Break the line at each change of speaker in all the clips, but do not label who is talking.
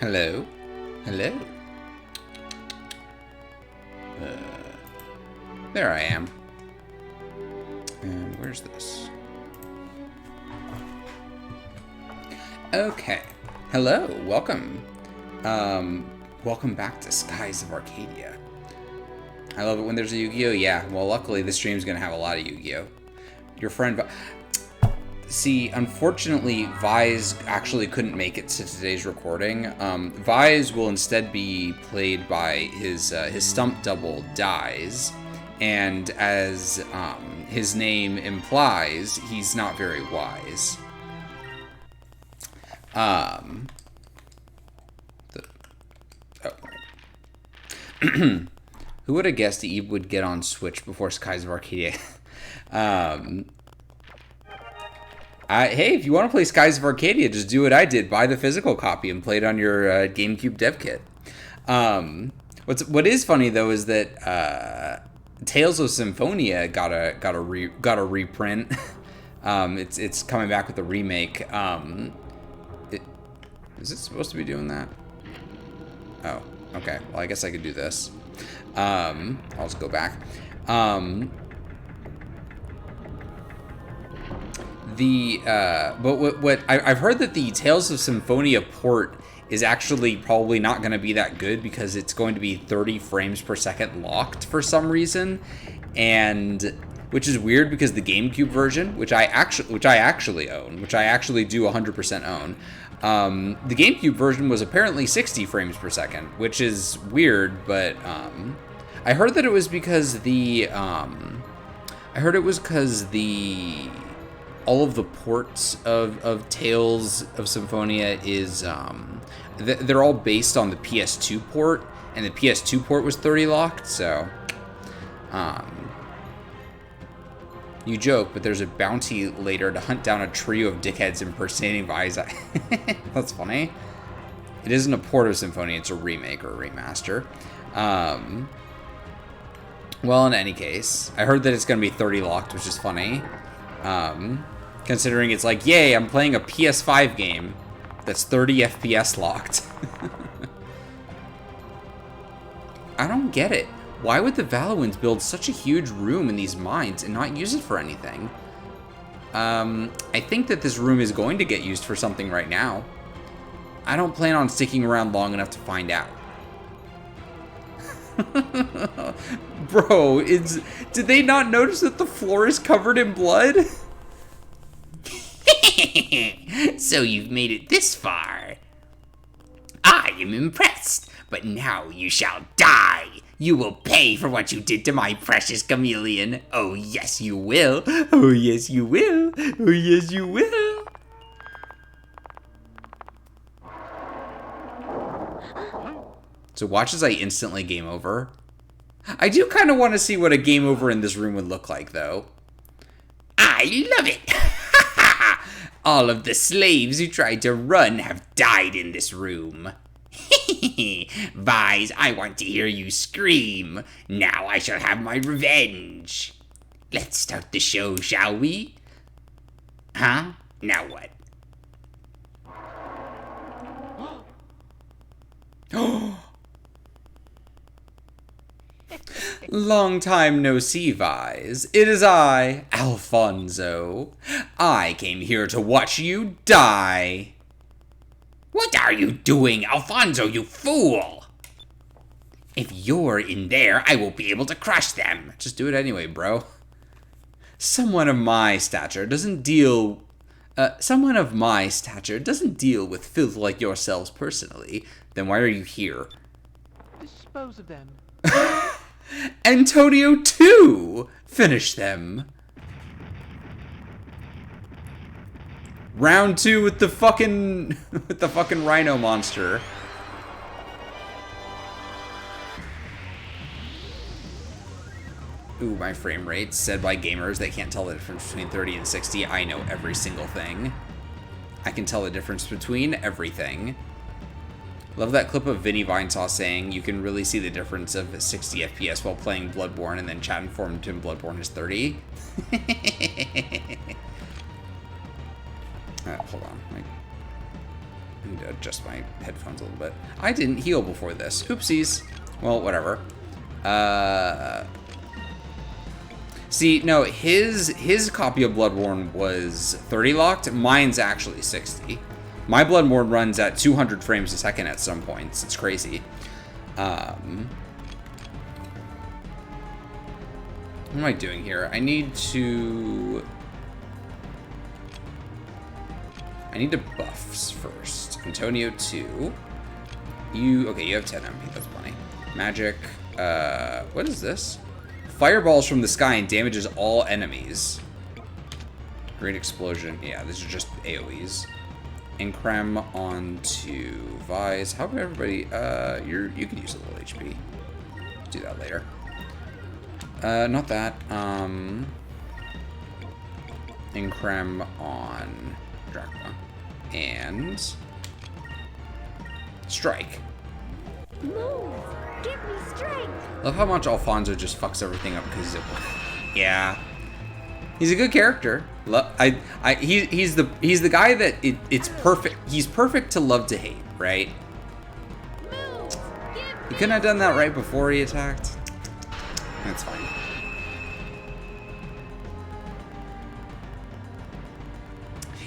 Hello? Hello? There I am. And where's this? Okay. Hello, welcome. Welcome back to Skies of Arcadia. I love it when there's a Yu-Gi-Oh! Yeah, well, luckily this stream's gonna have a lot of Yu-Gi-Oh! Your friend... See, unfortunately, Vise actually couldn't make it to today's recording. Vise will instead be played by his stump double, Dies. And as his name implies, he's not very wise. Who would have guessed Eve would get on Switch before Skies of Arcadia? Hey, if you want to play Skies of Arcadia, just do what I did. Buy the physical copy and play it on your GameCube dev kit. What is funny, though, is that Tales of Symphonia got a reprint. It's coming back with a remake. Is it supposed to be doing that? Oh, okay. Well, I guess I could do this. I'll just go back. But what I've heard that the Tales of Symphonia port is actually probably not going to be that good because it's going to be 30 frames per second locked for some reason, and which is weird because the GameCube version, which I actually own, which I actually do 100% own, the GameCube version was apparently 60 frames per second, which is weird, but I heard that it was because all of the ports of Tales of Symphonia is they're all based on the PS2 port, and the PS2 port was 30 locked, so you joke, but there's a bounty later to hunt down a trio of dickheads impersonating Vise. That's funny. It isn't a port of Symphonia, it's a remake or a remaster. Well, in any case, I heard that it's going to be 30 locked, which is funny. Considering it's like, yay, I'm playing a PS5 game that's 30 FPS locked. I don't get it. Why would the Valuans build such a huge room in these mines and not use it for anything? I think that this room is going to get used for something right now. I don't plan on sticking around long enough to find out. Bro, did they not notice that the floor is covered in blood?
So you've made it this far. I am impressed, but now you shall die. You will pay for what you did to my precious chameleon. Oh, yes, you will. Oh, yes, you will. Oh, yes, you will.
So watch as I instantly game over. I do kind of want to see what a game over in this room would look like, though.
I love it. All of the slaves who tried to run have died in this room. Vise, I want to hear you scream. Now I shall have my revenge. Let's start the show, shall we? Huh? Now what?
Long time no see, Vise. It is I, Alfonso. I came here to watch you die.
What are you doing, Alfonso, you fool? If you're in there, I will be able to crush them.
Just do it anyway, bro. Someone of my stature doesn't deal with filth like yourselves personally. Then why are you here?
Dispose of them.
Antonio too! Finish them. Round 2 with the fucking rhino monster. Ooh, my frame rate, said by gamers that can't tell the difference between 30 and 60. I know every single thing. I can tell the difference between everything. Love that clip of Vinny Vinesaw saying you can really see the difference of 60 FPS while playing Bloodborne, and then chat informed him Bloodborne is 30. Hold on. I need to adjust my headphones a little bit. I didn't heal before this. Oopsies. Well, whatever. See, no, his copy of Bloodborne was 30 locked. Mine's actually 60. My Bloodborne runs at 200 frames a second at some points. It's crazy. What am I doing here? I need to buffs first. Antonio 2. Okay, you have 10 MP. That's plenty. Magic. What is this? Fireballs from the sky and damages all enemies. Great explosion. Yeah, these are just AoEs. Increm onto Vise. How about everybody? You could use a little HP. Do that later. Not that. Increm on Dracula. And Strike.
Move! Give me strength!
Love how much Alfonso just fucks everything up because yeah, he's a good character. He's the guy that it's perfect. He's perfect to love to hate, right?
Move!
He couldn't have done that right before he attacked. That's fine.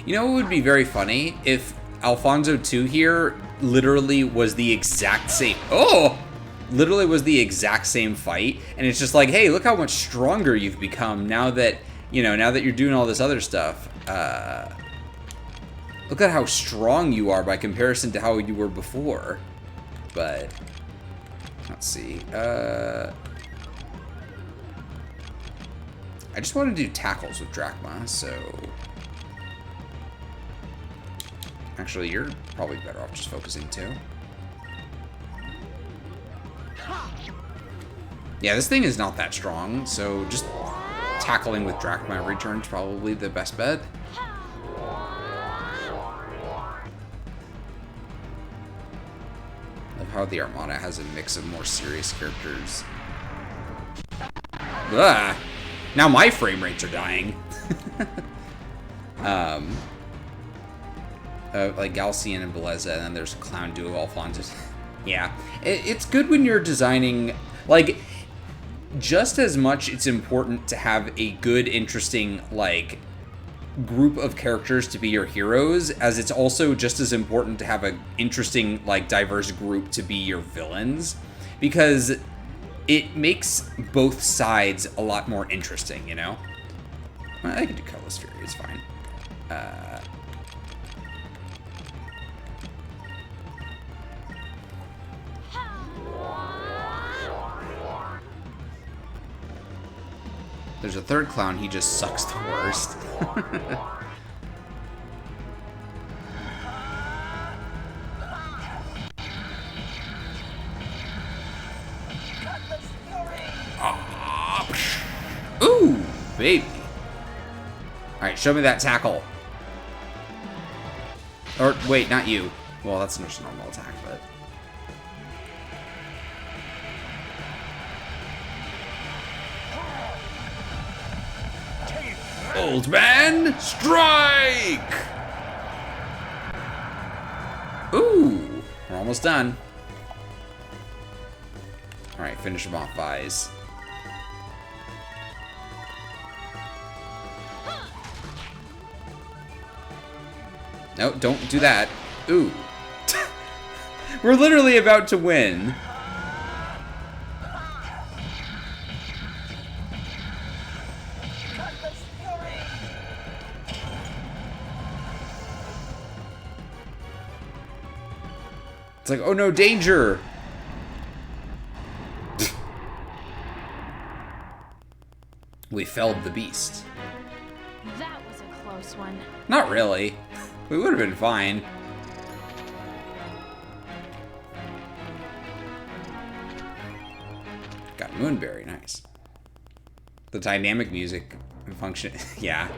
You know what would be very funny if Alfonso 2 here literally was the exact same. Literally was the exact same fight, and it's just like, hey, look how much stronger you've become now that you're doing all this other stuff. Look at how strong you are by comparison to how you were before. But let's see. I just want to do tackles with Drachma, so actually you're probably better off just focusing too. Yeah, this thing is not that strong, so just tackling with Drachma every turn is probably the best bet. Love how the Armada has a mix of more serious characters. Ugh. Now my frame rates are dying. Like Galcian and Beleza, and then there's Clown Duo Alphonsus. Yeah, it's good when you're designing, like, just as much it's important to have a good, interesting, like, group of characters to be your heroes, as it's also just as important to have an interesting, like, diverse group to be your villains, because it makes both sides a lot more interesting, you know? I can do Colorless Fury, it's fine. There's a third clown, he just sucks the worst. Ooh, baby. Alright, show me that tackle. Or, wait, not you. Well, that's just a normal attack, but... Old man, strike! Ooh, we're almost done. Alright, finish him off, Vise. No, don't do that. Ooh. We're literally about to win. It's like, oh no, danger! We felled the beast.
That was a close one.
Not really. We would have been fine. Got Moonberry, nice. The dynamic music function, yeah.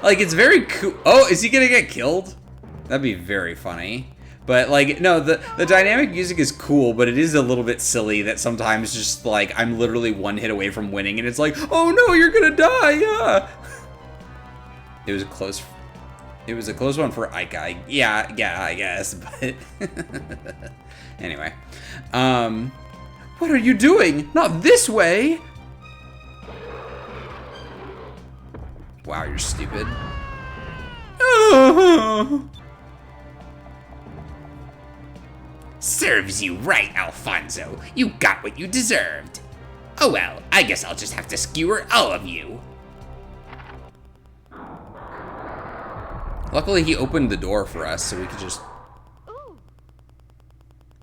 Like, it's very cool. Oh, is he gonna get killed? That'd be very funny. But, like, no, the dynamic music is cool, but it is a little bit silly that sometimes just, like, I'm literally one hit away from winning, and it's like, oh no, you're gonna die, yeah! It was close. It was a close one for Ike. Yeah, I guess, but anyway. What are you doing? Not this way! Wow, you're stupid.
Serves you right, Alfonso. You got what you deserved. Oh well, I guess I'll just have to skewer all of you.
Luckily, he opened the door for us, so we could just...
Ooh.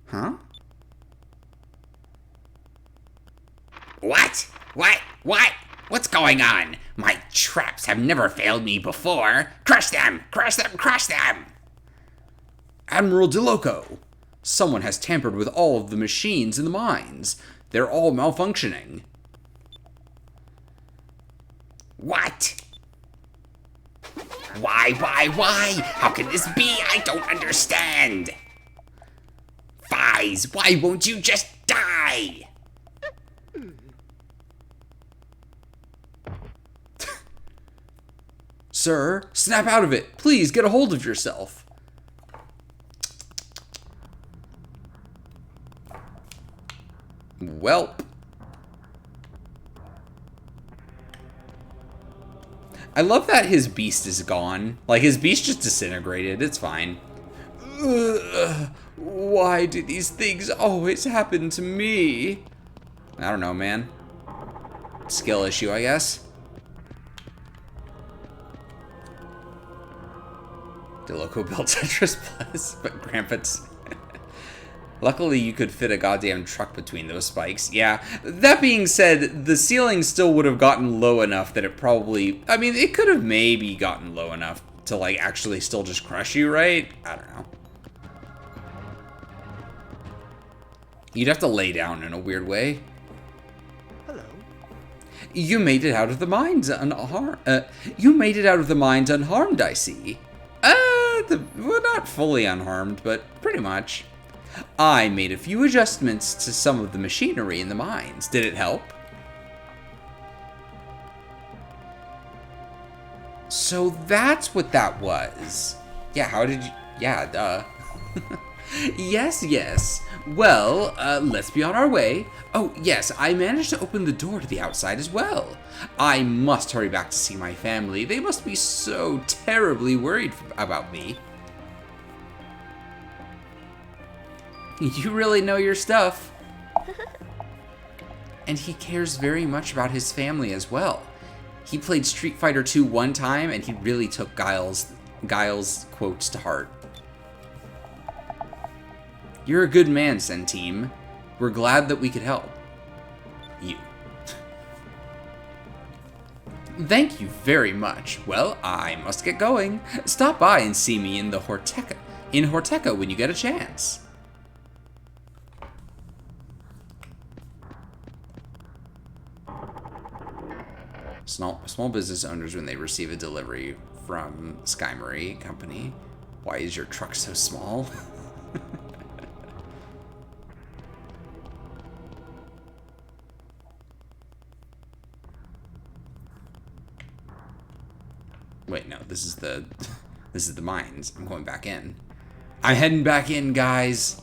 Huh?
What? What? What's going on? My traps have never failed me before. Crush them! Crush them! Crush them!
Admiral DeLoco, someone has tampered with all of the machines in the mines. They're all malfunctioning.
What? Why? How can this be? I don't understand. Fies, why won't you just die?
Sir, snap out of it. Please, get a hold of yourself. Welp. I love that his beast is gone. Like, his beast just disintegrated. It's fine. Ugh, why do these things always happen to me? I don't know, man. Skill issue, I guess. DeLoco built Tetris Plus, but Grandpa's... Luckily, you could fit a goddamn truck between those spikes. Yeah, that being said, the ceiling still would have gotten low enough that it probably... I mean, it could have maybe gotten low enough to, like, actually still just crush you, right? I don't know. You'd have to lay down in a weird way.
Hello.
You made it out of the mines unharmed. You made it out of the mines unharmed, I see. Well, not fully unharmed, but pretty much. I made a few adjustments to some of the machinery in the mines. Did it help? So that's what that was. Yeah, how did you... Yeah, duh. Yes. Well, let's be on our way. Oh, yes, I managed to open the door to the outside as well. I must hurry back to see my family. They must be so terribly worried about me. You really know your stuff. And he cares very much about his family as well. He played Street Fighter 2 one time, and he really took Guile's quotes to heart. You're a good man, Centime. We're glad that we could help. You. Thank you very much. Well, I must get going. Stop by and see me in the Horteca when you get a chance. Small business owners when they receive a delivery from Skymarie Company. Why is your truck so small? Wait, no, this is the mines. I'm going back in. I'm heading back in, guys.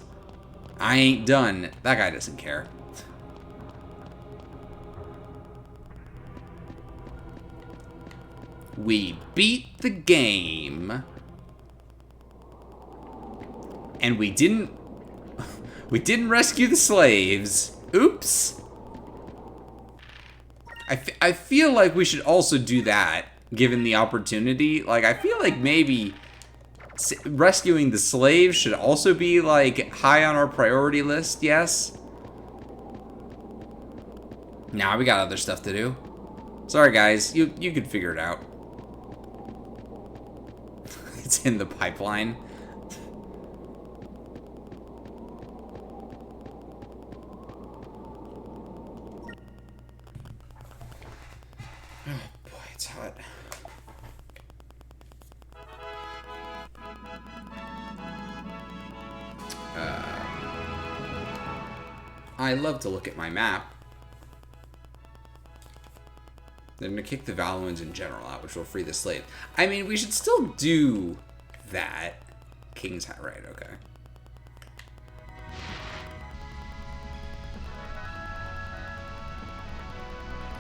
I ain't done. That guy doesn't care. We beat the game. And we didn't rescue the slaves. Oops. I feel like we should also do that, given the opportunity. Like, I feel like maybe rescuing the slaves should also be, like, high on our priority list, yes? Nah, we got other stuff to do. Sorry, guys. You could figure it out. It's in the pipeline. Oh boy, it's hot. I love to look at my map. They're gonna kick the Valuans in general out, which will free the slave. I mean, we should still do that. King's hat, right? Okay.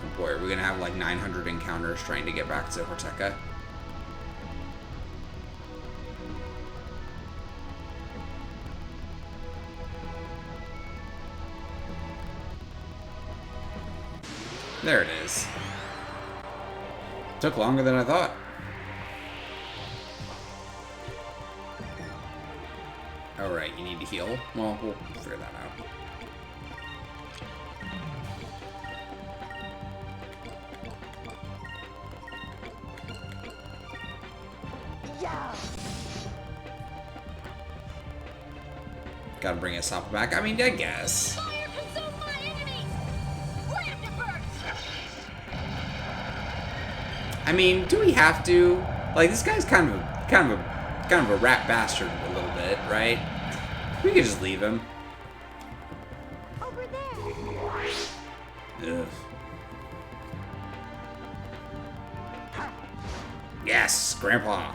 Oh boy, are we gonna have like 900 encounters trying to get back to Horteca? There it is. Took longer than I thought. Alright, you need to heal? Well, we'll figure that out.
Yeah.
Gotta bring Asapa back. I mean, I guess.
Fire consume my enemies. Land burst.
I mean, do we have to? Like, this guy's kind of a rat bastard a little bit, right? We could just leave him.
Over there.
Ugh. Yes, Grandpa.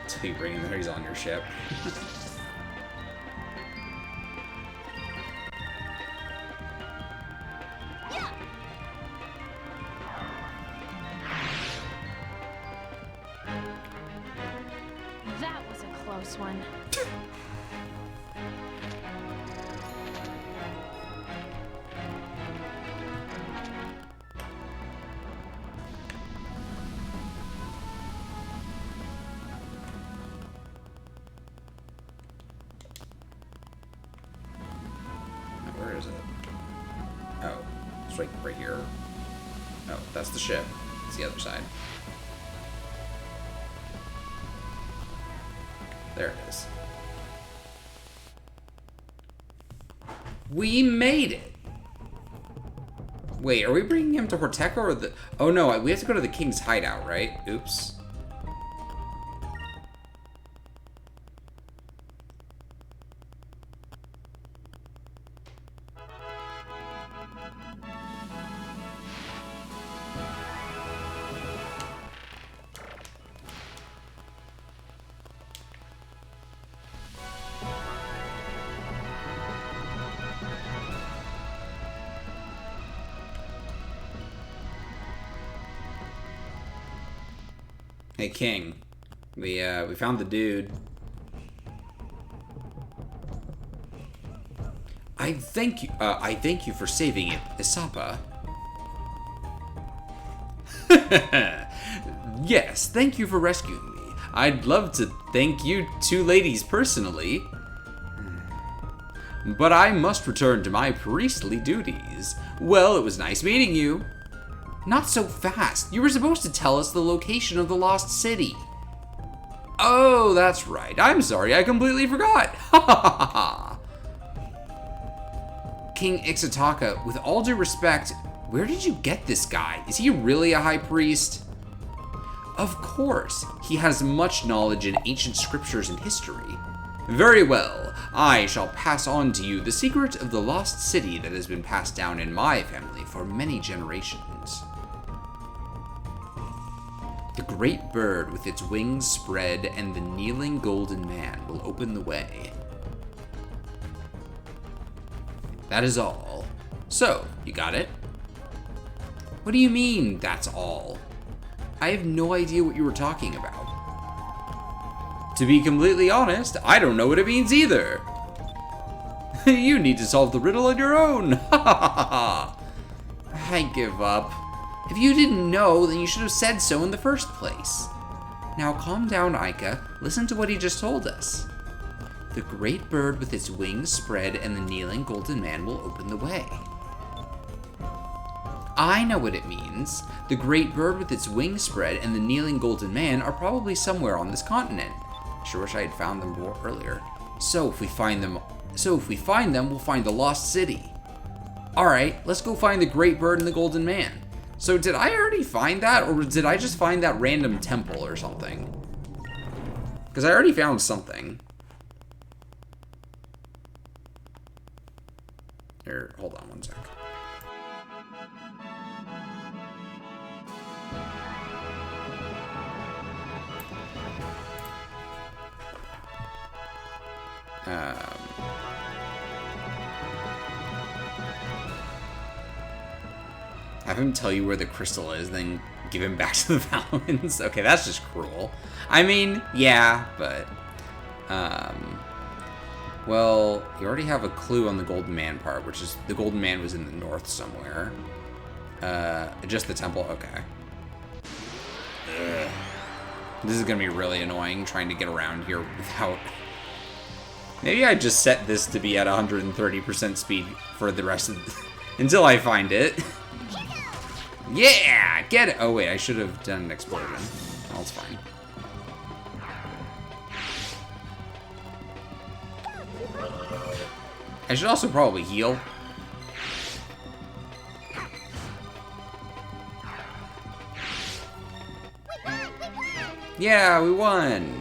So you bring him there, he's on your ship.
Yeah. That was a close one.
Where is it? Oh, it's right here. Oh, that's the ship. It's the other side. There it is. We made it! Wait, are we bringing him to Horteca or the... Oh no, we have to go to the king's hideout, right? Oops. Hey, King. We found the dude. I thank you for saving it, Isapa. Yes, thank you for rescuing me. I'd love to thank you two ladies personally. But I must return to my priestly duties. Well, it was nice meeting you. Not so fast. You were supposed to tell us the location of the lost city. Oh, that's right. I'm sorry. I completely forgot. Ha ha ha ha. King Ixataka, with all due respect, where did you get this guy? Is he really a high priest? Of course. He has much knowledge in ancient scriptures and history. Very well. I shall pass on to you the secret of the lost city that has been passed down in my family for many generations. The great bird with its wings spread and the kneeling golden man will open the way. That is all. So, you got it? What do you mean, that's all? I have no idea what you were talking about. To be completely honest, I don't know what it means either. You need to solve the riddle on your own. Ha ha ha ha. I give up. If you didn't know, then you should have said so in the first place. Now calm down, Aika. Listen to what he just told us. The great bird with its wings spread and the kneeling golden man will open the way. I know what it means. The great bird with its wings spread and the kneeling golden man are probably somewhere on this continent. Sure wish I had found them more earlier. So if we find them, we'll find the lost city. Alright, let's go find the great bird and the golden man. So did I already find that, or did I just find that random temple or something? Because I already found something. Here, hold on one sec. Have him tell you where the crystal is, then give him back to the Valorans. Okay, that's just cruel. I mean, yeah, but... well, you already have a clue on the Golden Man part, which is the Golden Man was in the north somewhere. Just the temple? Okay. Ugh. This is gonna be really annoying trying to get around here without... Maybe I just set this to be at 130% speed for the rest of the... until I find it. Yeah! Get it! Oh wait, I should have done an explosion. Oh, it's fine. I should also probably heal. Yeah, we won!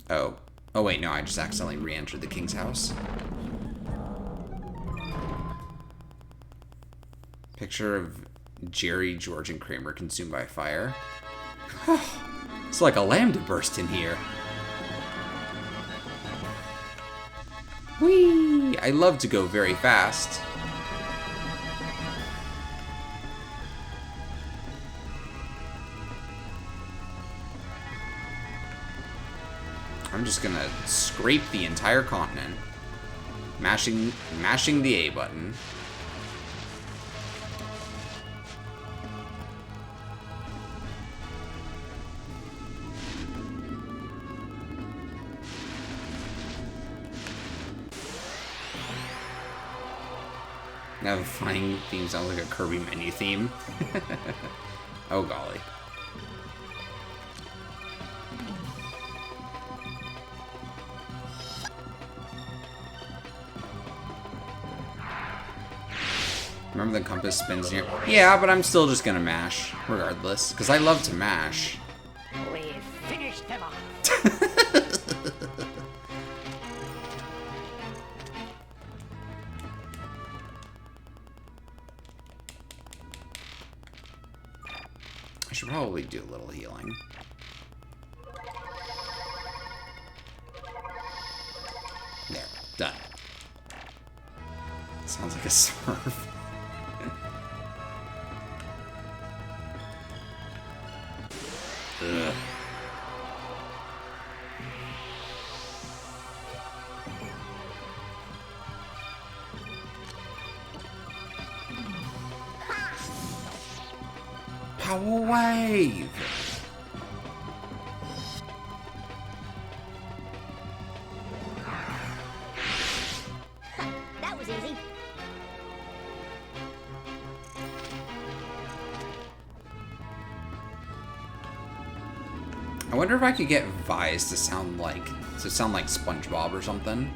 Oh. Oh wait, no, I just accidentally re-entered the king's house. Picture of Jerry, George, and Kramer consumed by fire. It's like a lambda burst in here. Whee! I love to go very fast. I'm just gonna scrape the entire continent, mashing the A button. Now the flying theme sounds like a Kirby menu theme. Oh golly. Remember the compass spins near? Yeah, but I'm still just gonna mash, regardless. Because I love to mash.
We finished them off.
I should probably do a little healing. There, done. Sounds like a Smurf. Ugh. Power wave!
That was easy.
I wonder if I could get Vise to sound like SpongeBob or something.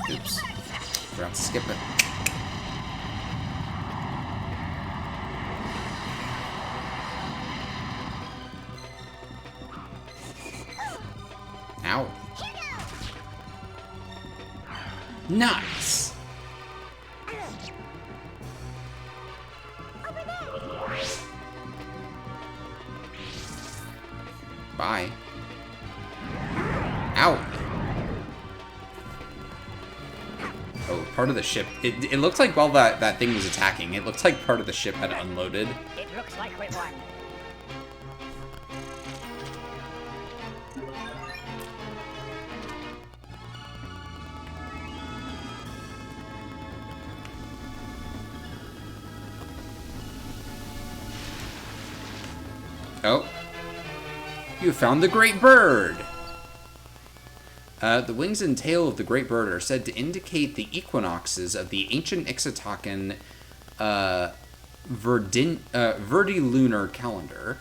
Oops. Forgot to skip it. Ow. Nice. Bye. Ow. Oh, part of the ship. It looked like while that thing was attacking, it looked like part of the ship had unloaded.
It looks like we won.
Oh. You found the great bird! The wings and tail of the great bird are said to indicate the equinoxes of the ancient Ixtacan verdilunar calendar.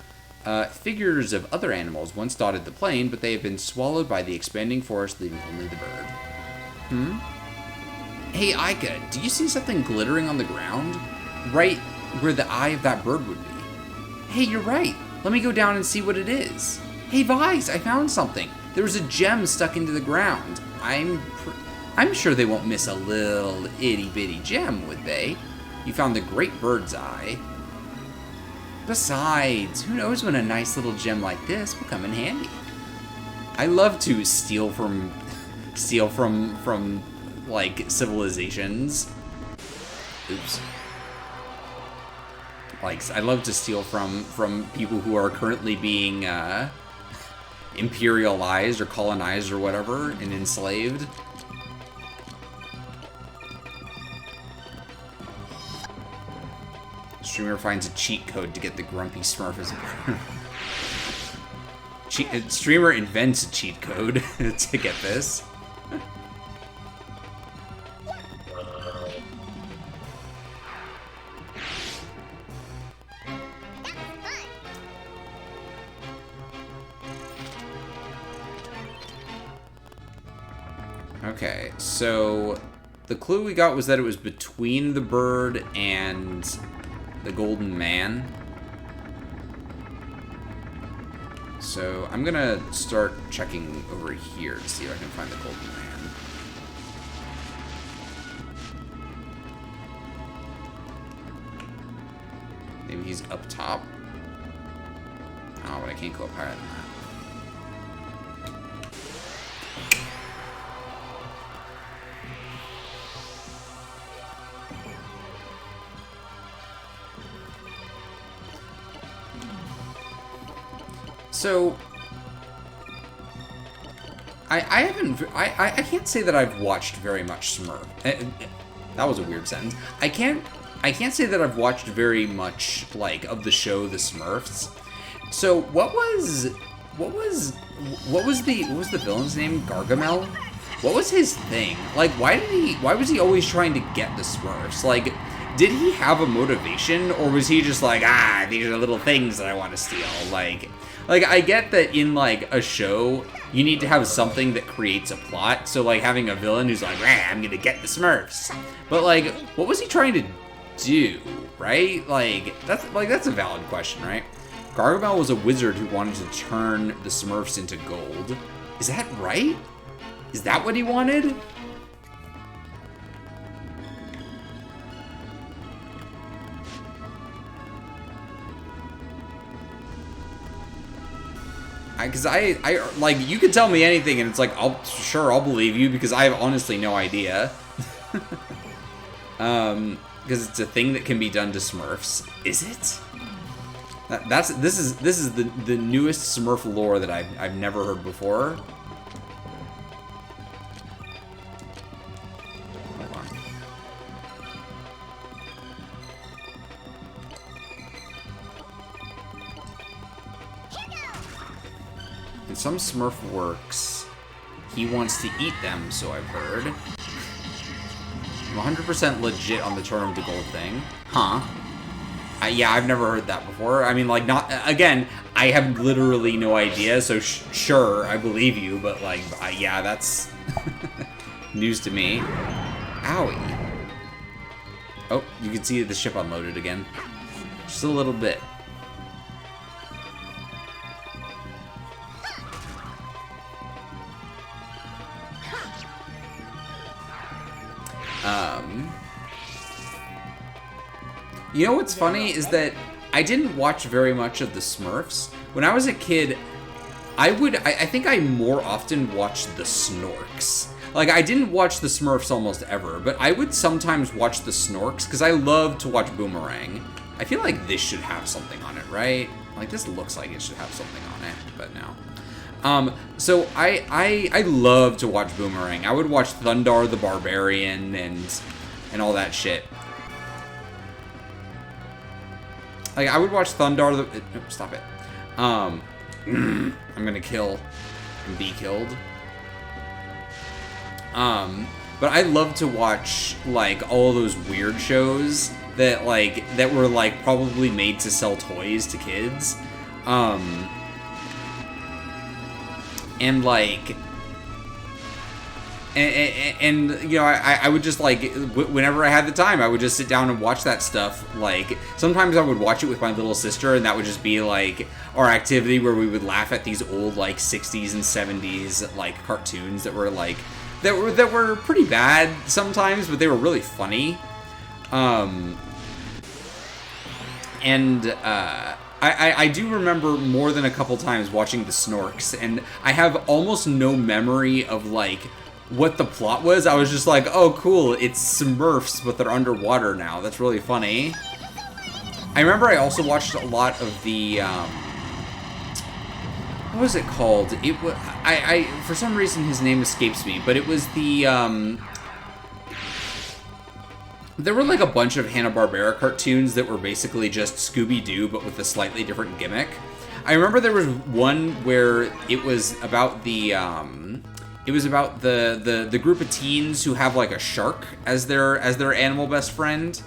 Figures of other animals once dotted the plain, but they have been swallowed by the expanding forest, leaving only the bird. Hey, Aika, do you see something glittering on the ground? Right where the eye of that bird would be. Hey, you're right. Let me go down and see what it is. Hey, Vice, I found something. There was a gem stuck into the ground. I'm sure they won't miss a little itty-bitty gem, would they? You found the great bird's eye. Besides, who knows when a nice little gem like this will come in handy. I love to steal from like civilizations. Oops. Like, I love to steal from people who are currently being imperialized or colonized or whatever and enslaved. Streamer finds a cheat code to get the grumpy Smurf as a Streamer invents a cheat code to get this. Okay, so the clue we got was that it was between the bird and the golden man. So I'm gonna start checking over here to see if I can find the golden man. Maybe he's up top. Oh, but I can't go up higher than that. So, I can't say that I've watched very much Smurf. That was a weird sentence. I can't say that I've watched very much, like, of the show The Smurfs. So, what was the villain's name? Gargamel? What was his thing? Like, why was he always trying to get the Smurfs? Like, did he have a motivation, or was he just like, these are the little things that I want to steal? Like, I get that in, like, a show, you need to have something that creates a plot. So, like, having a villain who's like, I'm gonna get the Smurfs. But, like, what was he trying to do, right? Like, that's a valid question, right? Gargamel was a wizard who wanted to turn the Smurfs into gold. Is that right? Is that what he wanted? Because I like, you can tell me anything and it's like, I'll believe you because I have honestly no idea. Because it's a thing that can be done to Smurfs. Is it? This is the newest Smurf lore that I've never heard before. Hold on. In some Smurf works, he wants to eat them, so I've heard. I'm 100% legit on the turn of the gold thing. Huh. Yeah, I've never heard that before. I mean, like, not... Again, I have literally no idea, so sure, I believe you, but, like, yeah, that's... news to me. Owie. Oh, you can see the ship unloaded again. Just a little bit. You know what's funny is that I didn't watch very much of the Smurfs. When I was a kid, I think I more often watched the Snorks. Like, I didn't watch the Smurfs almost ever, but I would sometimes watch the Snorks because I love to watch Boomerang. I feel like this should have something on it, right? Like, this looks like it should have something on it, but no. So I love to watch Boomerang. I would watch Thundar the Barbarian and all that shit. Like, I would watch Thundar the... Stop it. I'm gonna kill and be killed. But I love to watch, like, all those weird shows that were, like, probably made to sell toys to kids. And, like... And you know, I would just, like, whenever I had the time, I would just sit down and watch that stuff. Like, sometimes I would watch it with my little sister, and that would just be, like, our activity where we would laugh at these old, like, 60s and 70s, like, cartoons that were, like, that were pretty bad sometimes, but they were really funny. I do remember more than a couple times watching the Snorks, and I have almost no memory of, like, what the plot was. I was just like, oh, cool, it's Smurfs, but they're underwater now. That's really funny. I remember I also watched a lot of the, what was it called? It was, for some reason his name escapes me, but it was the, there were like a bunch of Hanna-Barbera cartoons that were basically just Scooby-Doo, but with a slightly different gimmick. I remember there was one where it was about the, the group of teens who have like a shark as their animal best friend.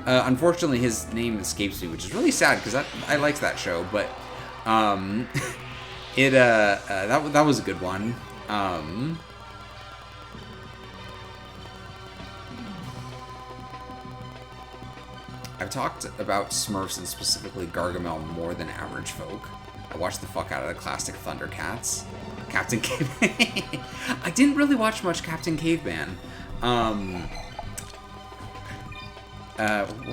Unfortunately, his name escapes me, which is really sad because I liked that show. But that was a good one. I've talked about Smurfs and specifically Gargamel more than average folk. I watched the fuck out of the classic Thundercats. Captain Caveman. I didn't really watch much Captain Caveman. What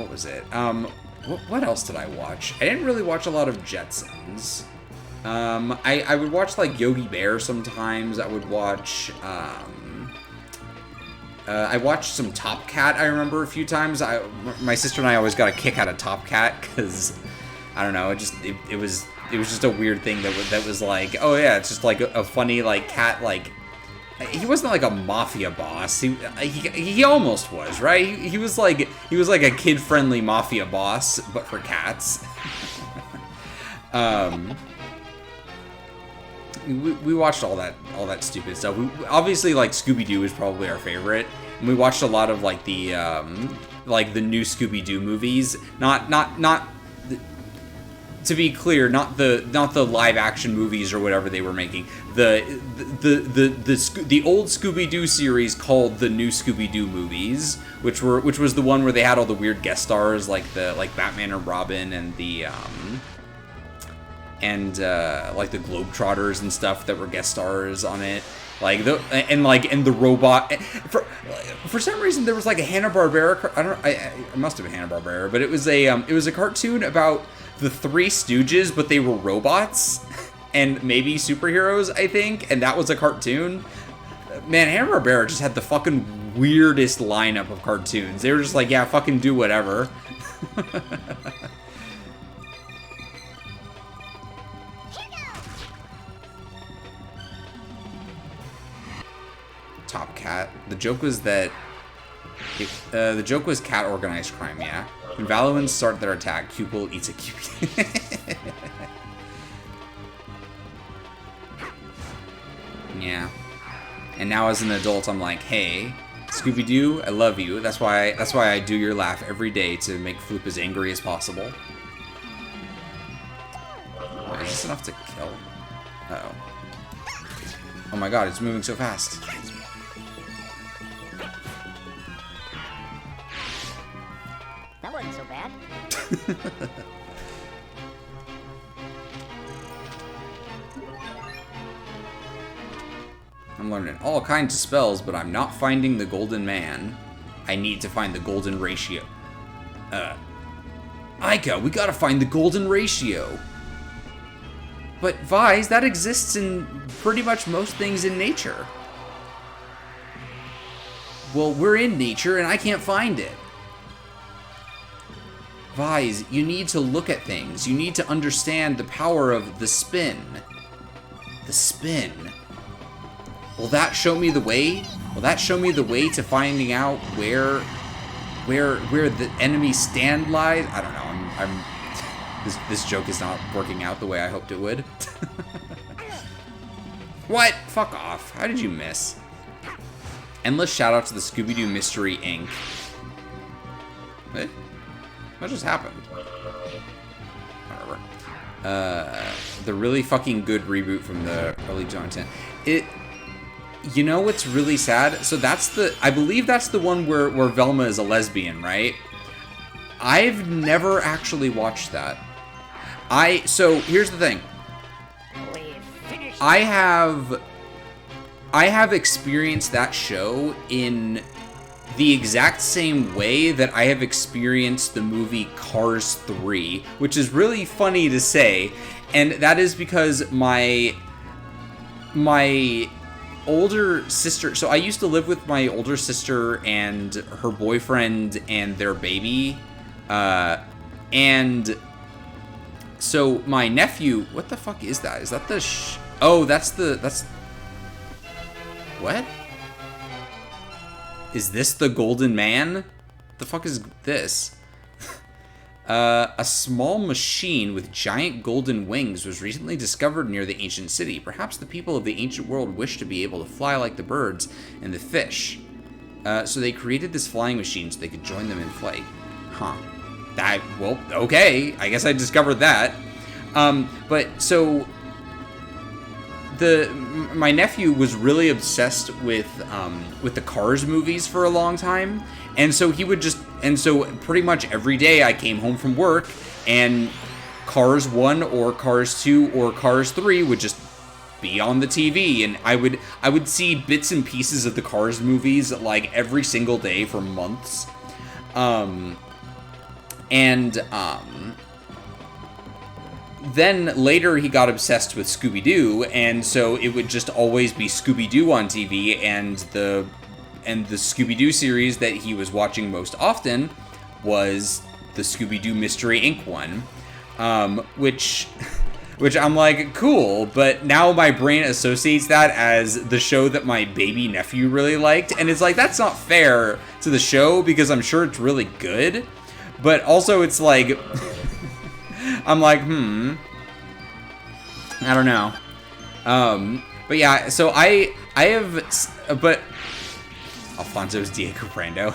was it? What else did I watch? I didn't really watch a lot of Jetsons. I would watch like Yogi Bear sometimes. I would watch, I watched some Top Cat, I remember a few times. My sister and I always got a kick out of Top Cat because, I don't know, it was just a weird thing that was like, oh yeah, it's just like a funny like cat, like, he wasn't like a mafia boss. He almost was, right? He was like a kid-friendly mafia boss, but for cats. We watched all that stupid stuff. Obviously, like, Scooby-Doo is probably our favorite, and we watched a lot of like the new Scooby-Doo movies. Not to be clear, not the live action movies or whatever they were making. The old Scooby-Doo series called the new Scooby-Doo movies, which was the one where they had all the weird guest stars like Batman and Robin and the like the Globetrotters and stuff that were guest stars on it. Like the robot. For some reason there was like a Hanna-Barbera. It must have been Hanna-Barbera, but it was a cartoon about the Three Stooges, but they were robots and maybe superheroes, I think, and that was a cartoon. Man, Hanna-Barbera just had the fucking weirdest lineup of cartoons. They were just like, yeah, fucking do whatever. Top Cat. The joke was that the joke was cat organized crime, yeah. When Valuans start their attack, Cupil eats a Cupid. Yeah. And now as an adult, I'm like, hey, Scooby-Doo, I love you. That's why I do your laugh every day to make Floop as angry as possible. Wait, is this enough to kill? Uh-oh. Oh my god, it's moving so fast.
That wasn't so bad.
I'm learning all kinds of spells, but I'm not finding the golden man. I need to find the golden ratio. Aika, we gotta find the golden ratio. But Vise, that exists in pretty much most things in nature. Well, we're in nature and I can't find it. Vise, you need to look at things. You need to understand the power of the spin. The spin. Will that show me the way? Will that show me the way to finding out where the enemy stand lies? I don't know. This joke is not working out the way I hoped it would. What? Fuck off. How did you miss? Endless shout out to the Scooby-Doo Mystery Inc. What just happened? Whatever. The really fucking good reboot from the early 2010. You know what's really sad? So I believe that's the one where Velma is a lesbian, right? I've never actually watched that. So here's the thing. I have experienced that show in the exact same way that I have experienced the movie Cars 3, which is really funny to say, and that is because my older sister, so I used to live with my older sister and her boyfriend and their baby, and so my nephew, what the fuck is that? Is that the oh, that's what? Is this the Golden Man? The fuck is this? A small machine with giant golden wings was recently discovered near the ancient city. Perhaps the people of the ancient world wished to be able to fly like the birds and the fish. So they created this flying machine so they could join them in flight. Huh. Well, okay. I guess I discovered that. But so my nephew was really obsessed with the Cars movies for a long time, and so pretty much every day I came home from work and Cars 1 or Cars 2 or Cars 3 would just be on the TV, and I would see bits and pieces of the Cars movies like every single day for months. Then later he got obsessed with Scooby-Doo, and so it would just always be Scooby-Doo on TV, and the Scooby-Doo series that he was watching most often was the Scooby-Doo Mystery Inc. one, which I'm like, cool, but now my brain associates that as the show that my baby nephew really liked, and it's like, that's not fair to the show, because I'm sure it's really good, but also it's like... I'm like, I don't know. But yeah, so I have, but Alfonso's Diego Brando.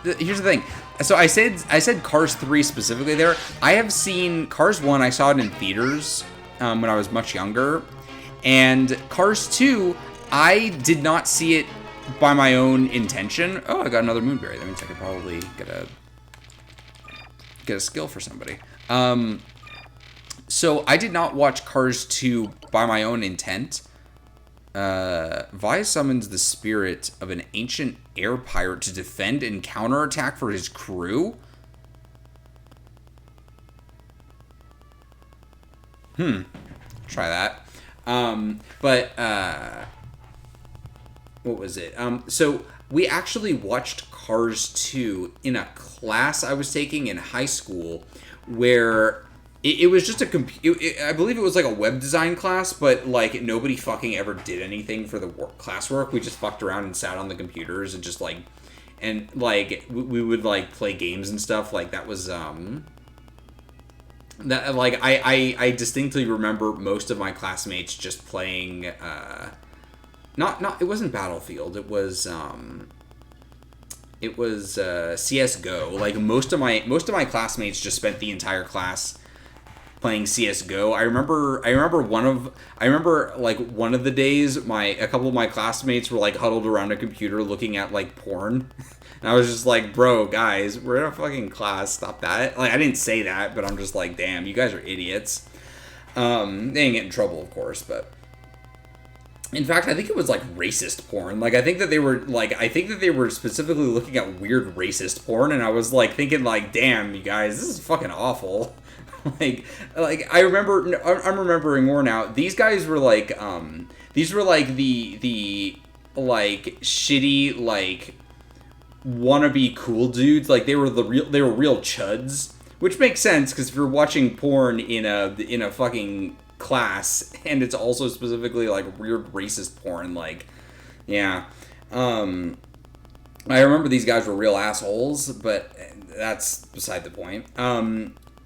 Here's the thing. So I said Cars 3 specifically there. I have seen Cars 1, I saw it in theaters when I was much younger. And Cars 2, I did not see it by my own intention. Oh, I got another Moonberry. That means I could probably get a skill for somebody. So I did not watch Cars 2 by my own intent. Vi summons the spirit of an ancient air pirate to defend and counterattack for his crew. Try that. What was it? So we actually watched Cars 2 in a class I was taking in high school, where it was just I believe it was like a web design class, but like nobody fucking ever did anything for the classwork. We just fucked around and sat on the computers and just like, and like we would like play games and stuff. Like that was that like I distinctly remember most of my classmates just playing not it wasn't Battlefield, it was CS:GO. Like most of my classmates just spent the entire class playing CS:GO. I remember one of the days a couple of my classmates were like huddled around a computer looking at like porn. And I was just like, bro, guys, we're in a fucking class, stop that. Like I didn't say that, but I'm just like, damn, you guys are idiots. They didn't get in trouble, of course, but in fact, I think it was like racist porn. Like I think that they were specifically looking at weird racist porn, and I was like thinking like, damn, you guys, this is fucking awful. like I'm remembering more now. These guys were like these were like the like shitty like wannabe cool dudes. Like they were real chuds, which makes sense because if you're watching porn in a fucking class and it's also specifically like weird racist porn, like yeah. I remember these guys were real assholes, but that's beside the point.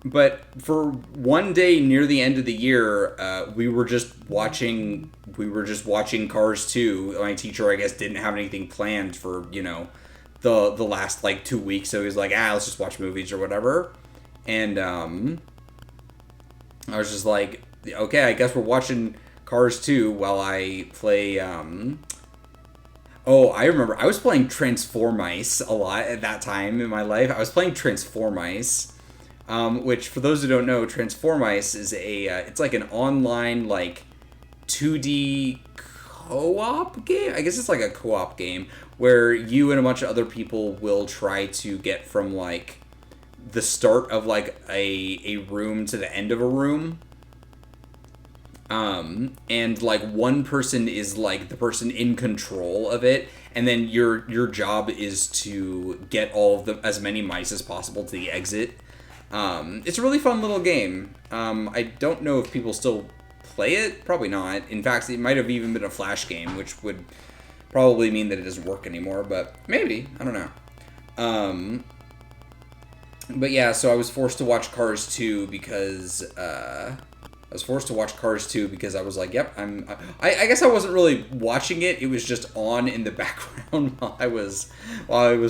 But for one day near the end of the year, we were just watching Cars 2. My teacher, I guess, didn't have anything planned for the last like 2 weeks, so he was like, let's just watch movies or whatever. And I was just like, okay, I guess we're watching Cars 2 while I play. Oh, I remember I was playing Transformice a lot at that time in my life. I was playing Transformice, which for those who don't know, Transformice is it's like an online like 2D co-op game. I guess it's like a co-op game where you and a bunch of other people will try to get from like the start of like a room to the end of a room. And like one person is like the person in control of it, and then your job is to get all of the as many mice as possible to the exit. It's a really fun little game. I don't know if people still play it. Probably not. In fact, it might have even been a flash game, which would probably mean that it doesn't work anymore, but maybe. I don't know. But yeah, so I was forced to watch Cars 2 because I was like, yep, I guess I wasn't really watching it. It was just on in the background while I was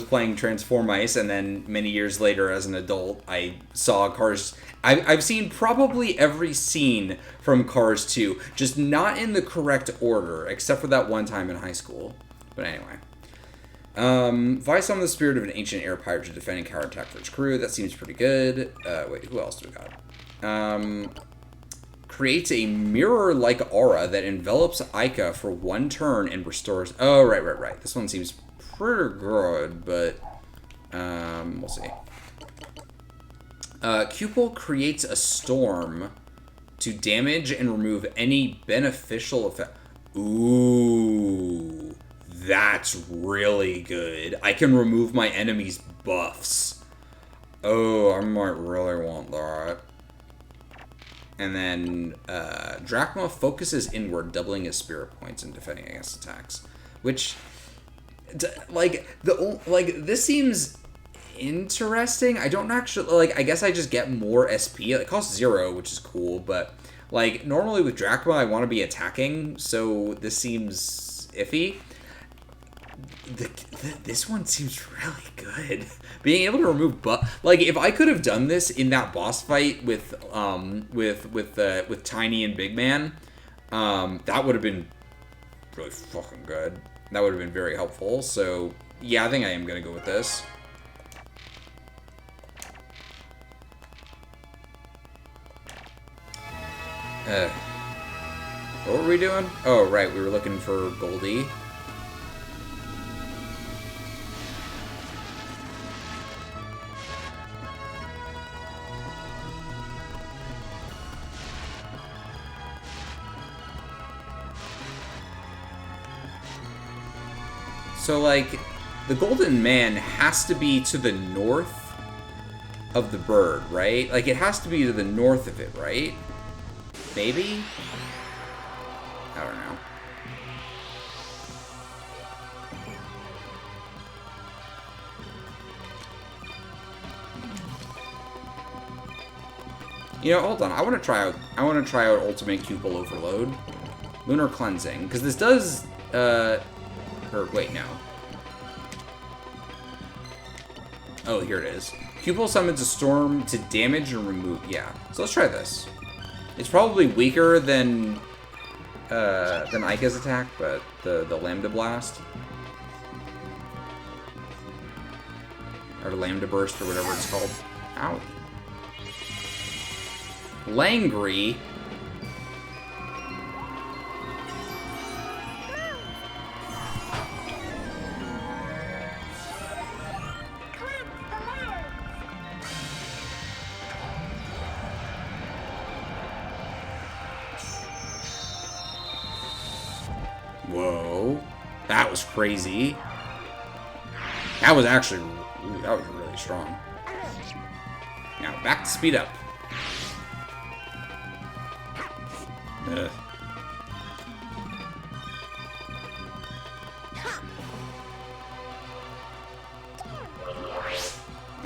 playing Transformice, and then many years later as an adult, I saw Cars. I've seen probably every scene from Cars 2, just not in the correct order, except for that one time in high school. But anyway. Vice summon the spirit of an ancient air pirate to defend and counterattack for its crew. That seems pretty good. Wait, who else do we got? Creates a mirror-like aura that envelops Ica for one turn and restores... Oh, right. This one seems pretty good, but... we'll see. Cupel creates a storm to damage and remove any beneficial effect. Ooh... That's really good. I can remove my enemy's buffs. Oh, I might really want that. And then Drachma focuses inward, doubling his spirit points and defending against attacks. Which, this seems interesting. I don't actually I guess I just get more SP. It costs 0, which is cool. But like normally with Drachma, I want to be attacking, so this seems iffy. This one seems really good. Being able to remove if I could have done this in that boss fight with Tiny and Big Man, that would have been really fucking good. That would have been very helpful. So yeah, I think I am gonna go with this. What were we doing? Oh right, we were looking for Goldie. So, like, the Golden Man has to be to the north of the bird, right? Like, it has to be to the north of it, right? Maybe? I don't know. You know, hold on. I want to try out Ultimate Cupel Overload. Lunar Cleansing. Because this does, or, wait, no. Oh, here it is. Cupel summons a storm to damage and remove... Yeah. So let's try this. It's probably weaker than Ica's attack, but the Lambda Blast. Or Lambda Burst, or whatever it's called. Ow. Langry... Whoa. That was crazy. That was actually... Ooh, that was really strong. Now, back to speed up. Ugh.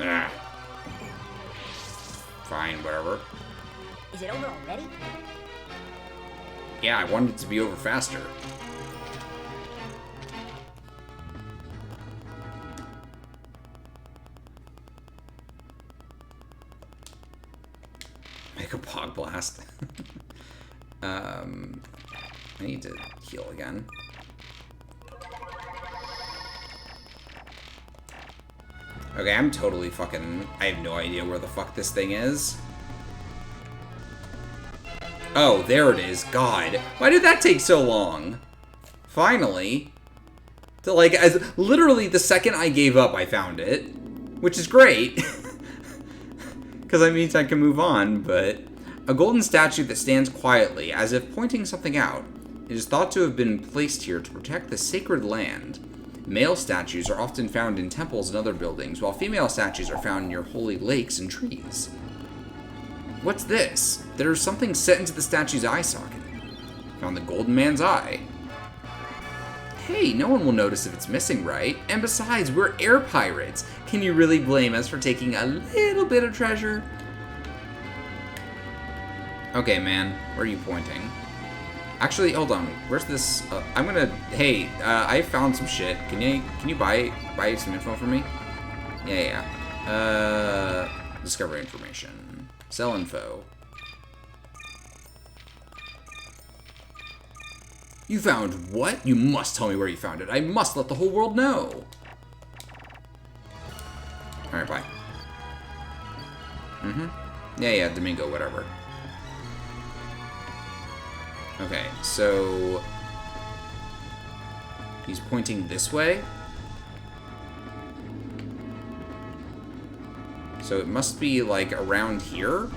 Ugh. Fine, whatever.
Is it over already?
Yeah, I wanted it to be over faster. Make a Pog Blast. I need to heal again. Okay, I'm totally fucking... I have no idea where the fuck this thing is. Oh, there it is. God. Why did that take so long? Finally. To like, as literally the second I gave up, I found it. Which is great. Because that means I can move on, but... A golden statue that stands quietly, as if pointing something out. It is thought to have been placed here to protect the sacred land. Male statues are often found in temples and other buildings, while female statues are found near holy lakes and trees. What's this? There's something set into the statue's eye socket. Found the golden man's eye. Hey, no one will notice if it's missing, right? And besides, we're air pirates. Can you really blame us for taking a little bit of treasure? Okay, man. Where are you pointing? Actually, hold on. Where's this? I'm gonna. Hey, I found some shit. Can you buy some info for me? Yeah. Discover information. Sell info. You found what? You must tell me where you found it. I must let the whole world know. All right, bye. Yeah, Domingo, whatever. Okay, so he's pointing this way. So it must be like around here.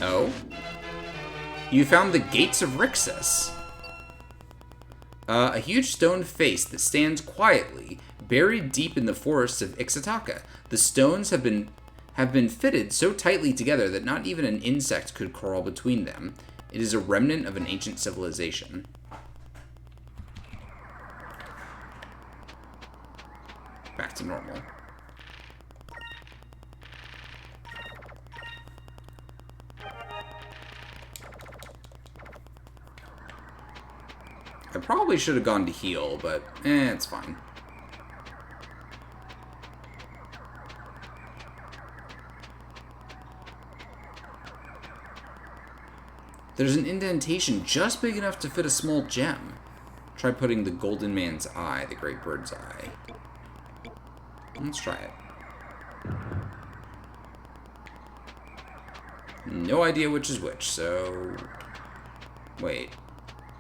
Oh? You found the Gates of Rixus. A huge stone face that stands quietly, buried deep in the forests of Ixataka. The stones have been fitted so tightly together that not even an insect could crawl between them. It is a remnant of an ancient civilization. Back to normal. I probably should have gone to heal, but it's fine. There's an indentation just big enough to fit a small gem. Try putting the golden man's eye, the great bird's eye. Let's try it. No idea which is which, so... Wait.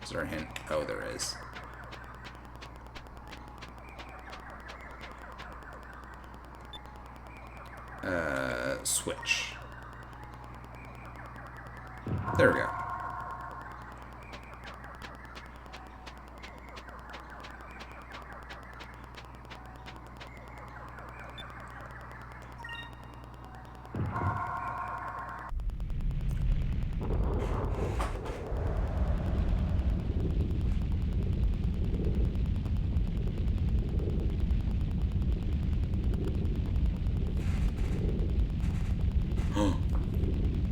Is there a hint? Oh, there is. Switch. There we go.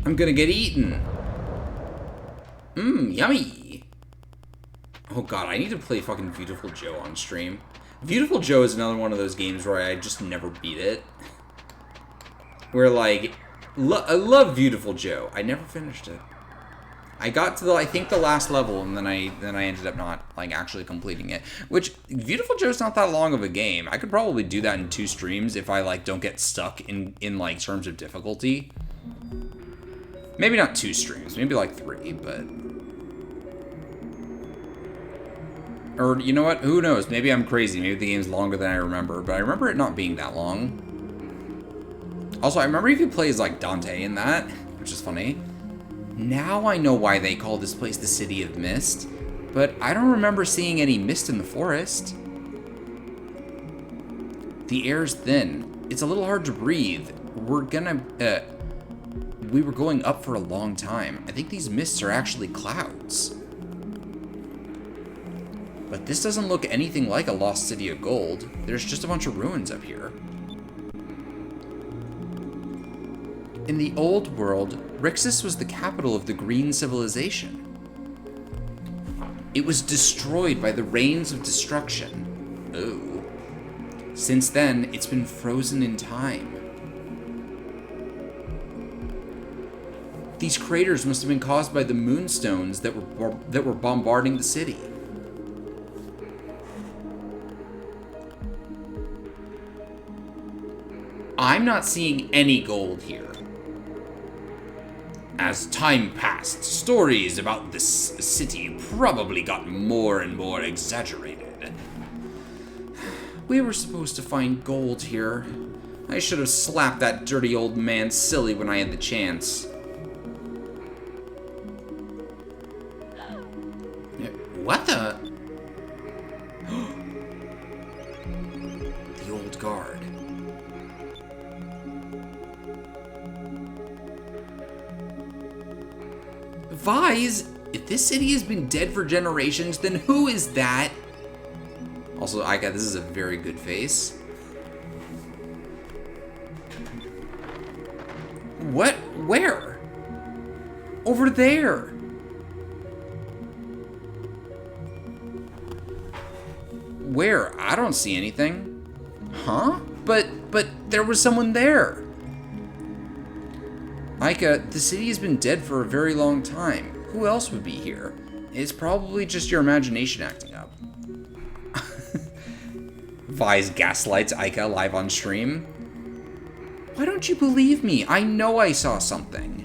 I'm gonna get eaten. Yummy. Oh god, I need to play fucking Beautiful Joe on stream. Beautiful Joe is another one of those games where I just never beat it. Where, like, I love Beautiful Joe. I never finished it. I got to I think the last level, and then I ended up not, like, actually completing it. Which, Beautiful Joe's not that long of a game. I could probably do that in 2 streams if I, like, don't get stuck in like, terms of difficulty. Maybe not 2 streams, maybe like 3, but... Or, you know what? Who knows? Maybe I'm crazy. Maybe the game's longer than I remember, but I remember it not being that long. Also, I remember you could play as, like, Dante in that, which is funny. Now I know why they call this place the City of Mist, but I don't remember seeing any mist in the forest. The air's thin. It's a little hard to breathe. We were going up for a long time. I think these mists are actually clouds. But this doesn't look anything like a lost city of gold. There's just a bunch of ruins up here. In the old world, Rixus was the capital of the Green Civilization. It was destroyed by the Rains of Destruction. Oh. Since then, it's been frozen in time. These craters must have been caused by the moonstones that were bombarding the city. I'm not seeing any gold here. As time passed, stories about this city probably got more and more exaggerated. We were supposed to find gold here. I should have slapped that dirty old man silly when I had the chance. What the? The old guard. Vise, if this city has been dead for generations, then who is that? Also, Aika, this is a very good face. What? Where? Over there. Where? I don't see anything. Huh? But there was someone there. Aika, the city has been dead for a very long time. Who else would be here? It's probably just your imagination acting up. Vise gaslights Aika live on stream. Why don't you believe me? I know I saw something.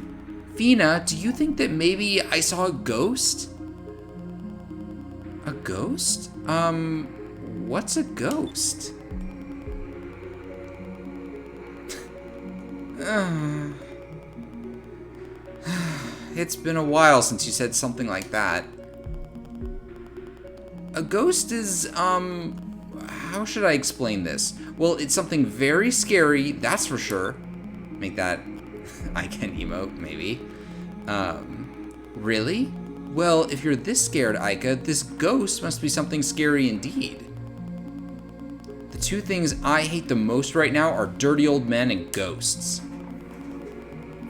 Fina, do you think that maybe I saw a ghost? A ghost? What's a ghost? It's been a while since you said something like that. A ghost is, how should I explain this? Well, it's something very scary, that's for sure. Make that Icon emote, maybe. Really? Well, if you're this scared, Aika, this ghost must be something scary indeed. The two things I hate the most right now are dirty old men and ghosts.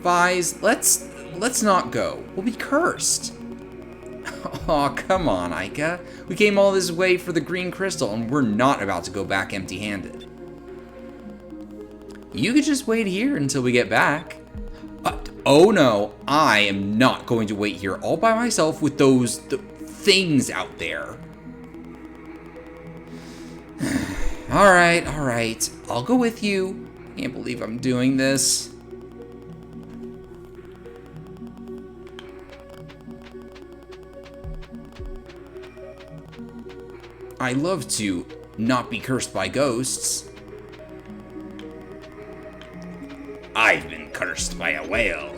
Vise, let's not go. We'll be cursed. Aw, come on, Aika. We came all this way for the green crystal, and we're not about to go back empty-handed. You could just wait here until we get back. Oh no, I am not going to wait here all by myself with those things out there. Alright, I'll go with you. Can't believe I'm doing this. I love to not be cursed by ghosts.
I've been cursed by a whale.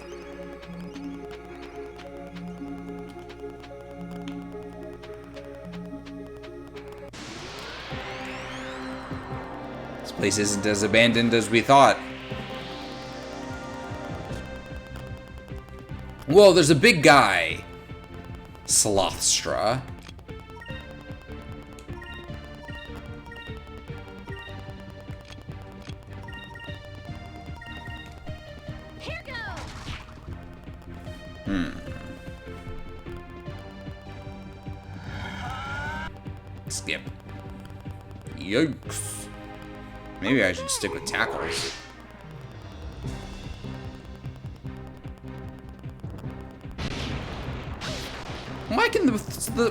This place isn't as abandoned as we thought. Whoa, there's a big guy. Slothstra.
Here goes.
Skip. Yikes. Maybe I should stick with tackles.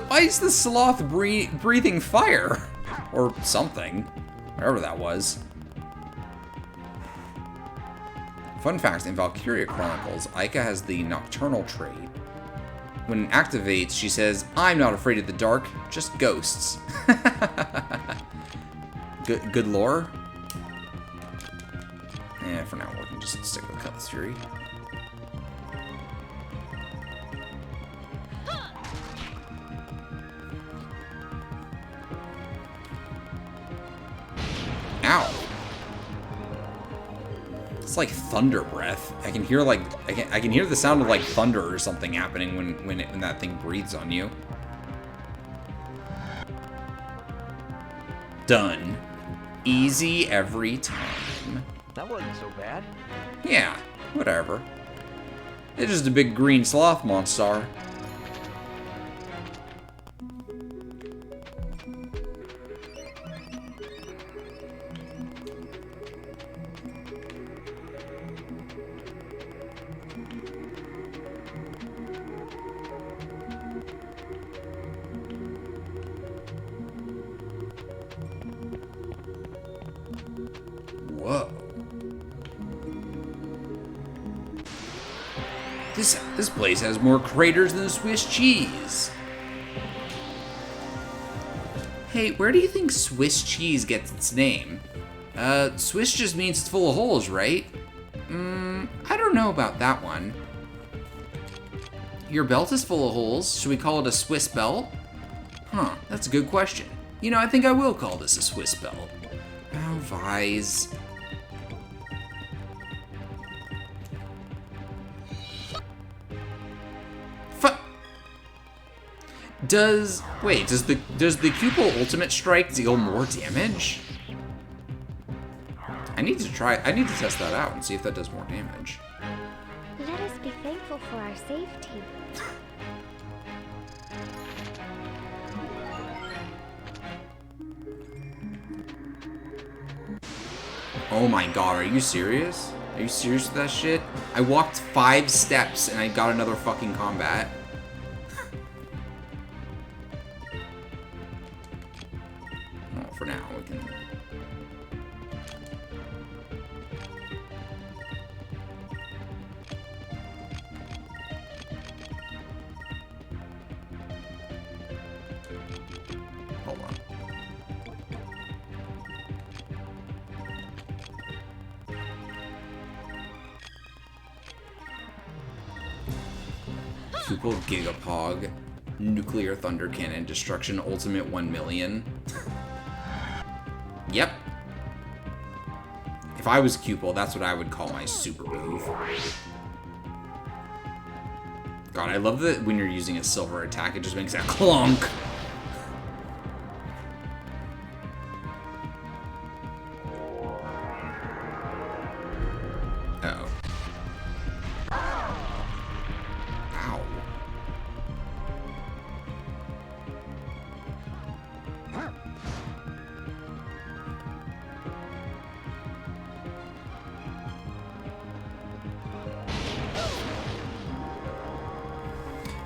Why is the sloth breathing fire? Or something. Whatever that was. Fun fact, in Valkyria Chronicles, Aika has the Nocturnal trait. When it activates, she says, "I'm not afraid of the dark, just ghosts." Good lore? Yeah, for now we can just stick with Cutlass Fury. Ow. It's like thunder breath. I can hear like I can hear the sound of like thunder or something happening when that thing breathes on you. Done. Easy every time.
That wasn't so bad.
Yeah, whatever. It's just a big green sloth monster. Whoa. This place has more craters than Swiss cheese. Hey, where do you think Swiss cheese gets its name? Swiss just means it's full of holes, right? I don't know about that one. Your belt is full of holes. Should we call it a Swiss belt? Huh, that's a good question. You know, I think I will call this a Swiss belt. Oh, Vise. Does the pupil ultimate strike deal more damage? I need to test that out and see if that does more damage.
Let us be thankful for our safety.
Oh my god, are you serious? Are you serious with that shit? I walked 5 steps and I got another fucking combat. Well, for now, we can... Hold on. Pupil Gigapog, Nuclear Thunder Cannon, Destruction Ultimate 1 million. Yep. If I was Cupil, that's what I would call my super move. God, I love that when you're using a silver attack, it just makes that clunk. Uh-oh. Ow.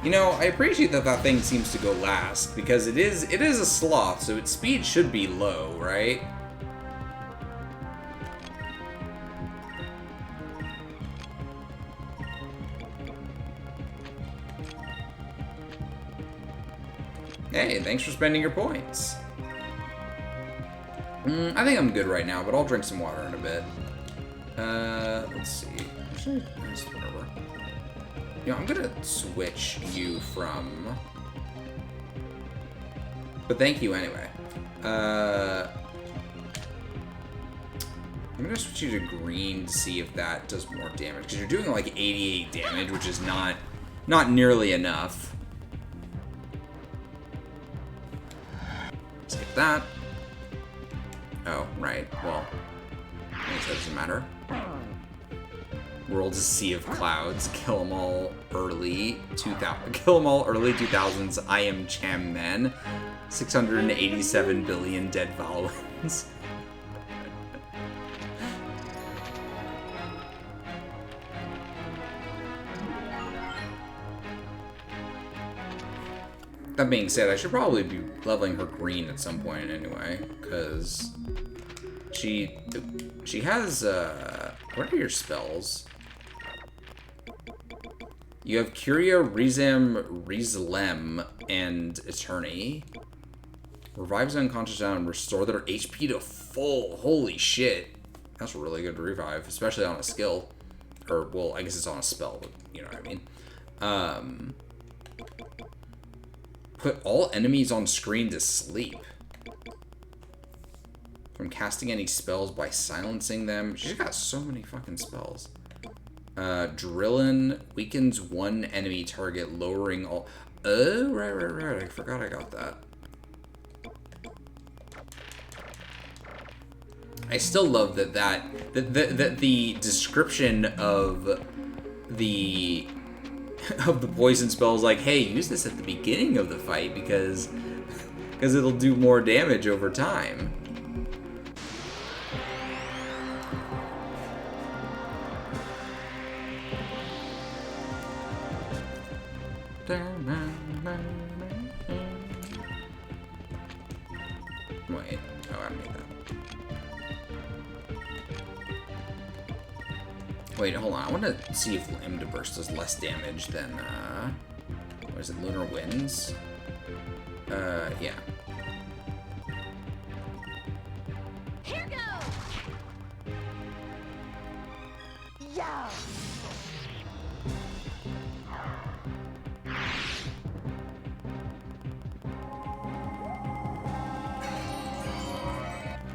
You know, I appreciate that that thing seems to go last, because it is a sloth, so its speed should be low, right? Hey, thanks for spending your points. I think I'm good right now, but I'll drink some water in a bit. Let's see. Actually, whatever. You know, I'm gonna switch you from... But thank you anyway. I'm gonna switch you to green to see if that does more damage. Because you're doing like 88 damage, which is not nearly enough. Skip that. Oh, right. Well, I guess that doesn't matter. World's a sea of clouds. Kill 'em all early. 2000. Kill 'em all early 2000s. I am Cham Man. 687 billion dead Valwins. That being said, I should probably be leveling her green at some point anyway, because she has, what are your spells? You have Curia, Rizam, Rizlem, and Eternity. Revives unconscious down and restore their HP to full. Holy shit. That's a really good revive, especially on a skill. Or, well, I guess it's on a spell, but you know what I mean. Put all enemies on screen to sleep. From casting any spells by silencing them. She's got so many fucking spells. Drillin weakens one enemy target, lowering all... Oh, right. I forgot I got that. I still love that the description of the poison spell is like, hey, use this at the beginning of the fight because it'll do more damage over time. Wait, oh, I made that. Wait, hold on. I want to see if Lambda Burst does less damage than, what is it, Lunar Winds? Yeah.
Here goes! Yeah!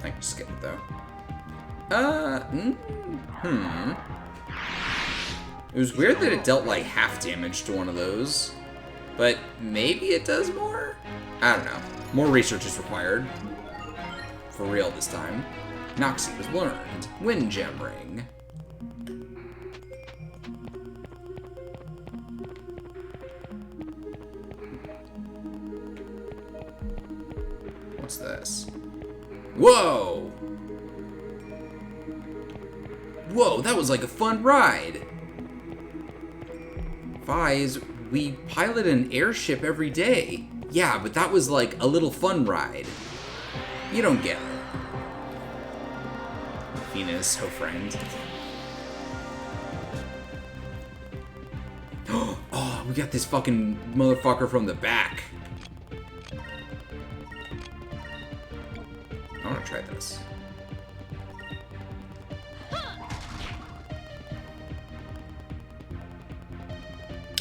I can skip it, though. It was weird that it dealt, like, half damage to one of those. But maybe it does more? I don't know. More research is required. For real this time. Noxie was learned. Wind Gem Ring. What's this? Whoa! Whoa, that was like a fun ride! Fies, we pilot an airship every day. Yeah, but that was like a little fun ride. You don't get it. Venus, ho friend. Oh, we got this fucking motherfucker from the back. I wanna try this.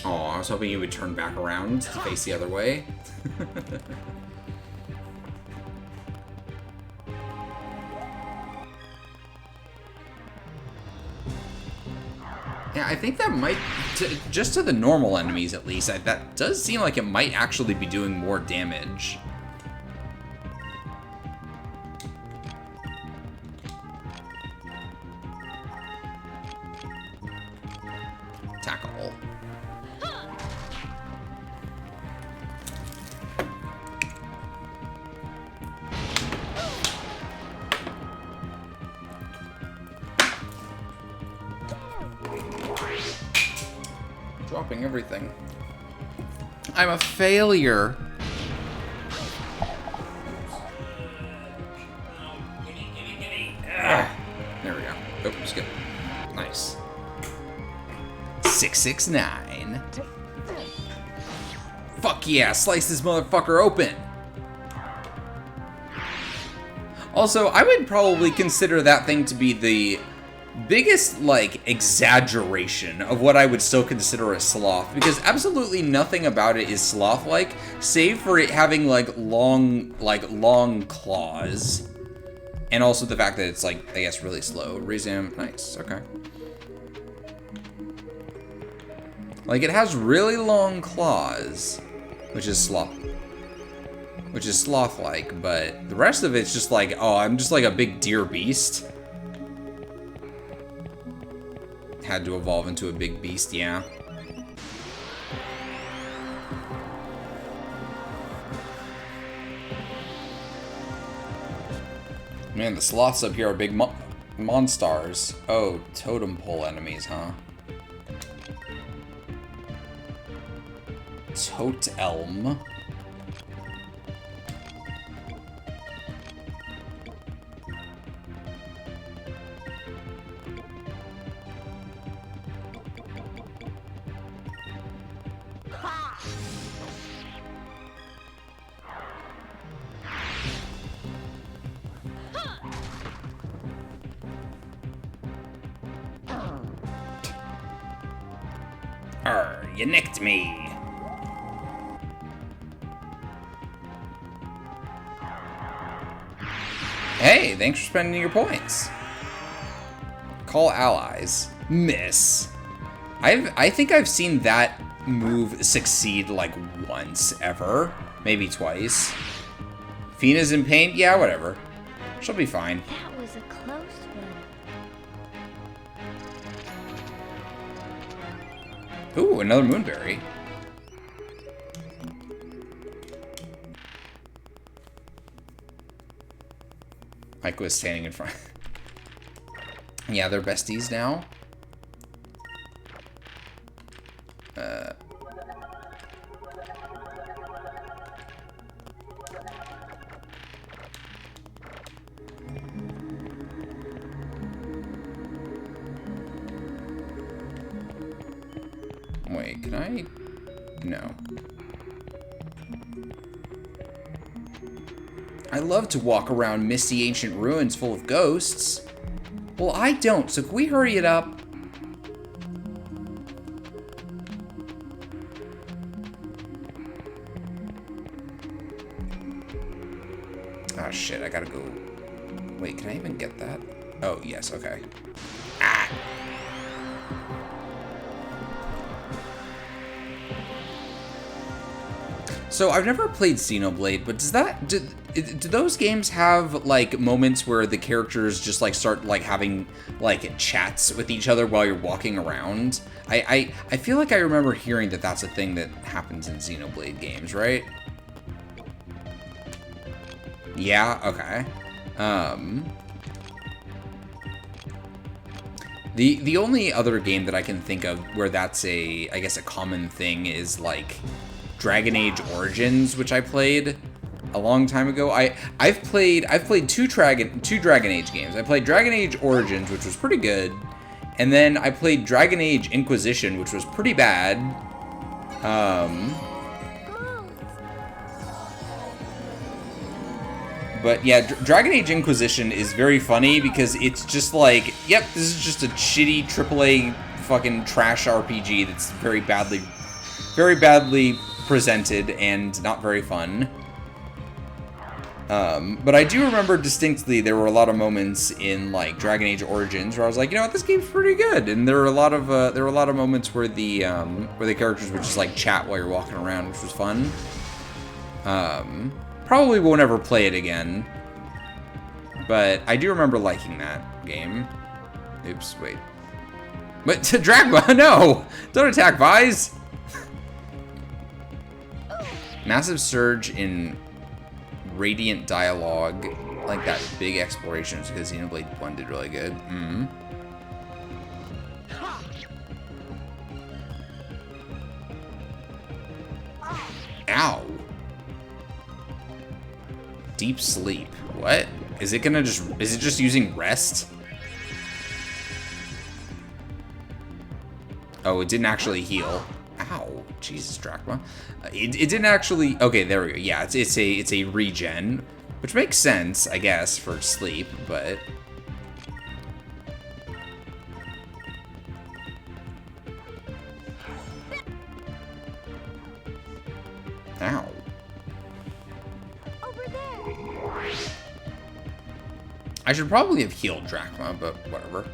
Oh, I was hoping you would turn back around to face the other way. Yeah, I think that might, just to the normal enemies at least, that does seem like it might actually be doing more damage. Tackle. Dropping everything. I'm a failure. There we go. Oh, skip. Nice. 669. Fuck yeah, slice this motherfucker open. Also, I would probably consider that thing to be the biggest, like, exaggeration of what I would still consider a sloth, because absolutely nothing about it is sloth-like, save for it having, like, long claws. And also the fact that it's, like, I guess, really slow. Resume. Nice. Okay. Like, it has really long claws, which is sloth-like, but the rest of it's just like, oh, I'm just like a big deer beast. Had to evolve into a big beast, yeah. Man, the sloths up here are big monsters. Oh, totem pole enemies, huh? Tote Elm. You nicked me. Hey, thanks for spending your points. Call allies. Miss. I think I've seen that move succeed like once ever. Maybe twice. Fina's in pain? Yeah, whatever. She'll be fine.
That was was a close one.
Ooh, another moonberry. Mike was standing in front. Yeah, they're besties now. Wait, can I? No. I love to walk around misty ancient ruins full of ghosts. Well, I don't, so can we hurry it up? Oh shit, I gotta go. Wait, can I even get that? Oh, yes, okay. Ah! So I've never played Xenoblade, but does that do those games have like moments where the characters just like start like having like chats with each other while you're walking around? I feel like I remember hearing that that's a thing that happens in Xenoblade games, right? Yeah, okay. The only other game that I can think of where that's I guess a common thing is like Dragon Age Origins, which I played a long time ago. I've played two Dragon Age games. I played Dragon Age Origins, which was pretty good, and then I played Dragon Age Inquisition, which was pretty bad. But yeah, Dragon Age Inquisition is very funny because it's just like, yep, this is just a shitty AAA fucking trash RPG that's very badly presented and not very fun. But I do remember distinctly there were a lot of moments in like Dragon Age Origins where I was like, you know what, this game's pretty good. And there were a lot of moments where the characters would just like chat while you're walking around, which was fun. Probably won't ever play it again, but I do remember liking that game. Oops, wait. But to Dragma, no! Don't attack Vise! Massive surge in radiant dialogue, like that big exploration, because Xenoblade 1 did really good. Mm-hmm. Ow. Deep sleep. What? Is it just using rest? Oh, it didn't actually heal. Ow. Jesus, Drachma. It didn't actually... Okay, there we go. Yeah, it's a regen, which makes sense, I guess, for sleep, but... Ow. I should probably have healed Drachma, but whatever.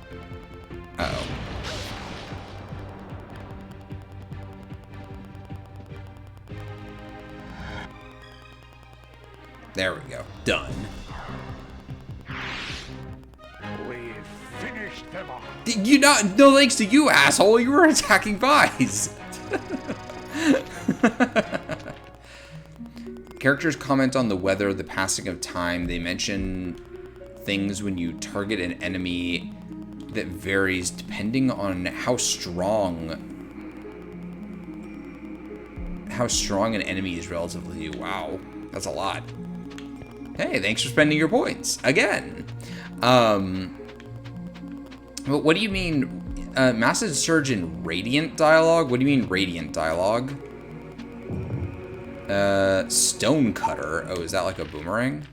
Uh-oh. There we go. Done.
We finished them off.
You not? No thanks to you, asshole. You were attacking Vise. Characters comment on the weather, the passing of time. They mention things when you target an enemy that varies depending on how strong an enemy is relative to you. Wow, that's a lot. Hey, thanks for spending your points again. But what do you mean? Massive surge in radiant dialogue? What do you mean radiant dialogue? Stone cutter. Oh, is that like a boomerang?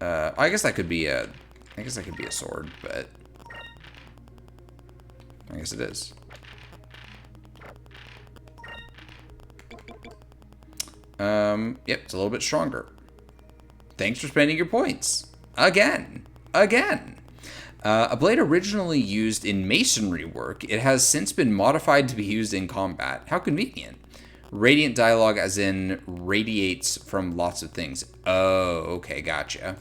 I guess that could be a sword, but I guess it is. Yep, it's a little bit stronger. Thanks for spending your points. Again. A blade originally used in masonry work, it has since been modified to be used in combat. How convenient. Radiant dialogue as in radiates from lots of things. Oh, okay, gotcha.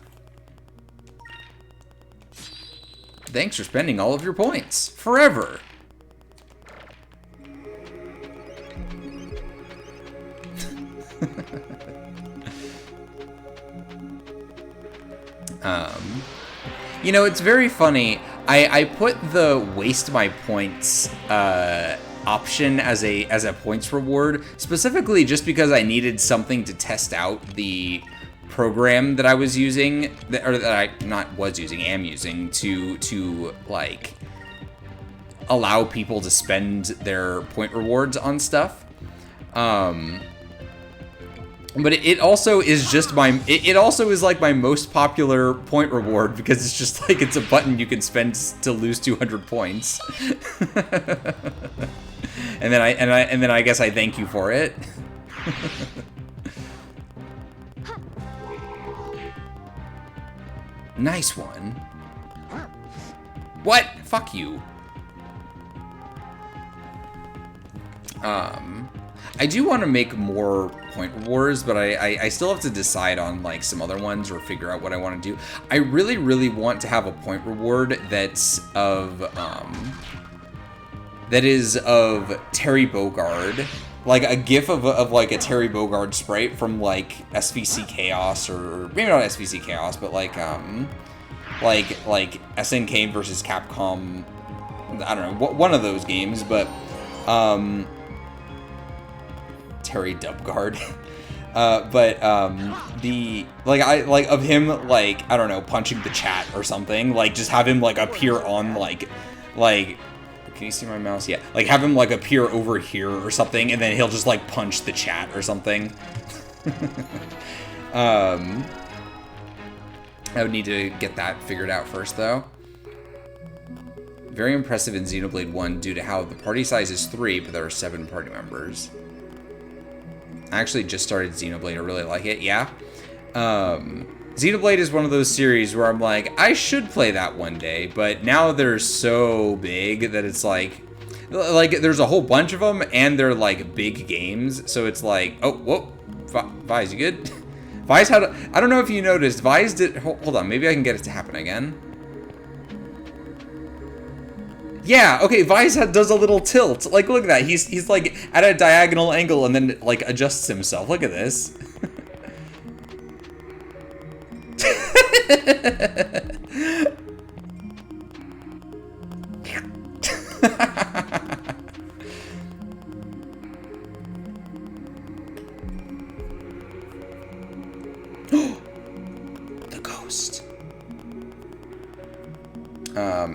Thanks for spending all of your points. Forever. You know, it's very funny. I put the waste my points option as a points reward specifically just because I needed something to test out the program that I was using, am using to like allow people to spend their point rewards on stuff. But it also is just it also is like my most popular point reward because it's just like it's a button you can spend to lose 200 points. and then I guess I thank you for it. Nice one. What? Fuck you. I do want to make more point rewards, but I still have to decide on like some other ones or figure out what I want to do. I really, really want to have a point reward that's of Terry Bogard, like a gif of like a Terry Bogard sprite from like SVC Chaos, or maybe not SVC Chaos, but like SNK versus Capcom. I don't know, one of those games, but Terry Dubguard. The of him, like, I don't know, punching the chat or something, like just have him like appear on like can you see my mouse? Yeah, like have him like appear over here or something, and then he'll just like punch the chat or something. I would need to get that figured out first though. Very impressive in Xenoblade 1 due to how the party size is 3, but there are 7 party members. I actually just started Xenoblade. I really like it. Yeah. Xenoblade is one of those series where I'm like, I should play that one day, but now they're so big that it's like there's a whole bunch of them and they're like big games. So it's like, oh, whoa, Vise, you good? Vise had, I don't know if you noticed, Vise did, hold on, maybe I can get it to happen again. Yeah, okay, Vise does a little tilt. Like, look at that. He's like at a diagonal angle and then like adjusts himself. Look at this. The ghost.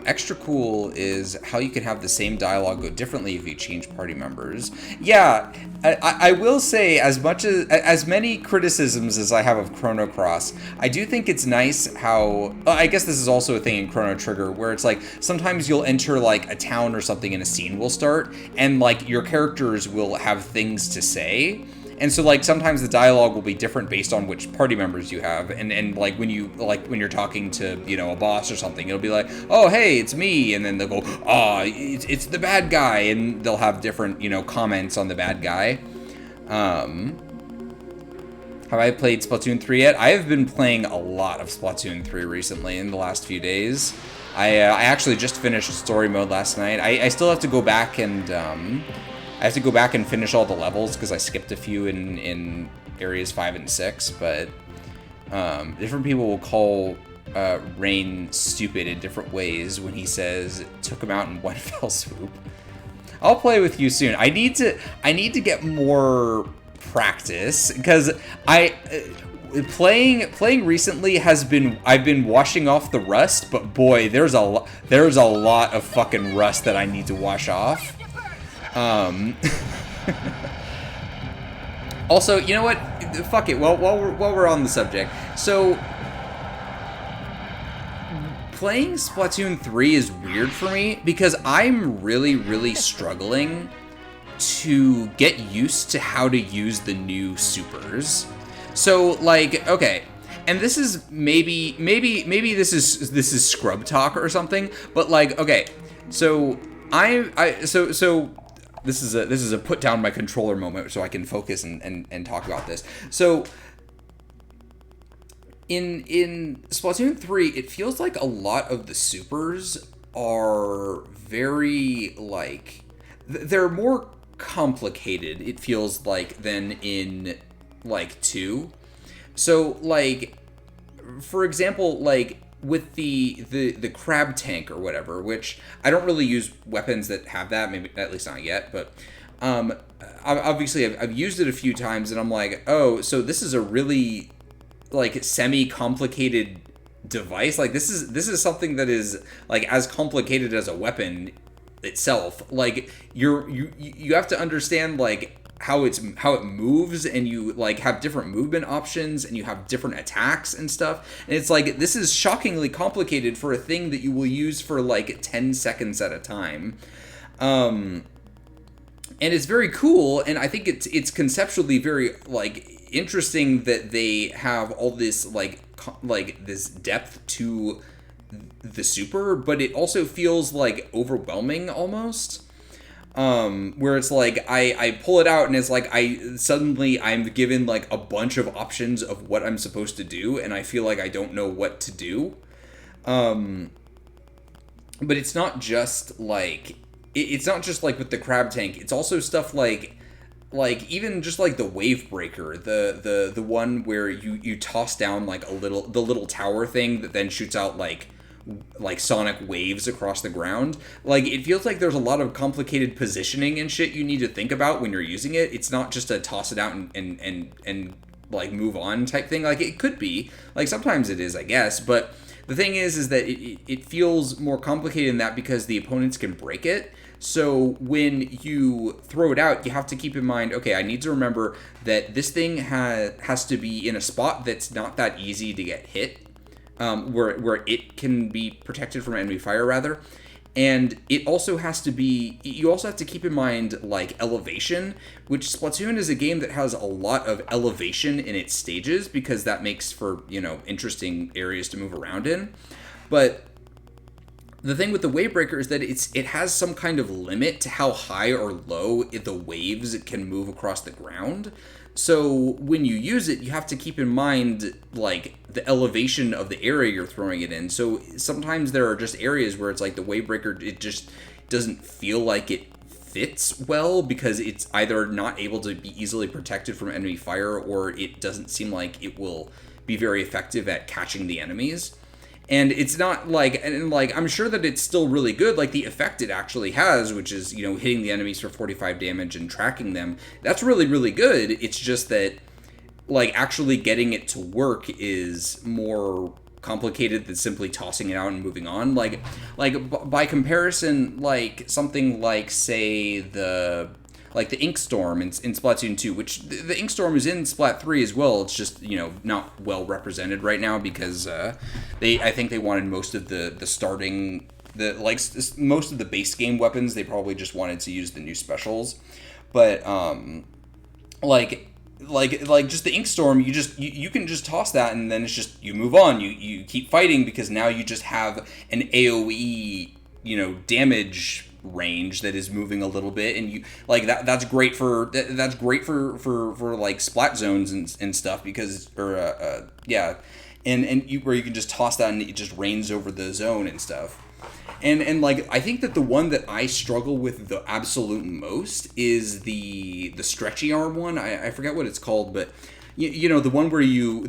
Extra cool is how you can have the same dialogue go differently if you change party members. Yeah, I will say, as many criticisms as I have of Chrono Cross, I do think it's nice how, I guess this is also a thing in Chrono Trigger, where it's like, sometimes you'll enter like a town or something and a scene will start, and like your characters will have things to say. And so like sometimes the dialogue will be different based on which party members you have, and like when you're talking to, you know, a boss or something, it'll be like, oh hey, it's me, and then they'll go, oh, it's the bad guy, and they'll have different, you know, comments on the bad guy. Have I played Splatoon 3 yet? I have been playing a lot of Splatoon 3 recently in the last few days. I actually just finished story mode last night. I still have to go back and finish all the levels because I skipped a few in areas 5 and 6, but different people will call Rain stupid in different ways when he says took him out in one fell swoop. I'll play with you soon. I need to get more practice because playing recently I've been washing off the rust, but boy, there's a lot of fucking rust that I need to wash off. Also, you know what? Fuck it. While we're on the subject, so playing Splatoon 3 is weird for me because I'm really, really struggling to get used to how to use the new supers. So like, okay, and this is maybe this is scrub talk or something, but like, okay, so so this is a put down my controller moment so I can focus and talk about this. So in Splatoon 3, it feels like a lot of the supers are very, like, they're more complicated, it feels like, than in, like, 2. So, like, for example, like, with the crab tank or whatever, which I don't really use weapons that have that, maybe at least not yet, but obviously I've used it a few times, and I'm like, oh, so this is a really, like, semi-complicated device. Like, this is something that is, like, as complicated as a weapon itself. Like, you have to understand, like, how it moves, and you, like, have different movement options, and you have different attacks and stuff. And it's like, this is shockingly complicated for a thing that you will use for, like, 10 seconds at a time. And it's very cool, and I think it's conceptually very, like, interesting that they have all this, like this depth to the super, but it also feels, like, overwhelming almost. Where it's like, I pull it out, and it's like, I'm given, like, a bunch of options of what I'm supposed to do, and I feel like I don't know what to do. But it's not just, like, it's not just, like, with the crab tank, it's also stuff like even just, like, the wave breaker, the one where you toss down, like, the little tower thing that then shoots out, like sonic waves across the ground. Like, it feels like there's a lot of complicated positioning and shit you need to think about when you're using it. It's not just a toss it out and like, move on type thing. Like, it could be, like, sometimes it is, I guess, but the thing is that it feels more complicated than that because the opponents can break it. So when you throw it out, you have to keep in mind, okay, I need to remember that this thing has to be in a spot that's not that easy to get hit, where it can be protected from enemy fire, rather. And it also has to be, you also have to keep in mind, like, elevation, which Splatoon is a game that has a lot of elevation in its stages, because that makes for, you know, interesting areas to move around in. But the thing with the wave breaker is that it has some kind of limit to how high or low the waves can move across the ground. So when you use it, you have to keep in mind, like, the elevation of the area you're throwing it in. So sometimes there are just areas where it's like the wave breaker, it just doesn't feel like it fits well, because it's either not able to be easily protected from enemy fire, or it doesn't seem like it will be very effective at catching the enemies. And it's not like, and like, I'm sure that it's still really good, like the effect it actually has, which is, you know, hitting the enemies for 45 damage and tracking them. That's really, really good. It's just that, like, actually getting it to work is more complicated than simply tossing it out and moving on. Like by comparison, like, something like, say, the Ink Storm in Splatoon 2, which the Ink Storm is in Splat 3 as well. It's just, you know, not well represented right now because I think they wanted most of the starting, most of the base game weapons. They probably just wanted to use the new specials. But like just the Ink Storm, you can just toss that, and then it's just, you move on. You keep fighting, because now you just have an AoE, you know, damage range that is moving a little bit, and you, like, that's great for like splat zones and stuff, because, or yeah, and you, where you can just toss that and it just rains over the zone and stuff. And like, I think that the one that I struggle with the absolute most is the stretchy arm one. I forget what it's called, but you know, the one where you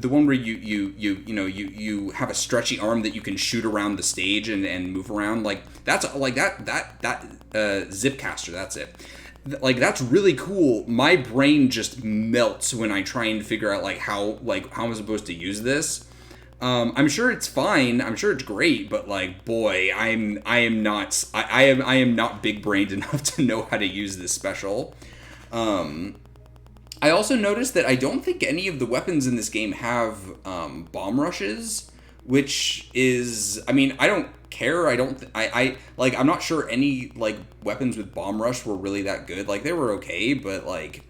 have a stretchy arm that you can shoot around the stage and move around. Like, that's like that Zipcaster, that's it. Like, that's really cool. My brain just melts when I try and figure out, like, how am I supposed to use this. I'm sure it's fine. I'm sure it's great, but, like, boy, I am not big brained enough to know how to use this special. I also noticed that I don't think any of the weapons in this game have bomb rushes, which is, I mean, I don't care. I'm not sure any, like, weapons with bomb rush were really that good. Like, they were okay, but, like,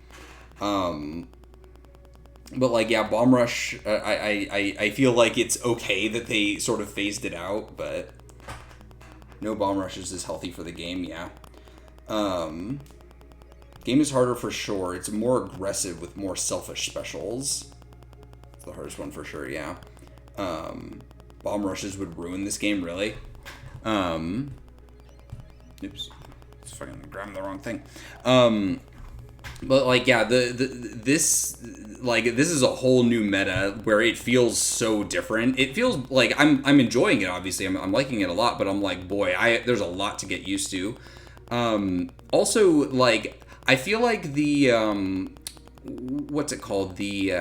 yeah, bomb rush, I feel like it's okay that they sort of phased it out, but no bomb rushes is healthy for the game, yeah. Game is harder for sure. It's more aggressive with more selfish specials. It's the hardest one for sure, yeah. Bomb rushes would ruin this game, really. Oops. It's fucking grabbing the wrong thing. But like, yeah, this is a whole new meta where it feels so different. It feels like I'm enjoying it. Obviously, I'm liking it a lot. But I'm like, boy, there's a lot to get used to. Also, like, I feel like the what's it called, the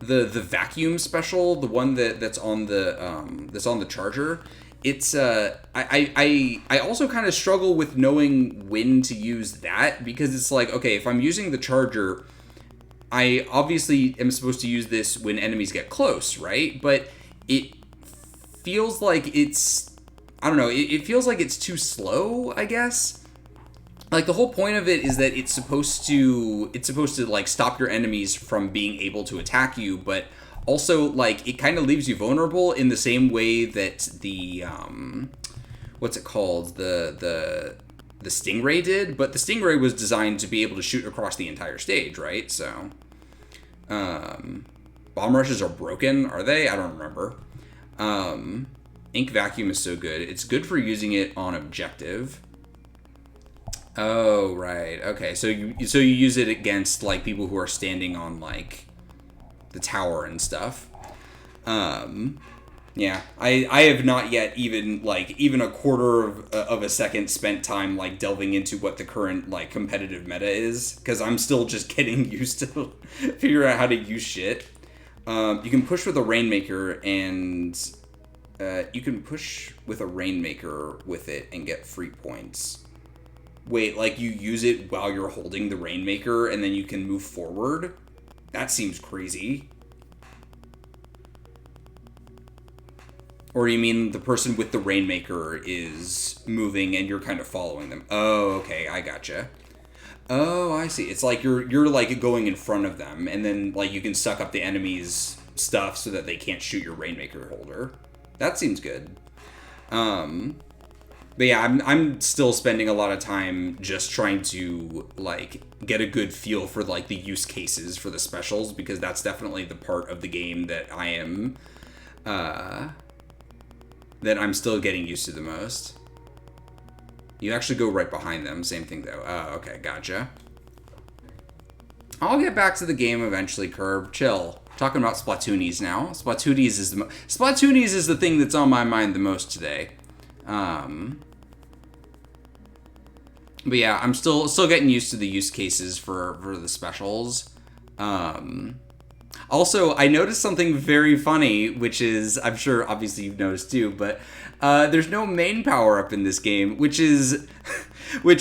vacuum special, the one that's on the charger. It's I also kind of struggle with knowing when to use that, because it's like, okay, if I'm using the charger, I obviously am supposed to use this when enemies get close, right? But it feels like it's, I don't know, it feels like it's too slow, I guess. Like, the whole point of it is that it's supposed to like stop your enemies from being able to attack you, but also, like, it kind of leaves you vulnerable in the same way that the what's it called, the Stingray did. But the Stingray was designed to be able to shoot across the entire stage, right? So bomb rushes are broken, are they? I don't remember. Ink vacuum is so good. It's good for using it on objective. Oh, right. Okay, so you use it against, like, people who are standing on, like, the tower and stuff. Yeah, I have not yet even a quarter of a second spent time, like, delving into what the current, like, competitive meta is, because I'm still just getting used to figure out how to use shit. You can push with a Rainmaker, and you can push with a Rainmaker with it and get free points. Wait, like, you use it while you're holding the Rainmaker and then you can move forward? That seems crazy. Or you mean the person with the Rainmaker is moving and you're kind of following them? Oh, okay, I gotcha. Oh, I see. It's like you're like going in front of them, and then, like, you can suck up the enemy's stuff so that they can't shoot your Rainmaker holder. That seems good. But yeah, I'm still spending a lot of time just trying to, like, get a good feel for, like, the use cases for the specials, because that's definitely the part of the game that I'm still getting used to the most. You actually go right behind them. Same thing, though. Oh, okay, gotcha. I'll get back to the game eventually, Curb. Chill. Talking about Splatoonies now. Splatoonies is the thing that's on my mind the most today. But yeah, I'm still getting used to the use cases for the specials. Also, I noticed something very funny, which is, I'm sure obviously you've noticed too, but there's no main power-up in this game, which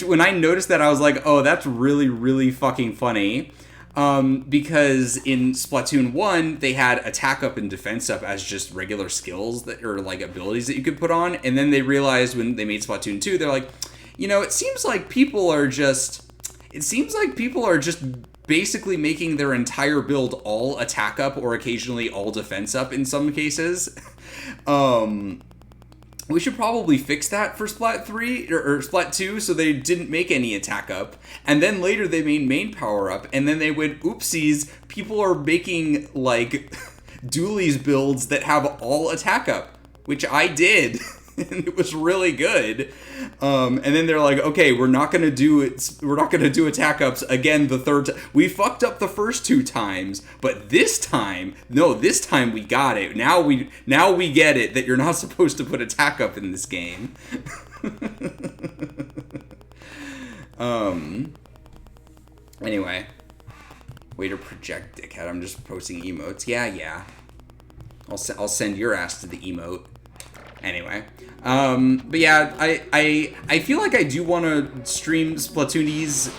when I noticed that, I was like, oh, that's really, really fucking funny. Because in Splatoon 1, they had attack up and defense up as just regular skills that are, like, abilities that you could put on, and then they realized when they made Splatoon 2, they're like, you know, it seems like people are just basically making their entire build all attack up or occasionally all defense up in some cases. We should probably fix that for Splat 3 or Splat 2, so they didn't make any attack up. And then later they made main power up, and then they went, oopsies, people are making, like, dualies builds that have all attack up, which I did. And it was really good. And then they're like, okay, we're not gonna do attack ups again the third time. We fucked up the first 2 times, but this time we got it. Now we get it that you're not supposed to put attack up in this game. Anyway, way to project, dickhead. I'm just posting emotes. Yeah. I'll send your ass to the emote. Anyway, but yeah, I feel like I do want to stream Splatoonies,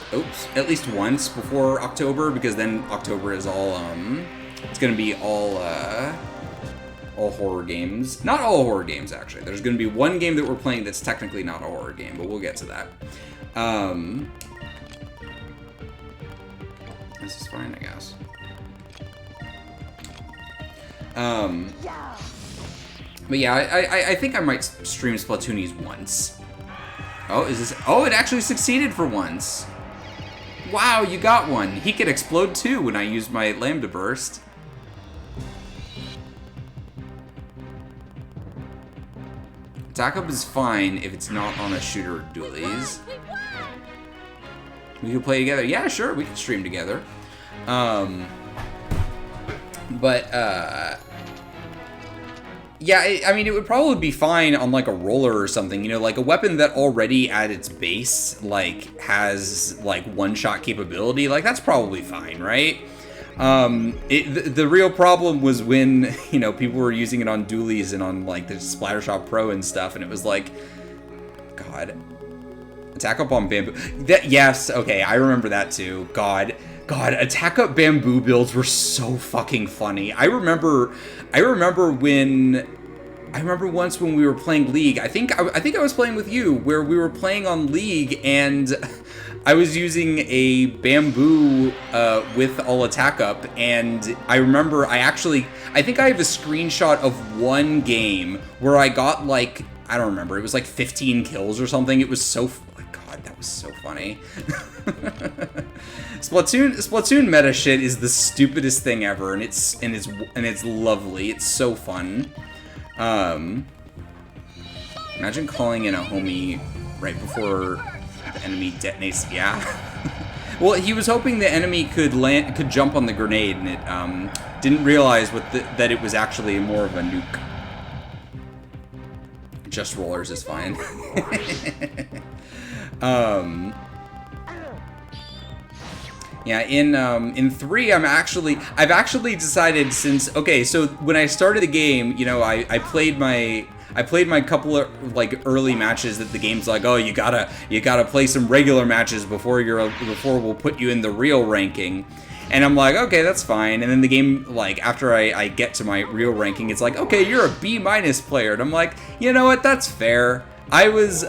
at least once before October, because then October is all, it's gonna be all horror games. Not all horror games, actually. There's gonna be one game that we're playing that's technically not a horror game, but we'll get to that. This is fine, I guess. But yeah, I think I might stream Splatoonies once. Oh, it actually succeeded for once. Wow, you got one. He could explode too when I use my Lambda Burst. Attack up is fine if it's not on a shooter or dualies.
We won!
We could play together. Yeah, sure, we could stream together. Yeah, I mean, it would probably be fine on, like, a roller or something, you know, like a weapon that already at its base, like, has, like, one-shot capability, like, that's probably fine, right? The real problem was when, you know, people were using it on dualies and on, like, the Splattershot Pro and stuff, and it was like, God. Attack up on bamboo. Yes, okay, I remember that too. God, attack up bamboo builds were so fucking funny. I remember once when we were playing League. I think I was playing with you, where we were playing on League, and I was using a bamboo with all attack up, and I remember I think I have a screenshot of one game where I got, like, I don't remember, it was like 15 kills or something. It was so, God, that was so funny. Splatoon meta shit is the stupidest thing ever, and it's lovely. It's so fun. Imagine calling in a homie right before the enemy detonates. Yeah. Well, he was hoping the enemy could jump on the grenade, and it didn't realize that it was actually more of a nuke. Just rollers is fine. Yeah, in 3, I've actually decided since, okay, so when I started the game, you know, I played my couple of, like, early matches that the game's like, oh, you gotta play some regular matches before we'll put you in the real ranking. And I'm like, okay, that's fine. And then the game, like, after I get to my real ranking, it's like, okay, you're a B- player. And I'm like, you know what, that's fair. I was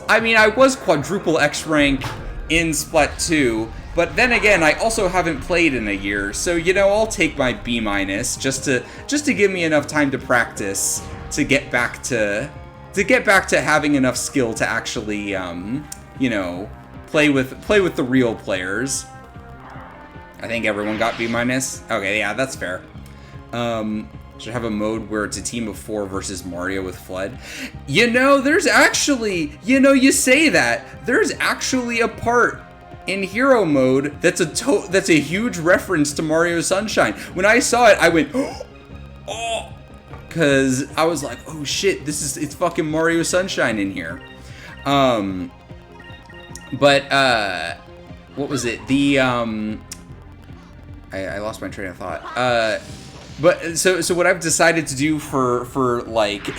quadruple X rank in Splat 2, but then again, I also haven't played in a year, so, you know, I'll take my B- just to give me enough time to practice to get back to having enough skill to actually, you know, play with the real players. I think everyone got B-. Okay, yeah, that's fair. Should have a mode where it's a team of 4 versus Mario with Flood. You know, there's actually, you know, you say that, there's actually a part in hero mode that's a huge reference to Mario Sunshine. When I saw it, I went, oh, because I was like, oh shit, it's fucking Mario Sunshine in here. But what was it? I lost my train of thought. But so what I've decided to do for league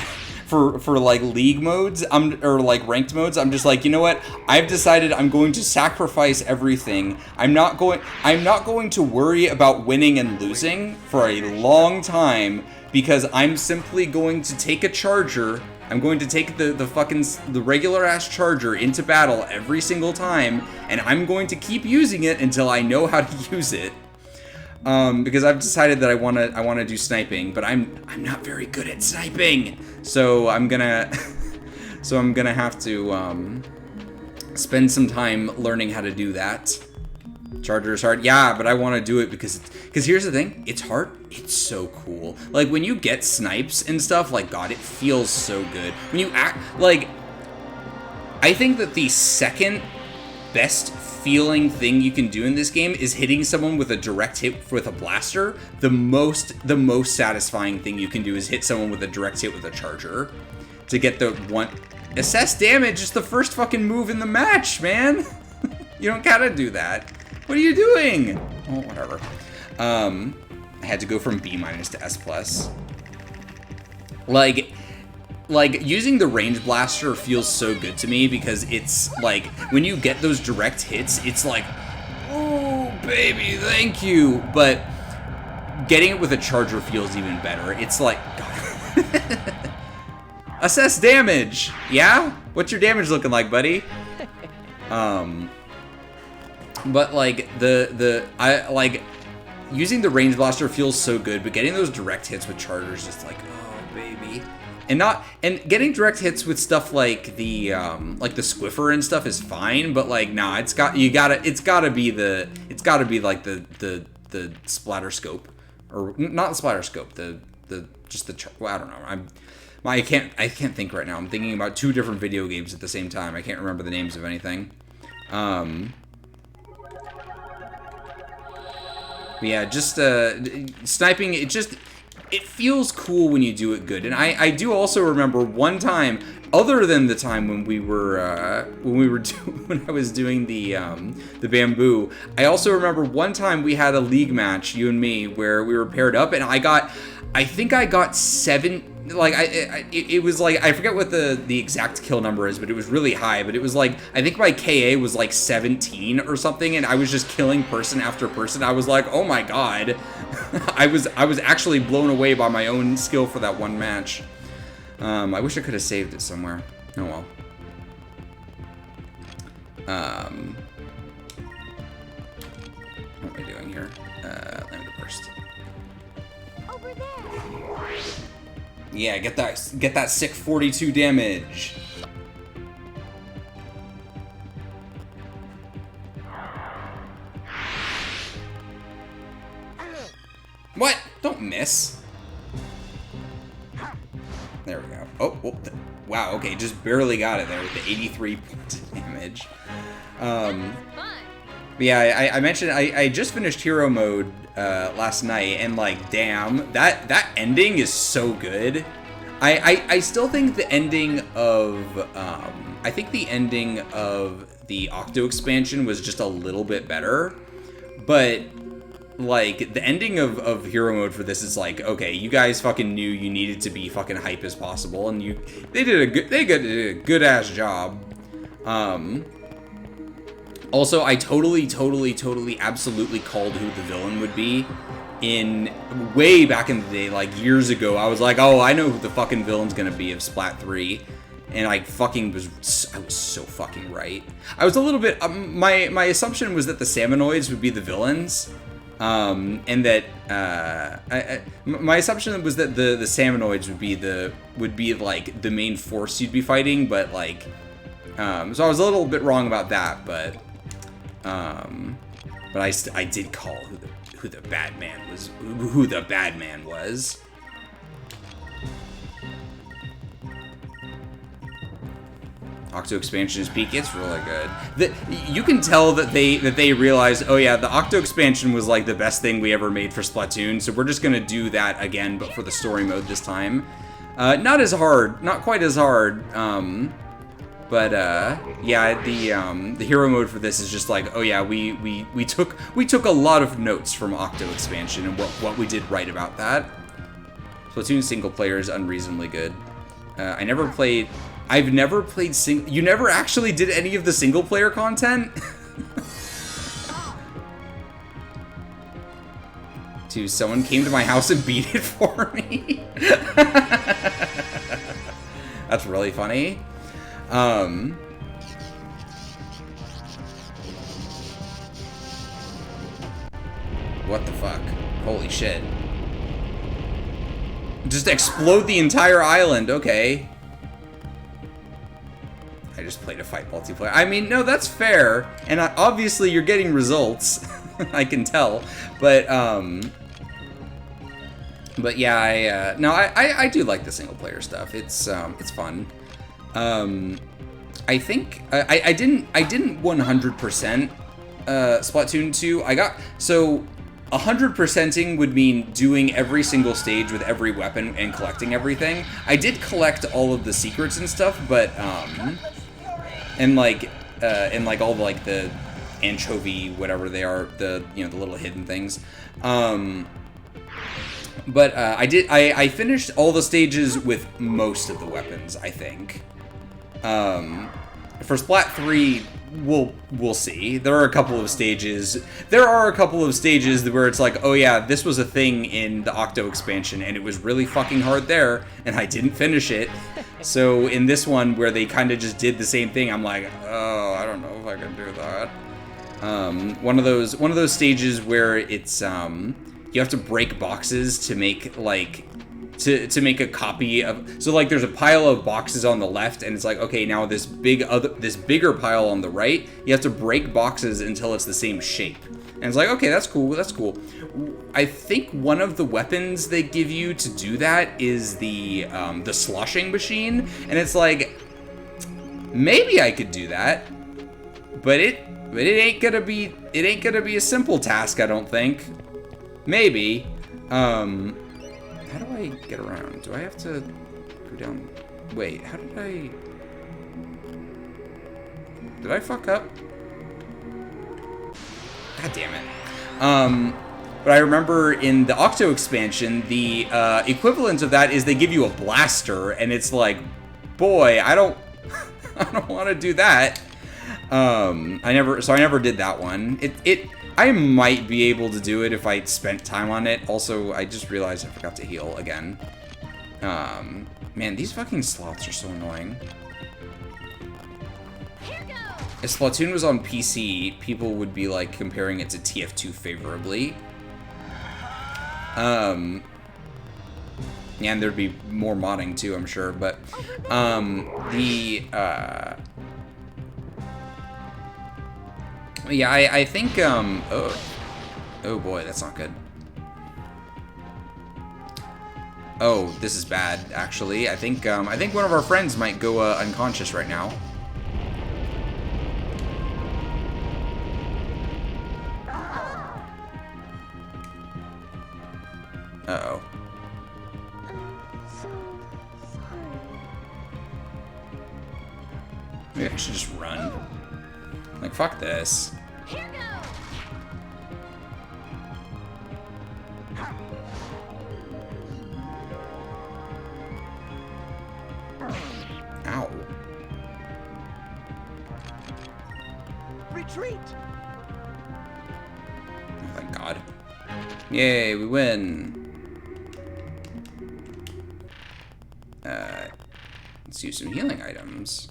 modes, or like ranked modes, I'm just like, you know what? I've decided I'm going to sacrifice everything. I'm not going to worry about winning and losing for a long time, because I'm simply going to take a charger. I'm going to take the regular ass charger into battle every single time, and I'm going to keep using it until I know how to use it. Because I've decided that I wanna do sniping, but I'm not very good at sniping, so I'm gonna have to spend some time learning how to do that. Charger is hard, yeah, but I want to do it because here's the thing, it's hard, it's so cool. Like when you get snipes and stuff, like, God, it feels so good. When you act like, I think that the second best feeling thing you can do in this game is hitting someone with a direct hit with a blaster. The most satisfying thing you can do is hit someone with a direct hit with a charger to get the one. Assess damage is the first fucking move in the match, man. You don't gotta do that. What are you doing? Oh, whatever. I had to go from B- to S+. Like, using the range blaster feels so good to me, because it's, like, when you get those direct hits, it's like, oh, baby, thank you. But getting it with a charger feels even better. It's like, God. Assess damage. Yeah? What's your damage looking like, buddy? But, like, using the range blaster feels so good, but getting those direct hits with chargers is like, oh, baby. And getting direct hits with stuff like the Squiffer and stuff is fine, but like, nah, it's gotta be like the splatter scope, or not the splatter scope, well, I don't know, I can't think right now. I'm thinking about 2 different video games at the same time. I can't remember the names of anything. Yeah, just sniping. It feels cool when you do it good. And I do also remember one time, other than the time when when I was doing the bamboo. I also remember one time we had a league match, you and me, where we were paired up, and I think I got 7. Like it was like, I forget what the exact kill number is, but it was really high. But it was like, I think my KA was like 17 or something, and I was just killing person after person. I was like, oh my god, I was actually blown away by my own skill for that one match. I wish I could have saved it somewhere. Oh well. What am I doing here? Let me go first.
Over there.
Yeah, get that sick 42 damage. What? Don't miss. There we go. Oh, wow. Okay, just barely got it there with the 83 points of damage.
Fun.
But yeah, I mentioned I just finished hero mode last night, and like, damn, that ending is so good. I still think the ending of the Octo expansion was just a little bit better, but like the ending of hero mode for this is like, okay, you guys fucking knew you needed to be fucking hype as possible, and they did a good ass job. Also, I totally, absolutely called who the villain would be in way back in the day, like years ago. I was like, oh, I know who the fucking villain's gonna be of Splat 3. And I was so fucking right. I was a little bit, my assumption was that the Salmonoids would be the villains. And that, my assumption was that the Salmonoids would be like the main force you'd be fighting, but like, so I was a little bit wrong about that, but I did call who the bad man was. Octo expansion is peak. It's really good. You can tell that they realized, oh yeah, the Octo expansion was like the best thing we ever made for Splatoon, so we're just gonna do that again, but for the story mode this time. Not as hard, not quite as hard. But yeah, the hero mode for this is just like, oh yeah, we took a lot of notes from Octo expansion and what we did right about that. Splatoon single player is unreasonably good. I've never played you never actually did any of the single player content? Dude, someone came to my house and beat it for me. That's really funny. What the fuck? Holy shit. Just explode the entire island, okay. I just played a fight multiplayer. I mean, no, that's fair. And obviously you're getting results. I can tell. But yeah, I do like the single player stuff. It's fun. I think I didn't 100% Splatoon 2. I got, so 100%ing would mean doing every single stage with every weapon and collecting everything. I did collect all of the secrets and stuff, but and like all the, like the anchovy whatever they are, the the little hidden things. But I finished all the stages with most of the weapons, I think. For Splat 3, we'll see. There are a couple of stages where it's like, oh yeah, this was a thing in the Octo expansion, and it was really fucking hard there, and I didn't finish it. So in this one, where they kind of just did the same thing, I'm like, oh, I don't know if I can do that. One of those stages where it's you have to break boxes to make like to make a copy of, so like there's a pile of boxes on the left, and it's like, okay, now this bigger pile on the right, you have to break boxes until it's the same shape. And it's like, okay, that's cool, that's cool. I think one of the weapons they give you to do that is the sloshing machine, and it's like, maybe I could do that, but it ain't gonna be a simple task, I don't think. Maybe. How do I get around? Do I have to go down? Wait, how did I fuck up? God damn it. But I remember in the Octo expansion, the equivalent of that is they give you a blaster, and it's like, boy, I don't want to do that. I never did that one. I might be able to do it if I spent time on it. Also, I just realized I forgot to heal again. Man, these fucking sloths are so annoying. If Splatoon was on PC, people would be like comparing it to TF2 favorably. And there'd be more modding too, I'm sure, but yeah, I think oh boy, that's not good. Oh, this is bad, actually. I think one of our friends might go unconscious right now. Uh-oh. Maybe I should just run. Like, fuck this. Ow.
Retreat!
Oh, thank God. Yay, we win. Let's use some healing items.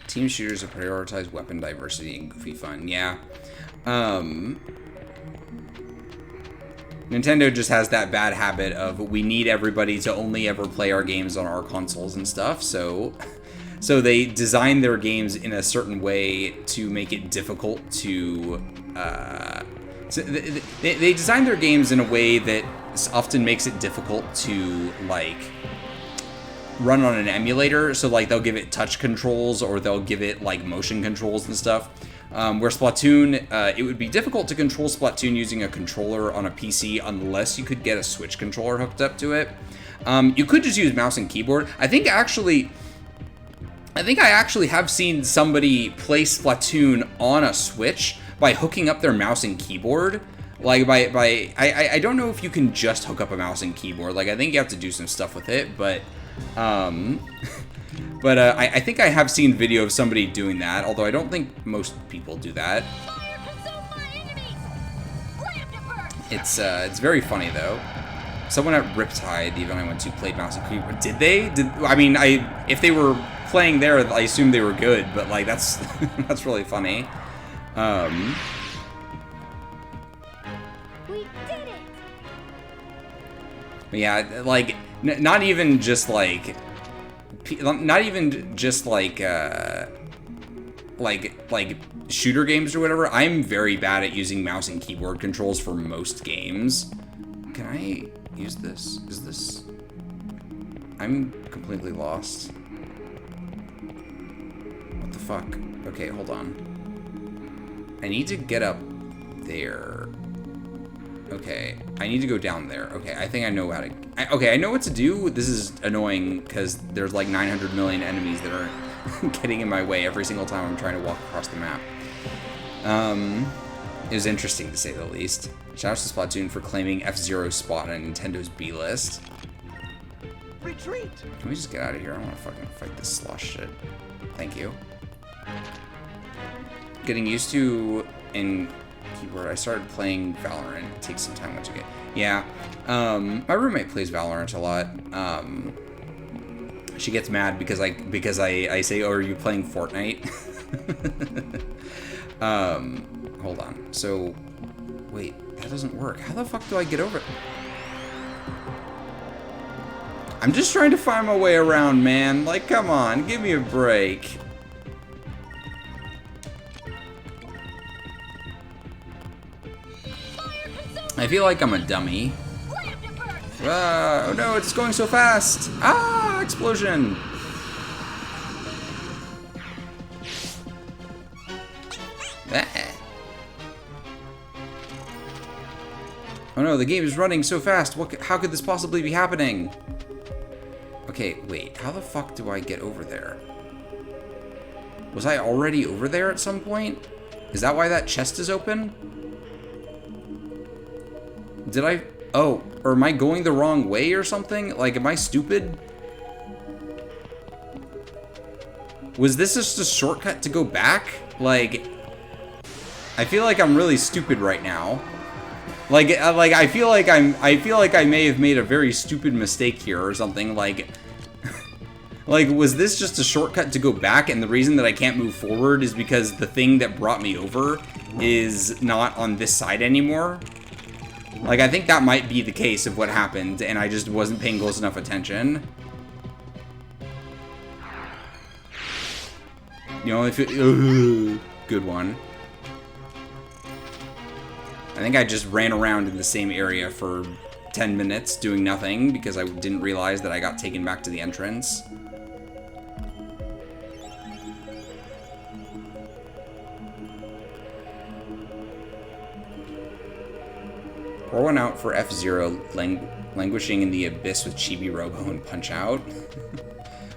Team shooters have prioritized weapon diversity and goofy fun. Yeah. Nintendo just has that bad habit of we need everybody to only ever play our games on our consoles and stuff, so they design their games in a certain way to make it difficult to they design their games in a way that often makes it difficult to like run on an emulator. So like they'll give it touch controls or they'll give it like motion controls and stuff. Where Splatoon, it would be difficult to control Splatoon using a controller on a PC unless you could get a Switch controller hooked up to it. You could just use mouse and keyboard. I think I actually have seen somebody play Splatoon on a Switch by hooking up their mouse and keyboard. Like I don't know if you can just hook up a mouse and keyboard. Like I think you have to do some stuff with it, but I think I have seen video of somebody doing that, although I don't think most people do that. It's very funny though. Someone at Riptide, the event I went to, played mouse and keyboard. Did they? I mean, if they were playing there, I assume they were good, but like that's that's really funny.
We did it!
But yeah, like not even just like shooter games or whatever. I'm very bad at using mouse and keyboard controls for most games. Can I use this? Is this... I'm completely lost. What the fuck? Okay, hold on. I need to get up there. Okay, I need to go down there. Okay, I think I know how to... Okay, I know what to do. This is annoying because there's like 900 million enemies that are getting in my way every single time I'm trying to walk across the map. It was interesting to say the least. Shoutouts to Splatoon for claiming F-Zero's spot on Nintendo's B-list.
Retreat!
Can we just get out of here? I want to fucking fight this slosh shit. Thank you. Getting used to in keyboard. I started playing Valorant. It takes some time once you get... Yeah. My roommate plays Valorant a lot. She gets mad because I say, "Oh, are you playing Fortnite?" Hold on. So, Wait, that doesn't work. How the fuck do I get over it? I'm just trying to find my way around, man. Like, come on, give me a break. I feel like I'm a dummy. Oh no, it's going so fast. Ah, explosion. Ah. Oh no, the game is running so fast. How could this possibly be happening? Okay, wait. How the fuck do I get over there? Was I already over there at some point? Is that why that chest is open? Did I... Oh, or am I going the wrong way or something? Like, am I stupid? Was this just a shortcut to go back? Like, I feel like I'm really stupid right now. Like I feel like I may have made a very stupid mistake here or something. Like, like, was this just a shortcut to go back, and the reason that I can't move forward is because the thing that brought me over is not on this side anymore? Like, I think that might be the case of what happened, and I just wasn't paying close enough attention. You know, if it... good one. I think I just ran around in the same area for 10 minutes doing nothing because I didn't realize that I got taken back to the entrance. Pour one out for F-Zero languishing in the abyss with Chibi Robo and Punch-Out.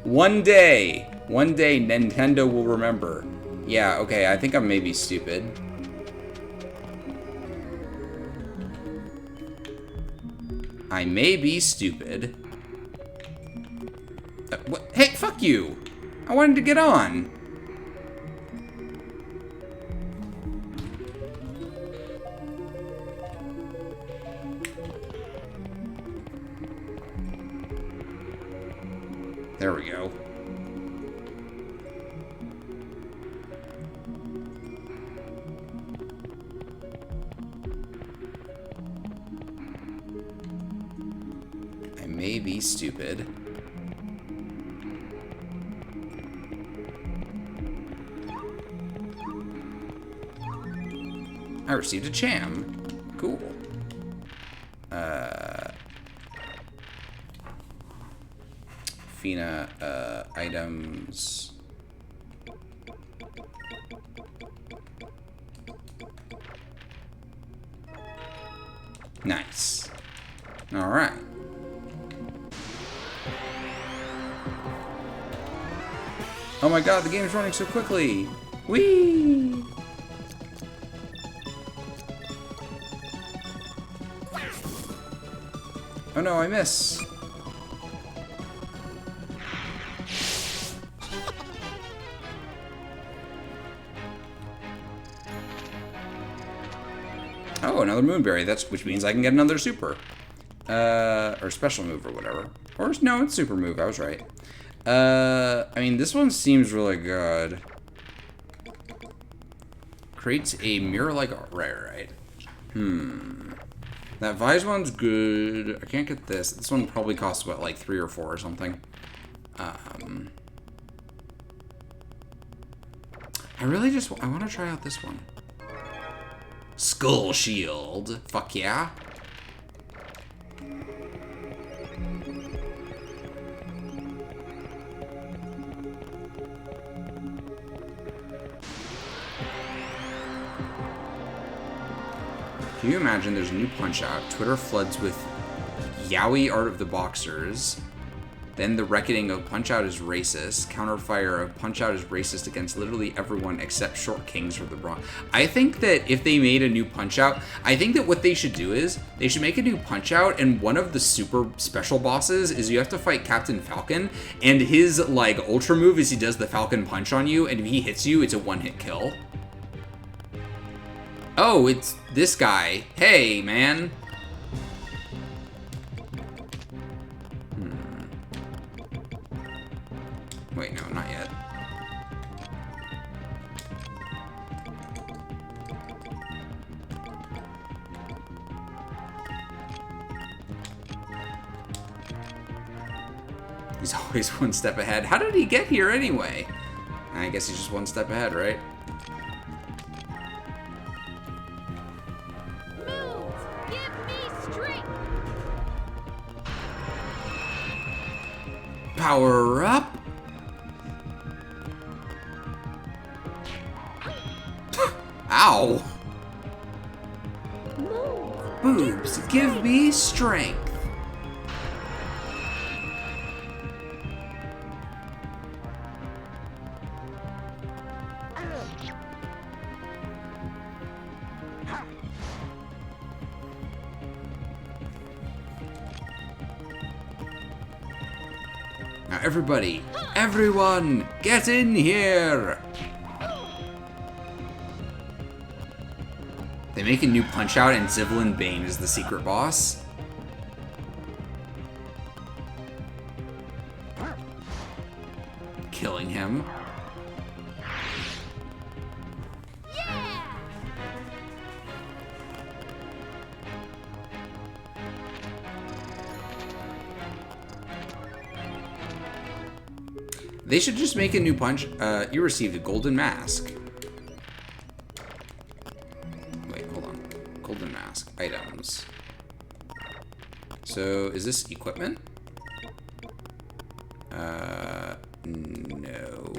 One day Nintendo will remember. Yeah, okay, I think I'm maybe stupid. I may be stupid. What? Hey, fuck you! I wanted to get on. There we go. I may be stupid. I received a jam. Cool. Fina, items. Nice. All right. Oh my god, the game is running so quickly. Whee! Oh no, I miss. Oh, another moonberry. Which means I can get another super. Or special move or whatever. Or, no, it's super move. I was right. I mean, this one seems really good. Creates a mirror-like... Right. That Vise one's good. I can't get this. This one probably costs, what, like 3 or 4 or something. I really just... I want to try out this one. Skull Shield. Fuck yeah. Can you imagine there's a new Punch-Out, Twitter floods with yaoi art of the boxers, then the reckoning of Punch-Out is racist, counterfire of Punch-Out is racist against literally everyone except short kings from the Bronx. I think that if they made a new Punch-Out, I think that what they should do is, they should make a new Punch-Out, and one of the super special bosses is you have to fight Captain Falcon, and his, like, ultra move is he does the Falcon Punch on you, and if he hits you, it's a one-hit kill. Oh, it's this guy. Hey, man. Wait, no, not yet. Always one step ahead. How did he get here anyway? I guess he's just one step ahead, right?
Moves, give me strength.
Power up. Ow. Boobs, give me strength. Now everybody, everyone, get in here! They make a new Punch-Out and Zivlin Bane is the secret boss. Killing him. They should just make a new punch. You received a golden mask. Wait, hold on. Golden mask. Items. So, is this equipment? No.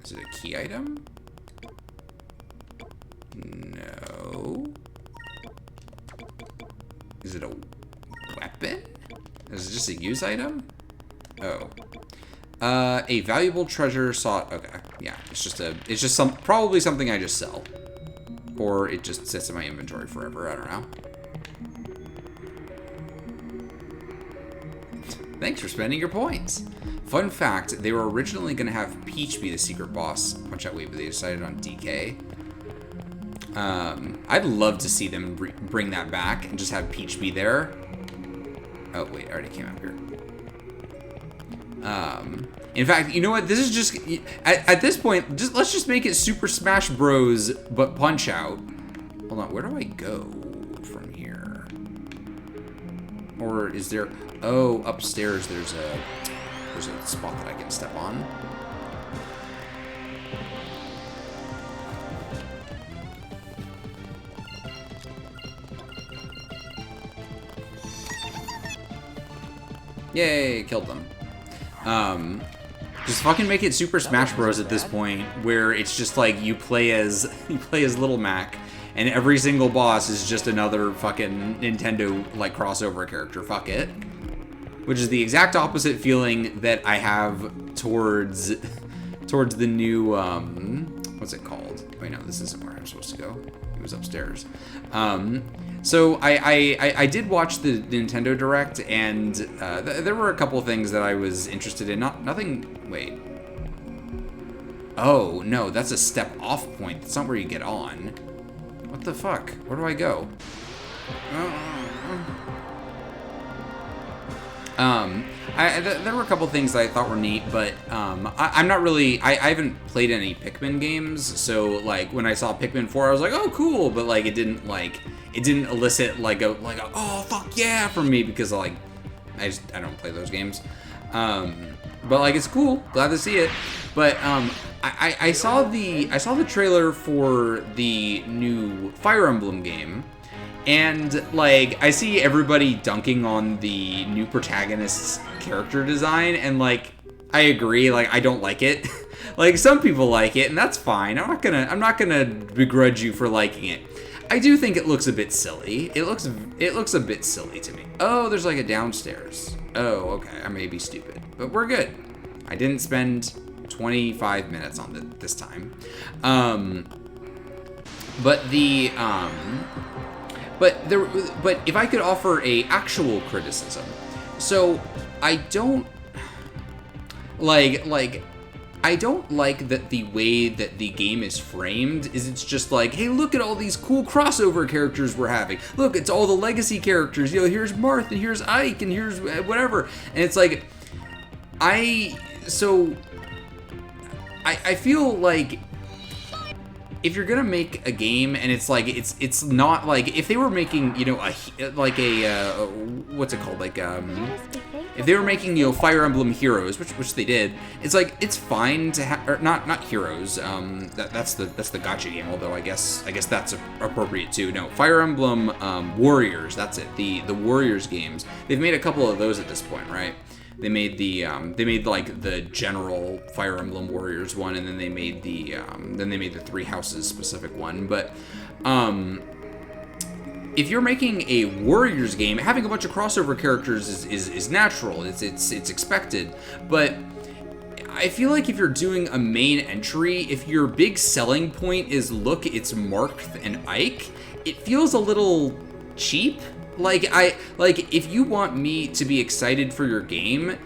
Is it a key item? No. Is it a weapon? Is it just a use item? Oh. A valuable treasure sought. Okay, yeah, it's just probably something I just sell, or it just sits in my inventory forever. I don't know. Thanks for spending your points. Fun fact: they were originally going to have Peach be the secret boss Punch-Out Wave, but they decided on DK. I'd love to see them bring that back and just have Peach be there. Oh wait, I already came up here. In fact, you know what? This is just at this point. Let's just make it Super Smash Bros. But Punch-Out. Hold on, where do I go from here? Or is there? Oh, upstairs. There's a spot that I can step on. Yay! Killed them. Just fucking make it Super Smash Bros. At this point, where it's just like you play as Little Mac, and every single boss is just another fucking Nintendo like crossover character. Fuck it. Which is the exact opposite feeling that I have towards the new what's it called? Wait, no, this isn't where I'm supposed to go. It was upstairs. So I did watch the Nintendo Direct, and there were a couple of things that I was interested in. Nothing. Wait. Oh no, that's a step off point. That's not where you get on. What the fuck? Where do I go? There were a couple things that I thought were neat, but I'm not really. I haven't played any Pikmin games, so like when I saw Pikmin 4, I was like, oh cool, but like it didn't elicit like a oh fuck yeah from me, because like I don't play those games. But like it's cool, glad to see it. But I saw the trailer for the new Fire Emblem game. And, like, I see everybody dunking on the new protagonist's character design, and, like, I agree, like, I don't like it. Like, some people like it, and that's fine. I'm not gonna begrudge you for liking it. I do think it looks a bit silly. It looks a bit silly to me. Oh, there's, like, a downstairs. Oh, okay, I may be stupid. But we're good. I didn't spend 25 minutes on this time. But if I could offer a actual criticism, so I don't like that the way that the game is framed is it's just like, hey, look at all these cool crossover characters we're having. Look, it's all the legacy characters. You know, here's Marth and here's Ike and here's whatever. And it's like, I feel like if you're gonna make a game and it's like it's not like if they were making, you know, what's it called, like if they were making, Fire Emblem Heroes, which they did, it's like, it's fine to have, or not Heroes, that's the gacha game, although I guess that's appropriate too. No, Fire Emblem Warriors, that's it, the Warriors games. They've made a couple of those at this point, right? They made like the general Fire Emblem Warriors one, and then they made the Three Houses specific one. But if you're making a Warriors game, having a bunch of crossover characters is natural. It's expected. But I feel like if you're doing a main entry, if your big selling point is look, it's Marth and Ike, it feels a little cheap. Like if you want me to be excited for your game,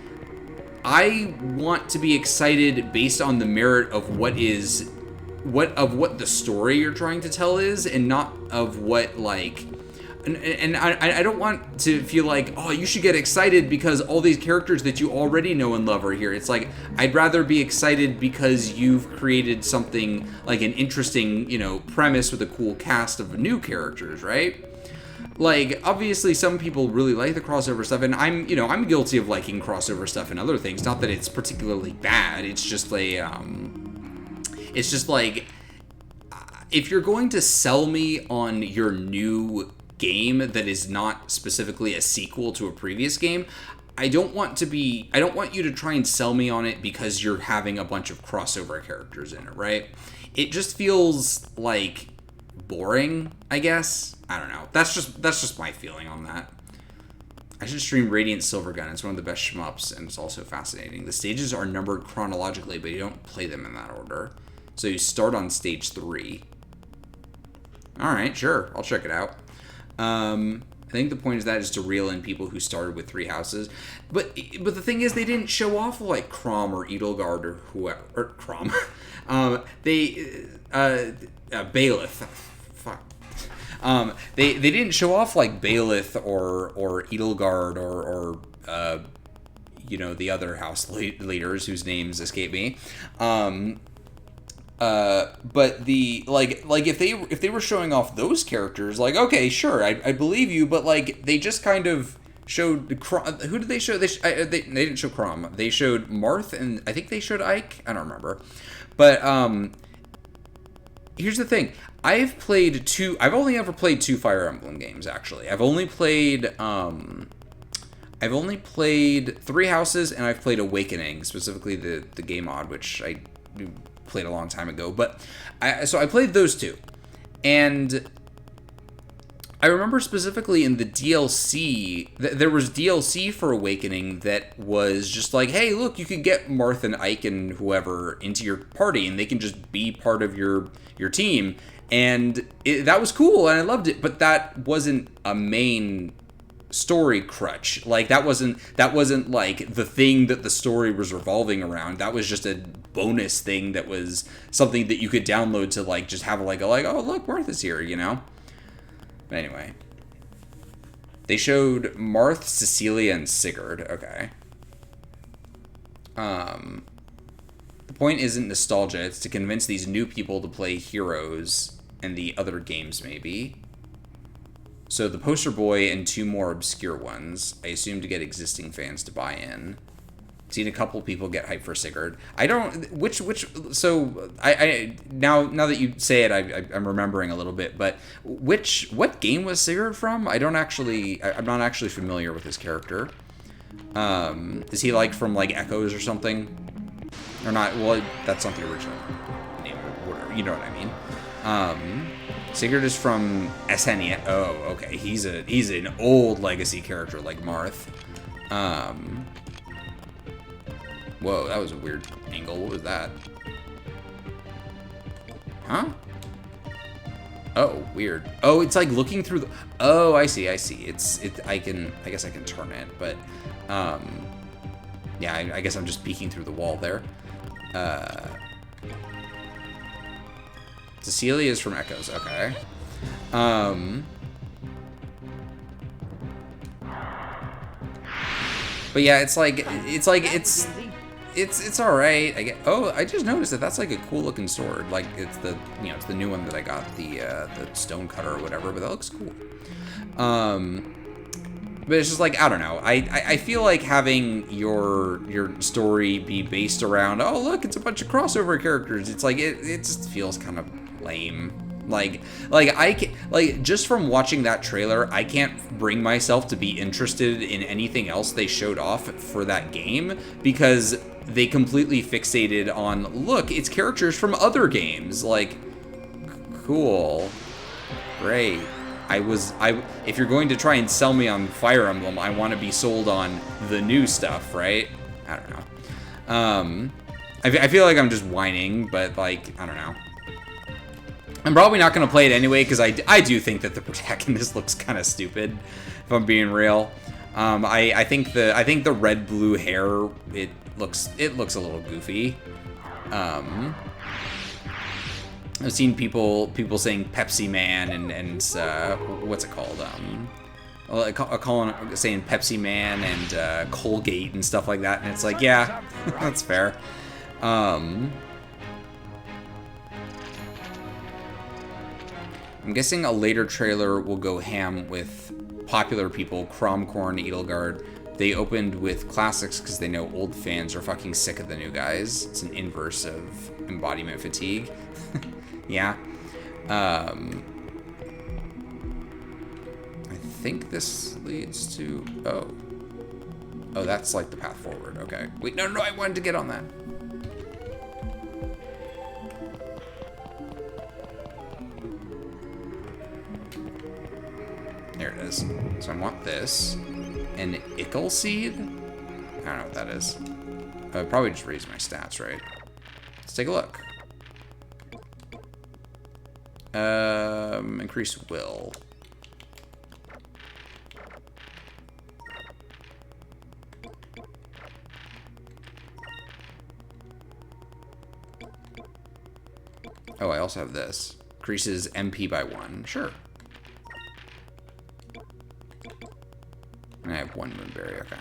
I want to be excited based on the merit of what the story you're trying to tell is, and not of what like. And I don't want to feel like, oh, you should get excited because all these characters that you already know and love are here. It's like, I'd rather be excited because you've created something like an interesting, premise with a cool cast of new characters, right? Like, obviously some people really like the crossover stuff, and I'm guilty of liking crossover stuff and other things. Not that it's particularly bad. It's just like, if you're going to sell me on your new game that is not specifically a sequel to a previous game, I don't want you to try and sell me on it because you're having a bunch of crossover characters in it, right? It just feels like boring, I guess. I don't know. That's just my feeling on that. I should stream Radiant Silvergun. It's one of the best shmups, and it's also fascinating. The stages are numbered chronologically, but you don't play them in that order. So you start on stage 3. Alright, sure. I'll check it out. I think the point of that is to reel in people who started with 3 houses. But the thing is, they didn't show off like Crom or Edelgard or whoever. Or Crom. Baelith. Fuck. They didn't show off like Baelith or Edelgard or the other house leaders whose names escape me. But the like if they were showing off those characters, like, okay, sure, I believe you, but like they just kind of showed who did they show? They didn't show Crom. They showed Marth, and I think they showed Ike. I don't remember, but here's the thing. I've only ever played 2 Fire Emblem games, actually. I've only played 3 Houses, and I've played Awakening, specifically the game mod, which I played a long time ago. But so I played those 2. And I remember specifically in the DLC, there was DLC for Awakening that was just like, hey, look, you can get Marth and Ike and whoever into your party, and they can just be part of your team. And that was cool, and I loved it, but that wasn't a main story crutch. Like, that wasn't like the thing that the story was revolving around. That was just a bonus thing that was something that you could download to like just have like oh, look, Marth is here, But anyway, they showed Marth, Cecilia, and Sigurd. Okay. The point isn't nostalgia, it's to convince these new people to play Heroes and the other games, maybe. So the poster boy and 2 more obscure ones, I assume to get existing fans to buy in. Seen a couple people get hyped for Sigurd. I don't, so I now that you say it, I'm remembering a little bit, but what game was Sigurd from? I'm not actually familiar with his character. Is he like from like Echoes or something? Or not? Well, that's not the original name or whatever. You know what I mean? Sigurd is from SNES. Oh, okay. He's an old legacy character like Marth. Whoa, that was a weird angle. What was that? Huh? Oh, weird. Oh, it's like looking through the. Oh, I see. I guess I can turn it, but yeah, I guess I'm just peeking through the wall there. Cecilia is from Echoes. Okay. But yeah, it's all right. I just noticed that that's like a cool looking sword. Like it's the new one that I got, the stone cutter or whatever. But that looks cool. But it's just like, I don't know. I feel like having your story be based around, oh look, it's a bunch of crossover characters. It's like it just feels kind of lame. Like I can, like, just from watching that trailer, I can't bring myself to be interested in anything else they showed off for that game because they completely fixated on, look, it's characters from other games. Like, cool, great. If you're going to try and sell me on Fire Emblem, I want to be sold on the new stuff, right? I don't know. I feel like I'm just whining, but like, I don't know. I'm probably not going to play it anyway because I do think that the protagonist looks kind of stupid, if I'm being real. I think the red blue hair, it looks a little goofy. I've seen people saying Pepsi Man and what's it called? Saying Pepsi Man and Colgate and stuff like that, and it's like, yeah, that's fair. I'm guessing a later trailer will go ham with popular people, Cromcorn, Edelgard. They opened with classics because they know old fans are fucking sick of the new guys. It's an inverse of embodiment fatigue. Yeah. I think this leads to... Oh, that's like the path forward. Okay. Wait, no, I wanted to get on that. There it is. So I want this. An Ickle Seed? I don't know what that is. I probably just raise my stats, right? Let's take a look. Increase will. Oh, I also have this. Increases MP by 1. Sure. And I have 1 Moonberry, okay.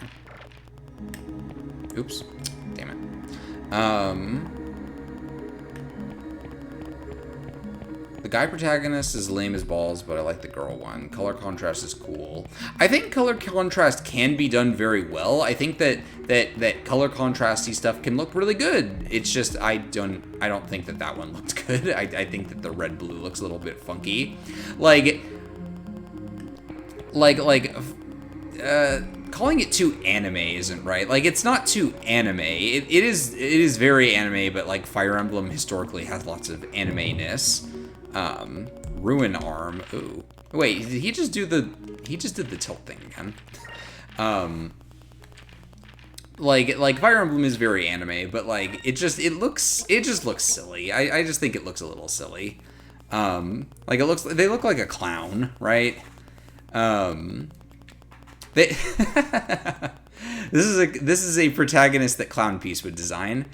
Oops. Damn it. The guy protagonist is lame as balls, but I like the girl one. Color contrast is cool. I think color contrast can be done very well. I think that color contrasty stuff can look really good. It's just I don't think that one looked good. I think that the red blue looks a little bit funky. Calling it too anime isn't right. Like, it's not too anime. It is very anime, but like Fire Emblem historically has lots of anime-ness. Ruin arm. Ooh. Wait, did he just did the tilt thing again. Like Fire Emblem is very anime, but like it just looks silly. I just think it looks a little silly. Like they look like a clown, right? This is a protagonist that Clown Piece would design.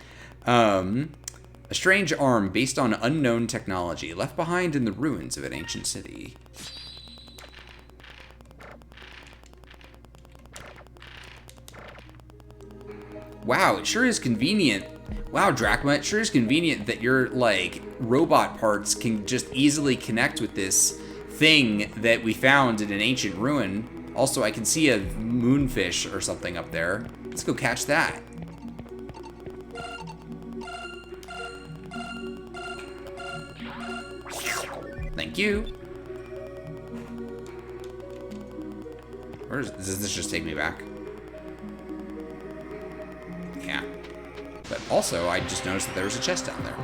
A strange arm based on unknown technology left behind in the ruins of an ancient city. Wow, it sure is convenient. Wow, Drachma, it sure is convenient that your, like, robot parts can just easily connect with this thing that we found in an ancient ruin. Also, I can see a moonfish or something up there. Let's go catch that. Thank you. Does this just take me back? Yeah. But also, I just noticed that there was a chest down there.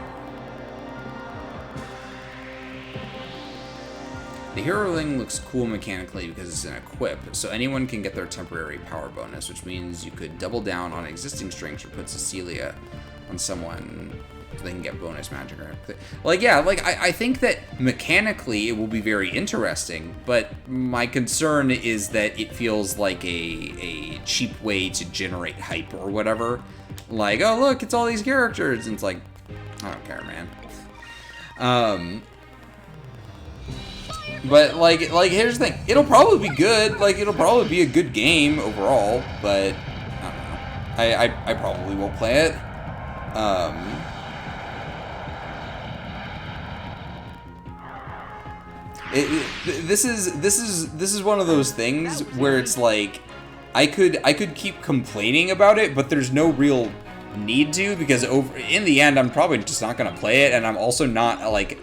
The hero ring looks cool mechanically because it's an equip, so anyone can get their temporary power bonus, which means you could double down on existing strengths or put Cecilia on someone so they can get bonus magic. Like, yeah, like, I think that mechanically it will be very interesting, but my concern is that it feels like a cheap way to generate hype or whatever. Like, oh, look, it's all these characters, and it's like, I don't care, man. But, like, here's the thing. It'll probably be good. Like, it'll probably be a good game overall, but I don't know. I probably won't play it. This is one of those things where it's like, I could keep complaining about it, but there's no real need to, because in the end I'm probably just not gonna play it, and I'm also not like,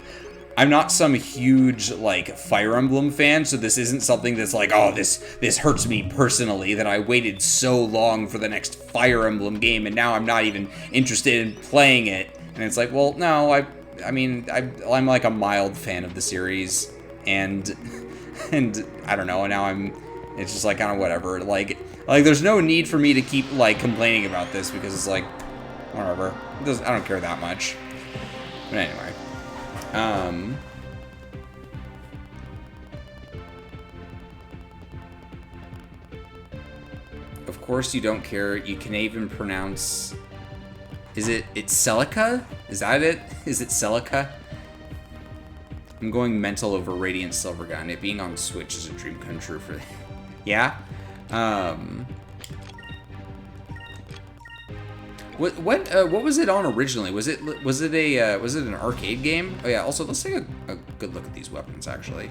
I'm not some huge like Fire Emblem fan, so this isn't something that's like, oh, this hurts me personally that I waited so long for the next Fire Emblem game and now I'm not even interested in playing it. And it's like, well, no, I mean, I'm like a mild fan of the series, and I don't know, and now it's just like kind of whatever. Like there's no need for me to keep like complaining about this, because it's like, whatever. I don't care that much. But anyway. Of course you don't care. You can even pronounce... It's Celica? Is that it? Is it Celica? I'm going mental over Radiant Silvergun. It being on Switch is a dream come true for... Yeah? What was it on originally? Was it an arcade game? Oh yeah. Also, let's take a good look at these weapons actually.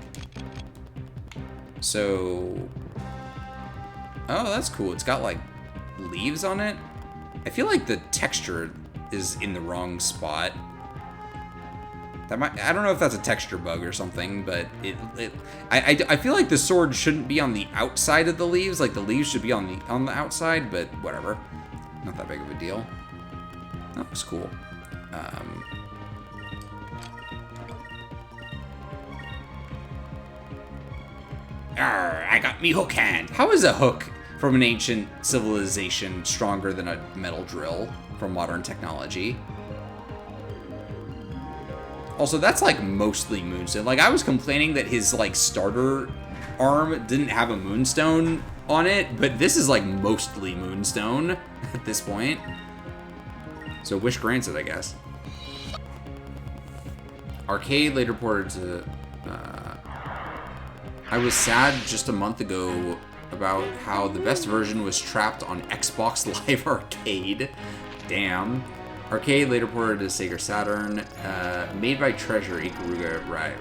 So, oh, that's cool. It's got like leaves on it. I feel like the texture is in the wrong spot. I don't know if that's a texture bug or something, but I feel like the sword shouldn't be on the outside of the leaves. Like the leaves should be on the outside, but whatever. Not that big of a deal. That looks cool.
Arr, I got me hook hand.
How is a hook from an ancient civilization stronger than a metal drill from modern technology? Also, that's like mostly moonstone. Like, I was complaining that his like starter arm didn't have a moonstone on it, but this is like mostly moonstone at this point. So wish granted, I guess. Arcade later ported to... I was sad just a month ago about how the best version was trapped on Xbox Live Arcade. Damn. Arcade later ported to Sega Saturn. Made by Treasure Ikaruga. Right.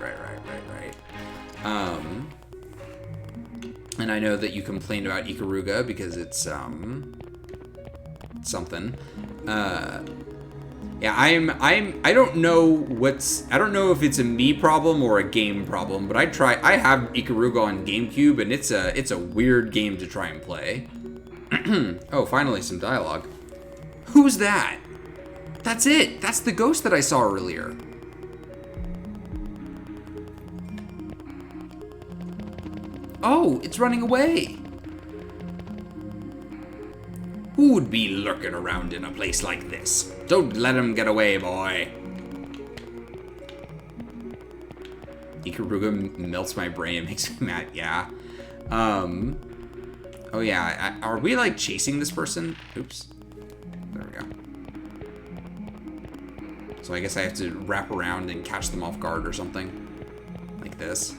And I know that you complained about Ikaruga because it's something. Yeah, I don't know I don't know if it's a me problem or a game problem, but I have Ikaruga on GameCube, and it's a weird game to try and play. Oh, finally some dialogue. Who's that? That's it. That's the ghost that I saw earlier. Oh, it's running away.
Who would be lurking around in a place like this? Don't let him get away, boy.
Ikaruga melts my brain. It makes me mad. Yeah. Oh yeah. Are we like chasing this person? Oops. There we go. So I guess I have to wrap around and catch them off guard or something. Like this.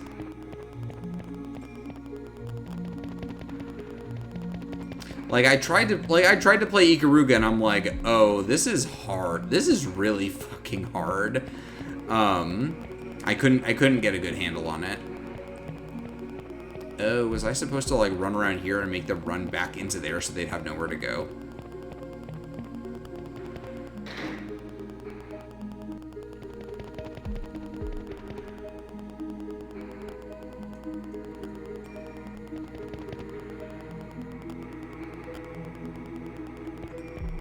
Like I tried to play Ikaruga, and I'm like, oh, this is hard. This is really fucking hard. I couldn't get a good handle on it. Oh, was I supposed to like run around here and make them run back into there so they'd have nowhere to go?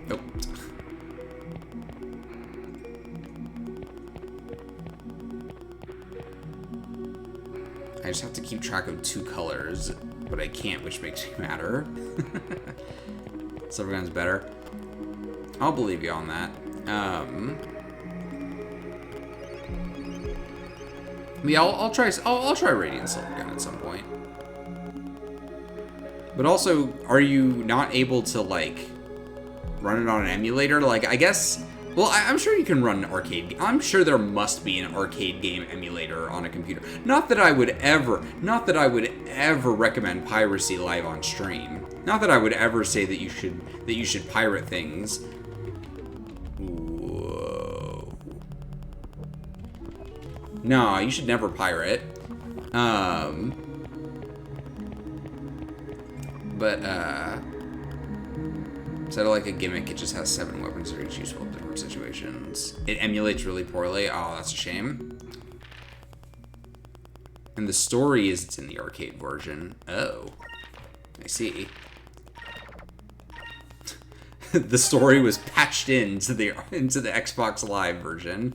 Nope. I just have to keep track of two colors, but I can't, which makes me matter. Silvergun's better. I'll believe you on that. Yeah, I'll try Radiant Silvergun at some point. But also, are you not able to like run it on an emulator? Like, I guess. Well, I'm sure you can run an arcade. I'm sure there must be an arcade game emulator on a computer. Not that I would ever recommend piracy live on stream. Not that I would ever say that you should pirate things. Whoa. No, you should never pirate. But instead of like a gimmick, it just has 7 weapons that are each useful in different situations. It emulates really poorly. Oh, that's a shame. And the story is it's in the arcade version. Oh, I see. The story was patched into the Xbox Live version.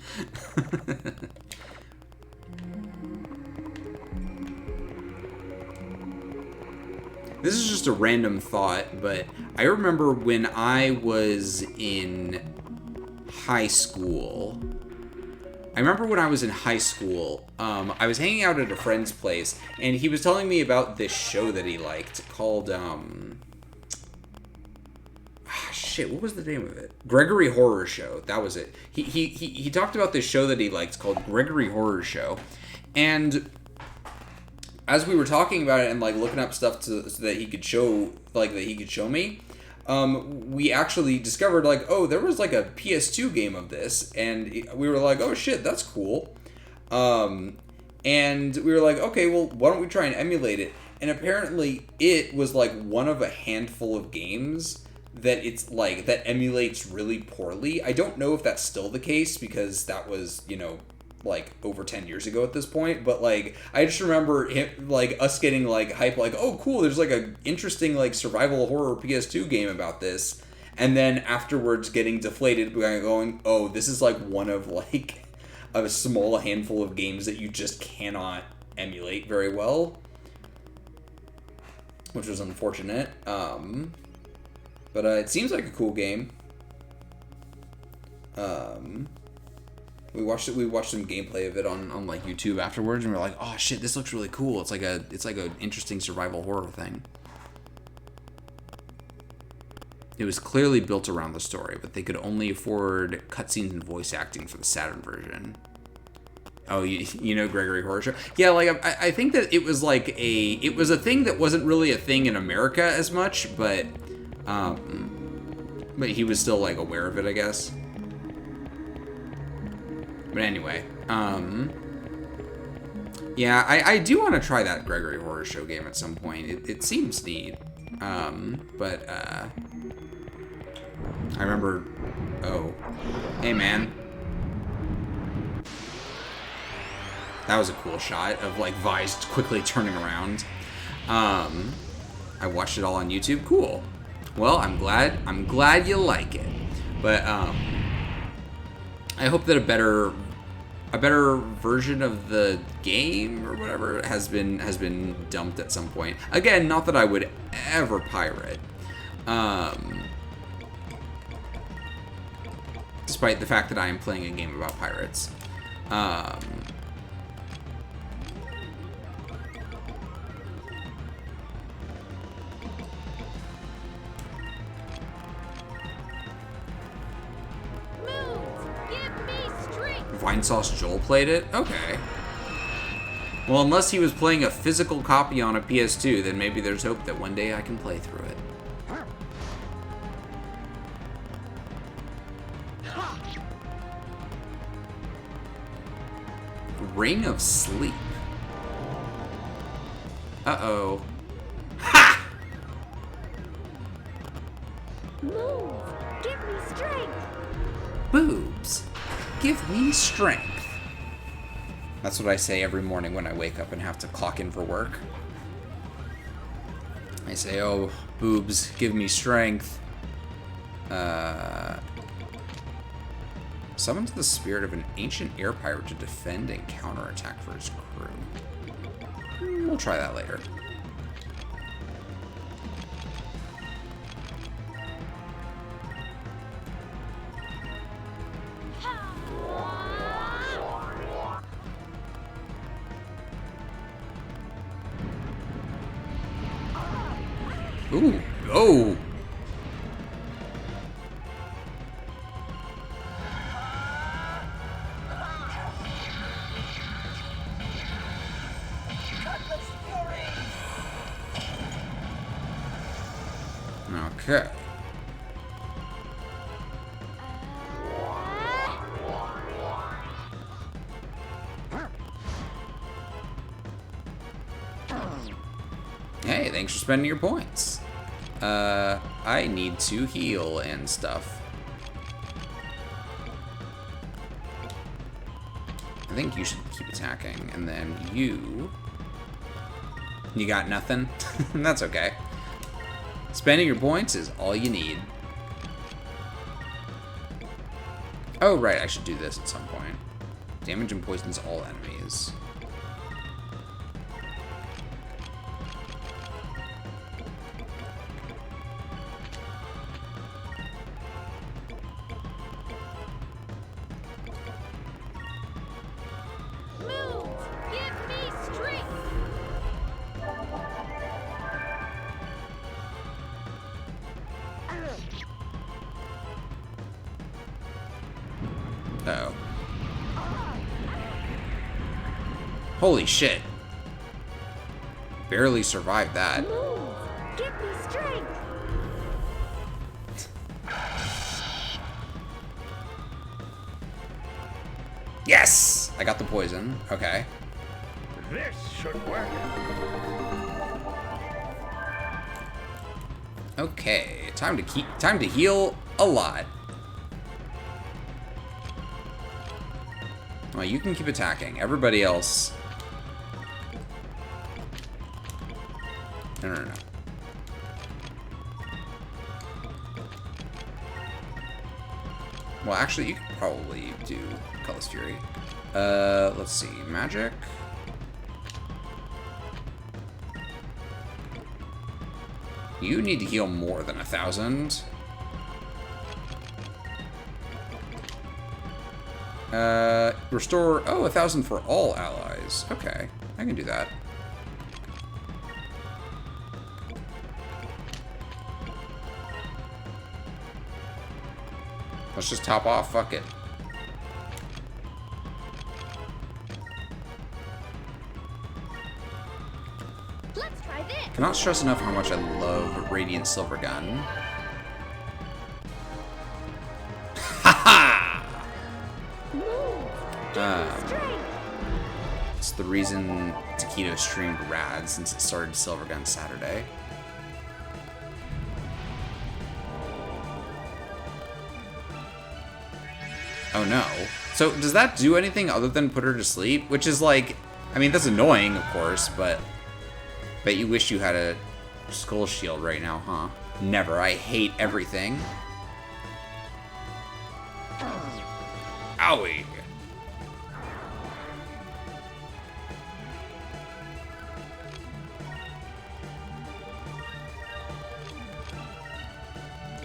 This is just a random thought, but I remember when I was in high school. I was hanging out at a friend's place, and he was telling me about this show that he liked called, shit, what was the name of it? Gregory Horror Show. That was it. He talked about this show that he liked called Gregory Horror Show, and as we were talking about it and like looking up stuff so that he could show me, we actually discovered like, oh, there was like a PS2 game of this, and we were like, oh shit, that's cool. And we were like, okay, well, why don't we try and emulate it? And apparently it was like one of a handful of games that it's like that emulates really poorly. I don't know if that's still the case because that was, like over 10 years ago at this point, but like I just remember us getting like hype, like, oh cool, there's like a interesting like survival horror PS2 game about this, and then afterwards getting deflated by going, oh, this is like one of like a small handful of games that you just cannot emulate very well, which was unfortunate. But it seems like a cool game. We watched some gameplay of it on like YouTube afterwards, and we were like, oh shit, this looks really cool. It's like an interesting survival horror thing. It was clearly built around the story, but they could only afford cutscenes and voice acting for the Saturn version. Oh, you know Gregory Horror Show? Yeah, like I think that it was like it was a thing that wasn't really a thing in America as much, but he was still like aware of it, I guess. But anyway, yeah, I do want to try that Gregory Horror Show game at some point. It seems neat. But I remember, oh, hey man. That was a cool shot of like Vise quickly turning around. I watched it all on YouTube. Cool. Well, I'm glad you like it. But I hope that a better version of the game or whatever has been dumped at some point. Again, not that I would ever pirate. Despite the fact that I am playing a game about pirates. Vinesauce Joel played it? Okay. Well, unless he was playing a physical copy on a PS2, then maybe there's hope that one day I can play through it. Ring of Sleep. Uh-oh. Ha!
Move! Give me strength!
Boobs. Give me strength. That's what I say every morning when I wake up and have to clock in for work. I say, oh, boobs, give me strength. Summons the spirit of an ancient air pirate to defend and counterattack for his crew. We'll try that later. Ooh, oh! Okay. Hey, thanks for spending your points. I need to heal and stuff. I think you should keep attacking, and then you... You got nothing? That's okay. Spending your points is all you need. Oh, right, I should do this at some point. Damage and poisons all enemies.
Move! Give me strength!
Uh-oh. Holy shit. Barely survived that.
Move! Give me strength!
Yes! I got the poison. Okay.
This should work.
Okay. Time to heal a lot. Well, you can keep attacking. Everybody else. No. Well, actually, you could probably do Colorless Fury. Let's see. Magic. You need to heal more than 1,000. Restore... Oh, 1,000 for all allies. Okay, I can do that. Let's just top off. Fuck it.
Let's try this!
Cannot stress enough how much I love Radiant Silver Gun. Haha!
Move! Give me strength!
It's the reason Taquito streamed Rad since it started Silver Gun Saturday. Oh no. So does that do anything other than put her to sleep? Which is like, I mean, that's annoying, of course, but bet you wish you had a skull shield right now, huh? Never. I hate everything. Owie.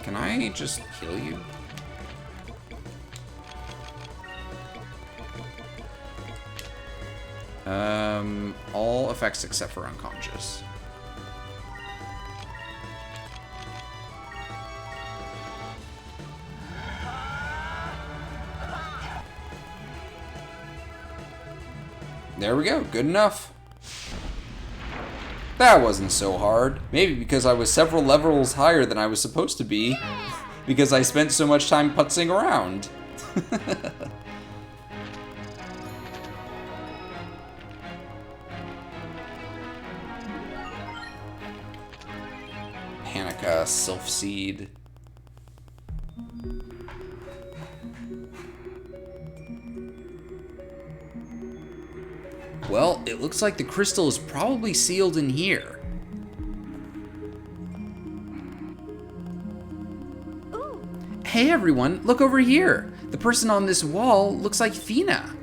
Can I just heal you? All effects except for unconscious. There we go, good enough. That wasn't so hard. Maybe because I was several levels higher than I was supposed to be. Because I spent so much time putzing around. Panica, Sylph Seed. Well, it looks like the crystal is probably sealed in here.
Ooh!
Hey everyone, look over here. The person on this wall looks like Fina.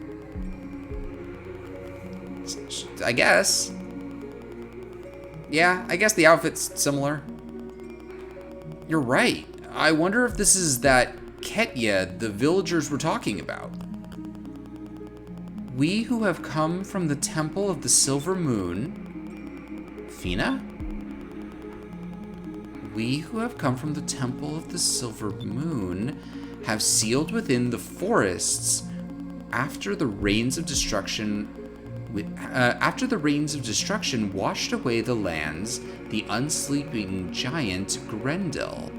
I guess. Yeah, I guess the outfit's similar. You're right. I wonder if this is that Ketya the villagers were talking about. We who have come from the Temple of the Silver Moon... Fina? We who have come from the Temple of the Silver Moon have sealed within the forests after the rains of destruction washed away the lands, the unsleeping giant Grendel.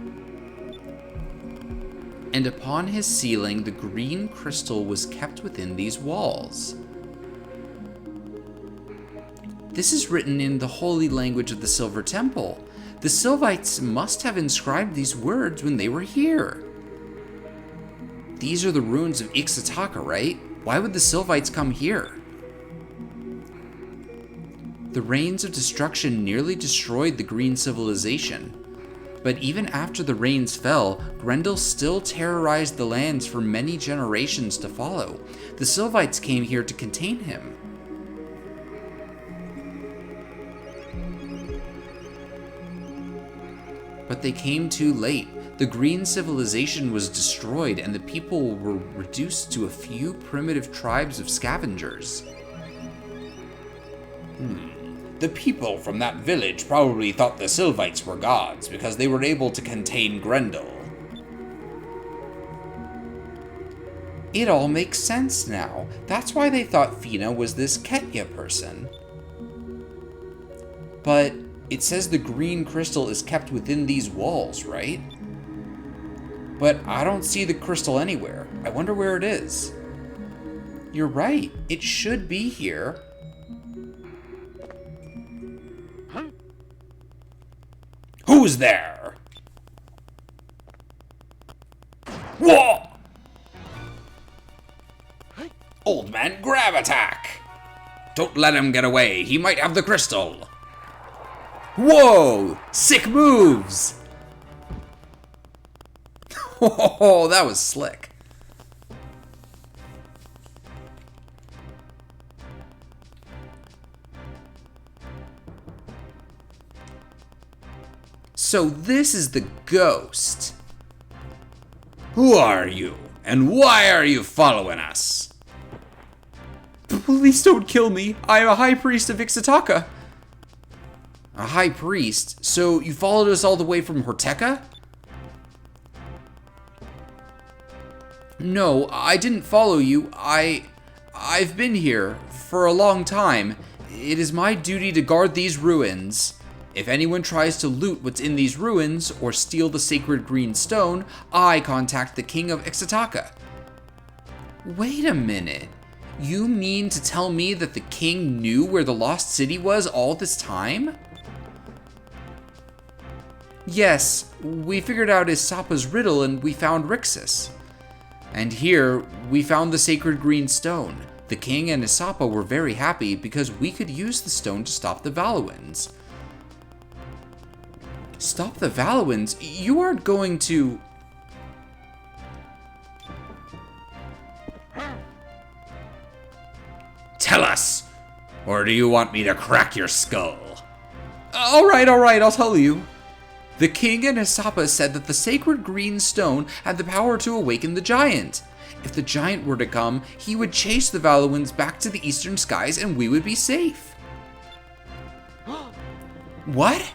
And upon his sealing, the green crystal was kept within these walls. This is written in the holy language of the Silver Temple. The Sylvites must have inscribed these words when they were here. These are the ruins of Ixtaka, right? Why would the Sylvites come here? The rains of destruction nearly destroyed the green civilization. But even after the rains fell, Grendel still terrorized the lands for many generations to follow. The Sylvites came here to contain him. But they came too late. The green civilization was destroyed and the people were reduced to a few primitive tribes of scavengers. The people from that village probably thought the Sylvites were gods because they were able to contain Grendel. It all makes sense now. That's why they thought Fina was this Ketya person. But it says the green crystal is kept within these walls, right? But I don't see the crystal anywhere. I wonder where it is. You're right. It should be here. Who's there? Whoa! Old man, grab attack! Don't let him get away. He might have the crystal. Whoa! Sick moves! Oh, that was slick. So this is the ghost. Who are you? And why are you following us? Please don't kill me. I am a high priest of Ixtaka. A high priest? So you followed us all the way from Horteka? No, I didn't follow you. I've been here for a long time. It is my duty to guard these ruins. If anyone tries to loot what's in these ruins or steal the sacred green stone, I contact the king of Ixtaka. Wait a minute. You mean to tell me that the king knew where the lost city was all this time? Yes, we figured out Isapa's riddle and we found Rixus. And here, we found the sacred green stone. The king and Isapa were very happy because we could use the stone to stop the Valuans. Stop the Valuans? You aren't going to... Tell us! Or do you want me to crack your skull? Alright, I'll tell you. The king and Isapa said that the sacred green stone had the power to awaken the giant. If the giant were to come, he would chase the Valuans back to the eastern skies and we would be safe. What?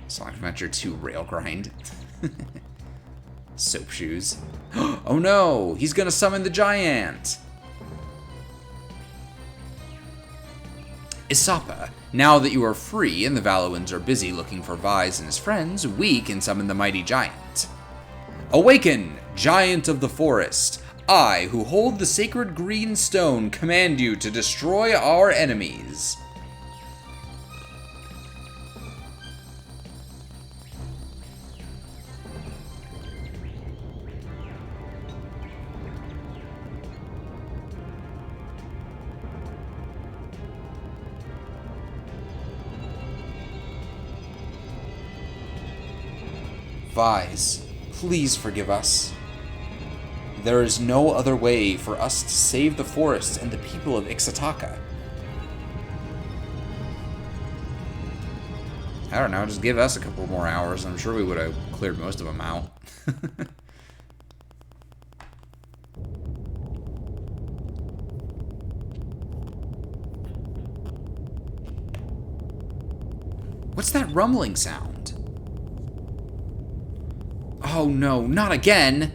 Sonic Adventure 2 rail grind. Soap shoes. Oh no, he's gonna summon the giant. Isapa, now that you are free and the Valuans are busy looking for Vise and his friends, we can summon the mighty giant. Awaken, giant of the forest. I, who hold the sacred green stone, command you to destroy our enemies. Vise, please forgive us. There is no other way for us to save the forests and the people of Ixtaka. I don't know, just give us a couple more hours. I'm sure we would have cleared most of them out. What's that rumbling sound? Oh no, not again!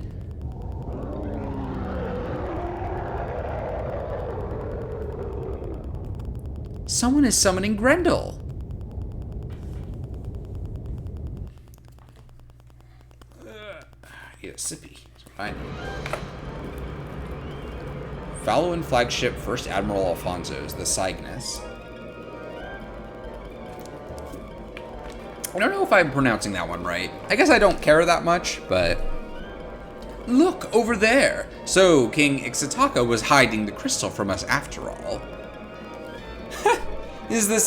Someone is summoning Grendel. I need a sippy. That's what I need. Valuan flagship First Admiral Alfonso's, the Cygnus. I don't know if I'm pronouncing that one right. I guess I don't care that much, but... Look, over there! So, King Ixataka was hiding the crystal from us after all. Is this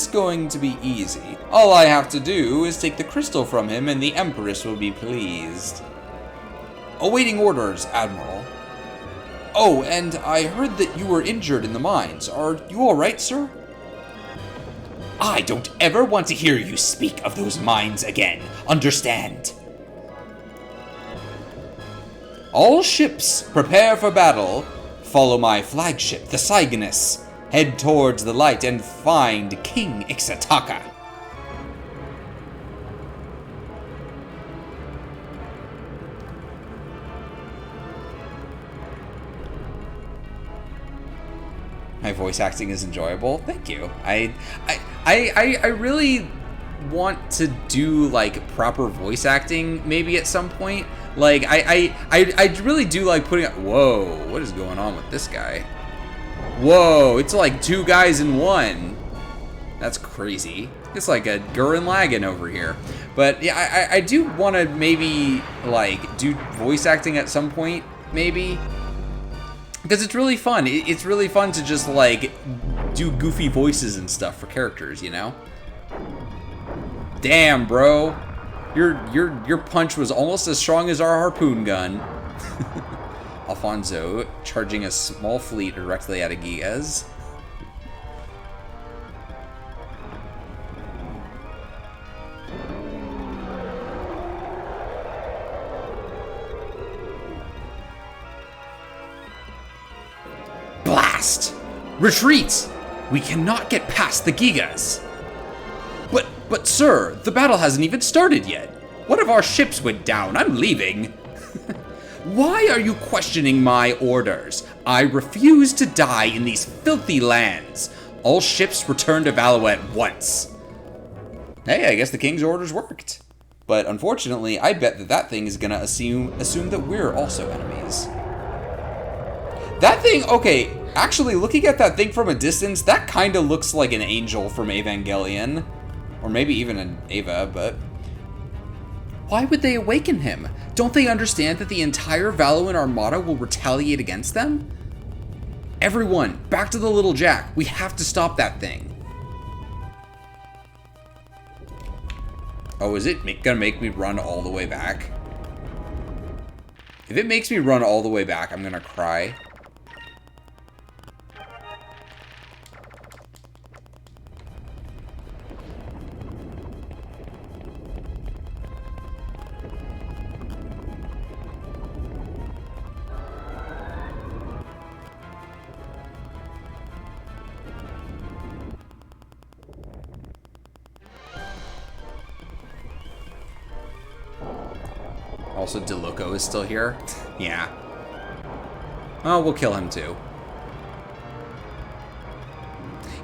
going to be easy? All I have to do is take the crystal from him and the Empress will be pleased. Awaiting orders, Admiral. Oh, and I heard that you were injured in the mines. Are you alright, sir?
I don't ever want to hear you speak of those mines again. Understand?
All ships, prepare for battle. Follow my flagship, the Cygnus. Head towards the light and find King Ixataka. My voice acting is enjoyable. Thank you. I really want to do like proper voice acting maybe at some point. Like I really do like putting up. Whoa, what is going on with this guy? Whoa, it's like two guys in one. That's crazy. It's like a Gurren Lagann over here. But yeah, I do want to maybe like do voice acting at some point, maybe. Because it's really fun. It's really fun to just like do goofy voices and stuff for characters, you know? Damn, bro. Your punch was almost as strong as our harpoon gun. Alfonso charging a small fleet directly at Gigas. Blast! Retreat! We cannot get past the Gigas. But sir, the battle hasn't even started yet. One of our ships went down. I'm leaving. Why are you questioning my orders? I refuse to die in these filthy lands. All ships return to Valo at once. Hey, I guess the king's orders worked. But unfortunately, I bet that thing is gonna assume that we're also enemies. That thing, okay, actually looking at that thing from a distance, that kinda looks like an angel from Evangelion. Or maybe even an Eva, but... Why would they awaken him? Don't they understand that the entire Valuan armada will retaliate against them? Everyone, back to the Little Jack. We have to stop that thing. Oh, is it gonna make me run all the way back? If it makes me run all the way back, I'm gonna cry. Also, DeLoco is still here. Yeah. Oh, we'll kill him too.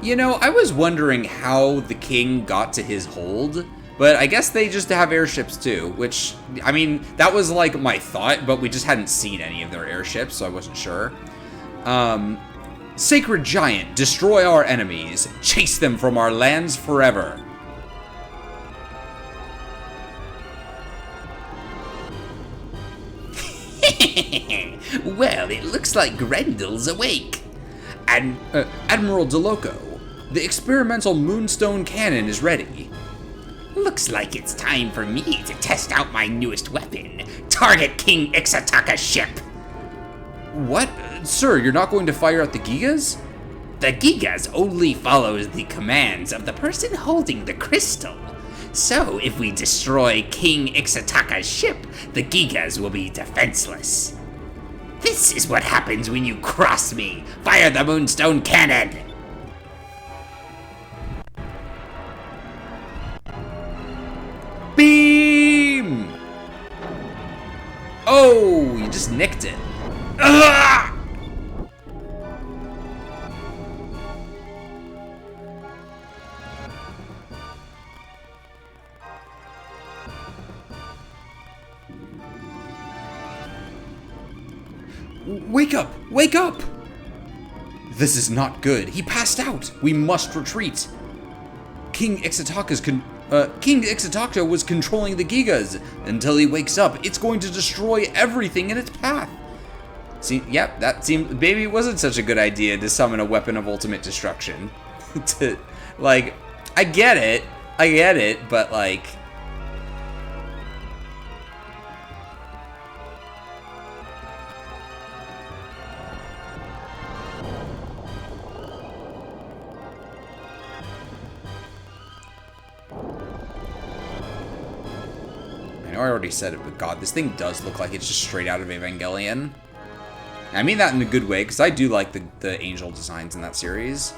You know, I was wondering how the king got to his hold, but I guess they just have airships too, which, I mean, that was like my thought, but we just hadn't seen any of their airships, so I wasn't sure. Sacred Giant, destroy our enemies. Chase them from our lands forever.
Well, it looks like Grendel's awake.
And Admiral DeLoco, the experimental Moonstone cannon is ready.
Looks like it's time for me to test out my newest weapon. Target King Ixataka's ship.
What? Sir, you're not going to fire at the Gigas?
The Gigas only follows the commands of the person holding the crystal. So, if we destroy King Ixataka's ship, the Gigas will be defenseless. This is what happens when you cross me. Fire the Moonstone Cannon!
Beam! Oh, you just nicked it.
Ah!
Wake up! Wake up! This is not good. He passed out. We must retreat. King Ixitaka was controlling the Gigas. Until he wakes up, it's going to destroy everything in its path. See, yep, that seemed... Maybe it wasn't such a good idea to summon a weapon of ultimate destruction. Like, I get it, but like... I know I already said it, but God, this thing does look like it's just straight out of Evangelion. I mean that in a good way, because I do like the angel designs in that series.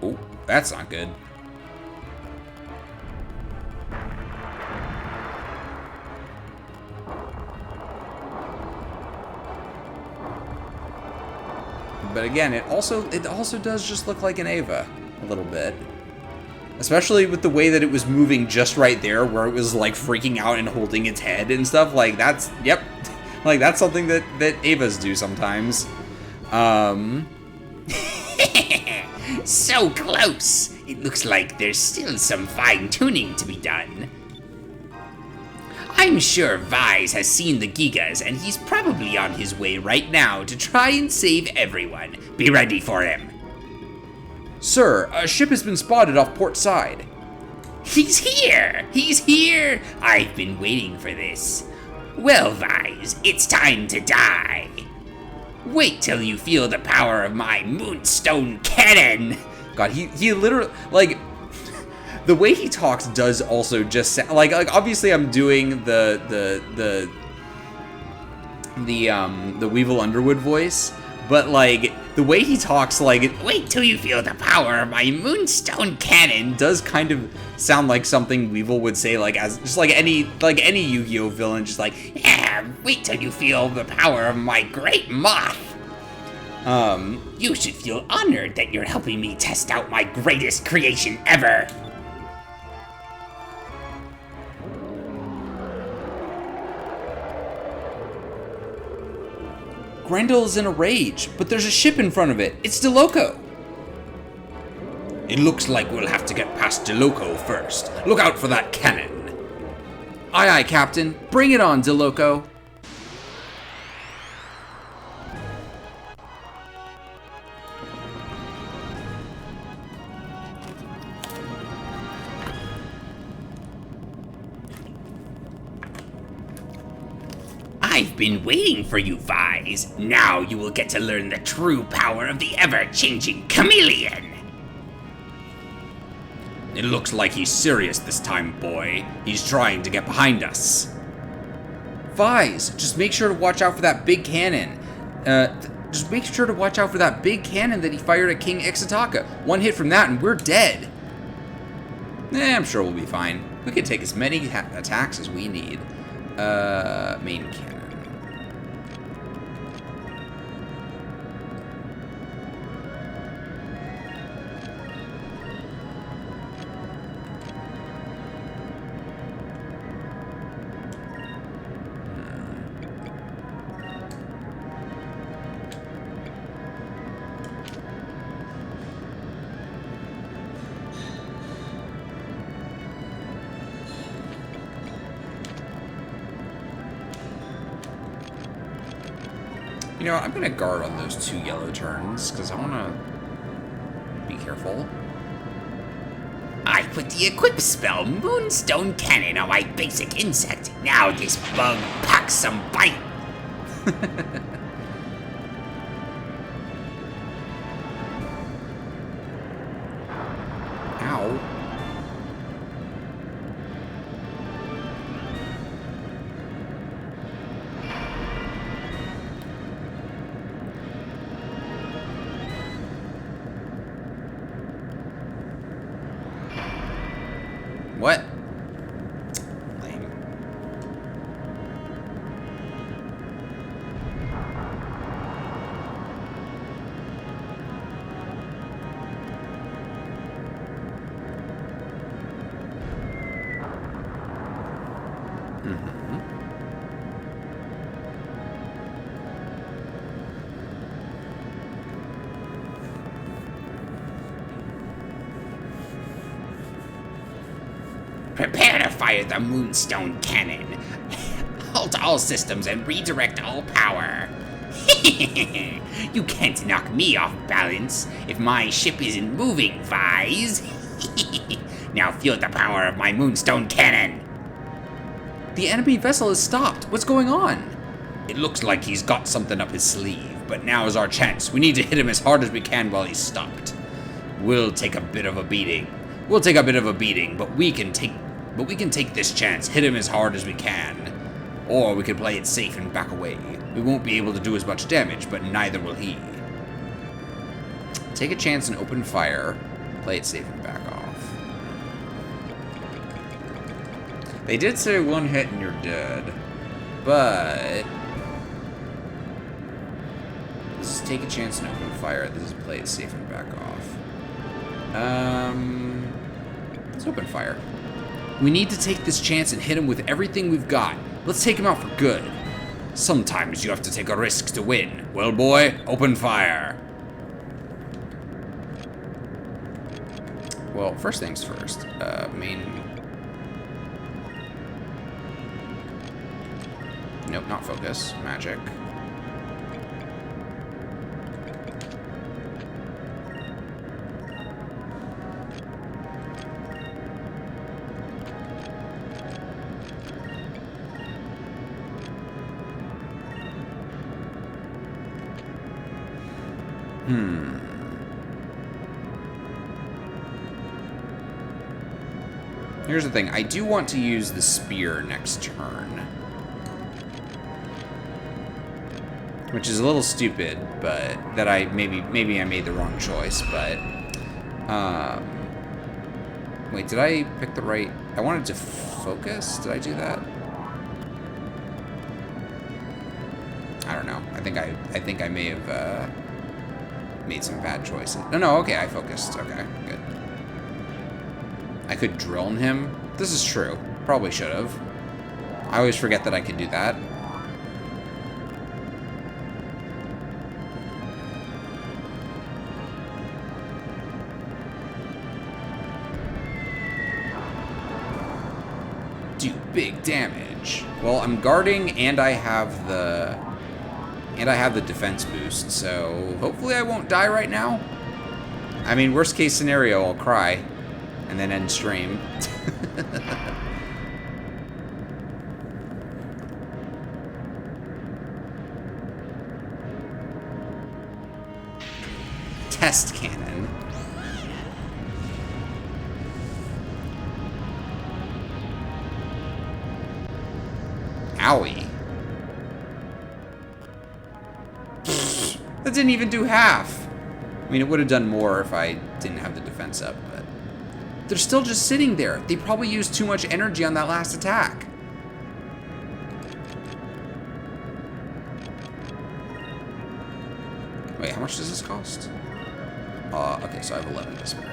Oh, that's not good. But again, it also does just look like an Eva a little bit. Especially with the way that it was moving just right there, where it was like freaking out and holding its head and stuff. Like that's, yep, like that's something that Evas do sometimes.
So close. It looks like there's still some fine-tuning to be done. I'm sure Vise has seen the Gigas, and he's probably on his way right now to try and save everyone. Be ready for him.
Sir, a ship has been spotted off port side.
He's here! He's here! I've been waiting for this. Well, Vise, it's time to die. Wait till you feel the power of my Moonstone Cannon!
God, he literally, like, the way he talks does also just sound, like obviously I'm doing the Weevil Underwood voice, but like, the way he talks, like,
wait till you feel the power of my Moonstone Cannon
does kind of sound like something Weevil would say, like, as just like any Yu-Gi-Oh villain, just like,
yeah, wait till you feel the power of my Great Moth. You should feel honored that you're helping me test out my greatest creation ever.
Grendel is in a rage, but there's a ship in front of it. It's DeLoco.
It looks like we'll have to get past DeLoco first. Look out for that cannon.
Aye, aye, Captain. Bring it on, DeLoco.
I've been waiting for you, Vise. Now you will get to learn the true power of the ever-changing chameleon.
It looks like he's serious this time, boy. He's trying to get behind us. Vise, just make sure to watch out for that big cannon. Just make sure to watch out for that big cannon that he fired at King Ixitaka. One hit from that and we're dead. I'm sure we'll be fine. We can take as many attacks as we need. Main cannon. You know, I'm gonna guard on those 2 yellow turns, because I wanna be careful.
I put the equip spell Moonstone Cannon on my basic insect. Now this bug packs some bite.
Ow. What? Lame. Mm-hmm.
Prepare to fire the Moonstone Cannon. Halt all systems and redirect all power. You can't knock me off balance if my ship isn't moving, Vise. Now feel the power of my Moonstone Cannon.
The enemy vessel is stopped. What's going on?
It looks like he's got something up his sleeve, but now is our chance. We need to hit him as hard as we can while he's stopped. We'll take a bit of a beating. But we can take this chance, hit him as hard as we can. Or we can play it safe and back away. We won't be able to do as much damage, but neither will he.
Take a chance and open fire. Play it safe and back off. They did say one hit and you're dead. But this is take a chance and open fire. This is play it safe and back off. Let's open fire. We need to take this chance and hit him with everything we've got. Let's take him out for good.
Sometimes you have to take a risk to win. Well, boy, open fire.
Well, first things first. Main. Nope, not focus. Magic. Here's the thing. I do want to use the spear next turn. Which is a little stupid, but that maybe I made the wrong choice, but wait, did I pick the right? I wanted to focus. Did I do that? I don't know. I think I may have made some bad choices. No, okay, I focused. Okay, good. I could drill in him. This is true. Probably should have. I always forget that I could do that. Do big damage. Well, I'm guarding and I have the defense boost, so hopefully I won't die right now. I mean, worst case scenario, I'll cry and then end stream. Test cannon. Owie. That didn't even do half. I mean, it would have done more if I didn't have the defense up, but they're still just sitting there. They probably used too much energy on that last attack. Wait, how much does this cost? Okay, so I have 11 to spare.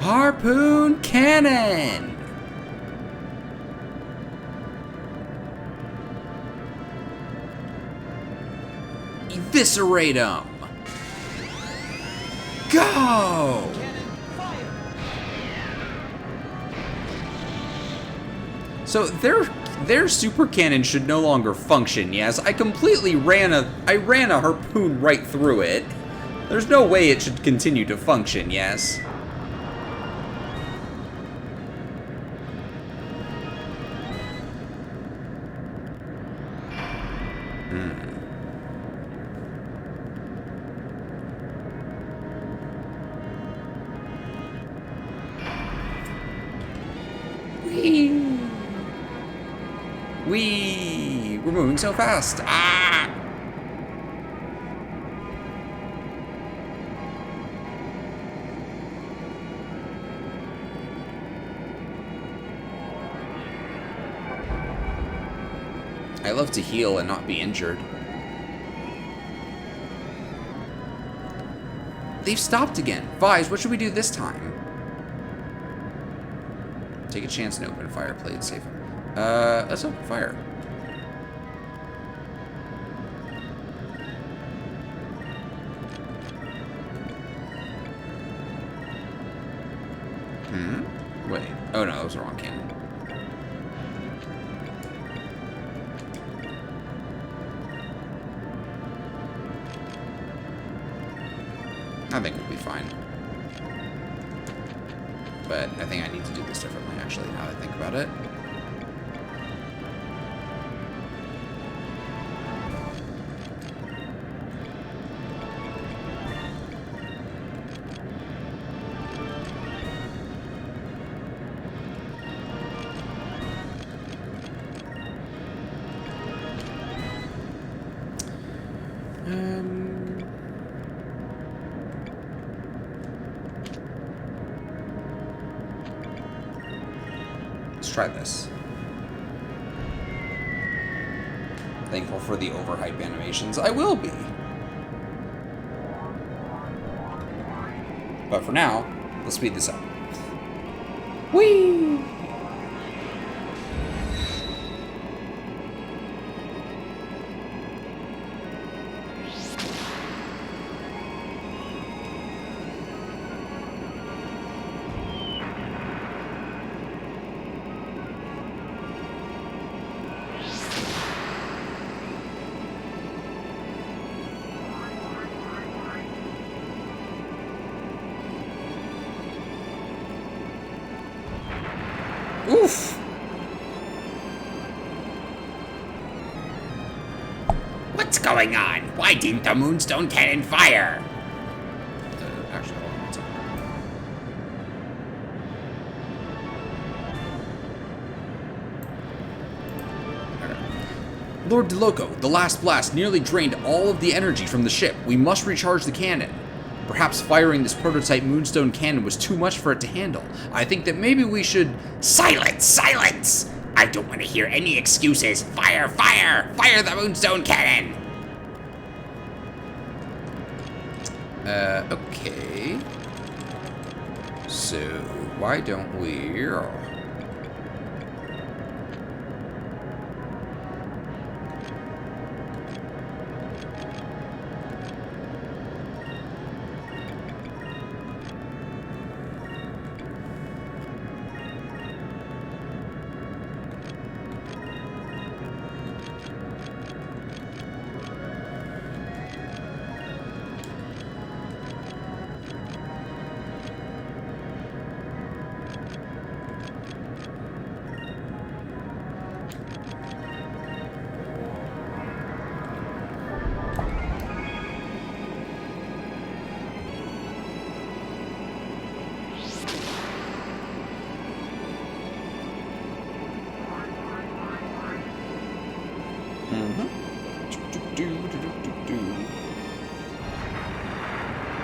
Harpoon cannon! Eviscerate him! Go! So their super cannon should no longer function, yes? I completely ran a harpoon right through it. There's no way it should continue to function, yes? We're moving so fast. Ah! I love to heal and not be injured. They've stopped again. Vise, what should we do this time? Take a chance and open fire. Play it safe. Let's open fire. Wait. Oh no, that was the wrong cannon. I think we'll be fine. But I think I need to do this differently, actually, now that I think about it. Let's try this. Thankful for the overhype animations. I will be. But for now, let's speed this up. Whee! Oof!
What's going on? Why didn't the Moonstone Cannon fire?
Actually, hold on one second. Okay. Lord DeLoco, the last blast nearly drained all of the energy from the ship. We must recharge the cannon. Perhaps firing this prototype Moonstone cannon was too much for it to handle. I think that maybe we should...
Silence! Silence! I don't want to hear any excuses. Fire! Fire! Fire the Moonstone Cannon!
Okay. So, why don't we...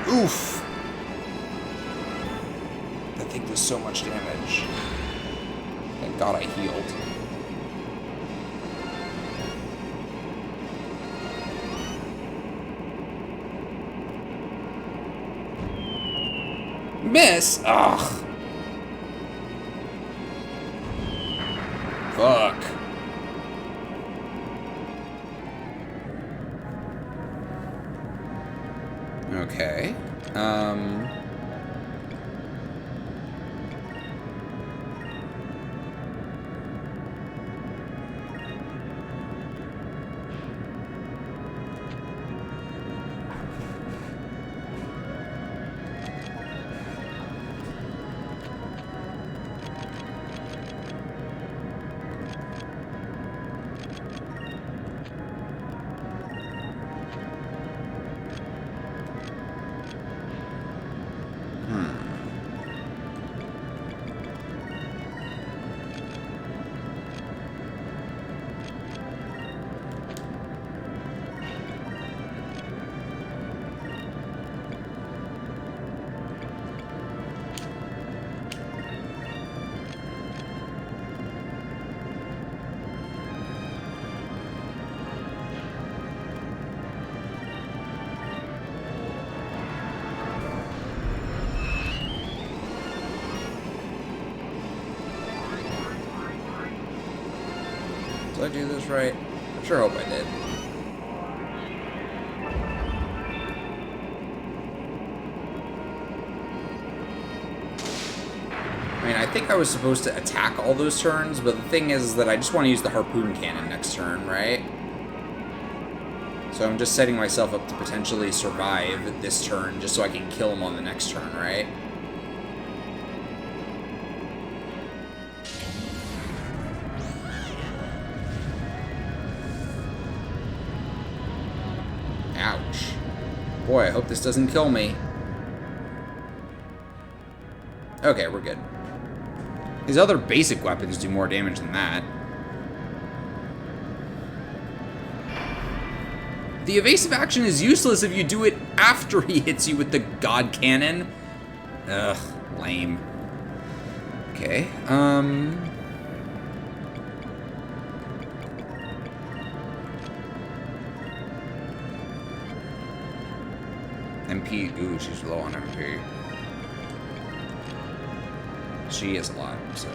Oof! That thing does so much damage. Thank God I healed. Miss! Ugh! Fuck. Okay. I do this right? I sure hope I did. I mean, I think I was supposed to attack all those turns, but the thing is that I just want to use the harpoon cannon next turn, right? So I'm just setting myself up to potentially survive this turn just so I can kill him on the next turn, right? Ouch. Boy, I hope this doesn't kill me. Okay, we're good. These other basic weapons do more damage than that. The evasive action is useless if you do it after he hits you with the god cannon. Ugh, lame. Okay, MP, ooh, she's low on MP. She is a lot, so...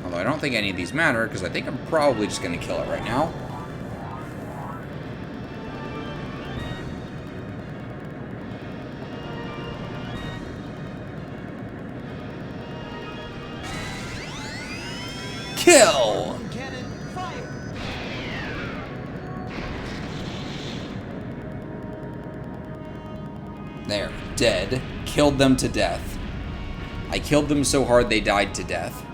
Although I don't think any of these matter, because I think I'm probably just going to kill it right now. Kill! There, dead. Killed them to death. I killed them so hard they died to death.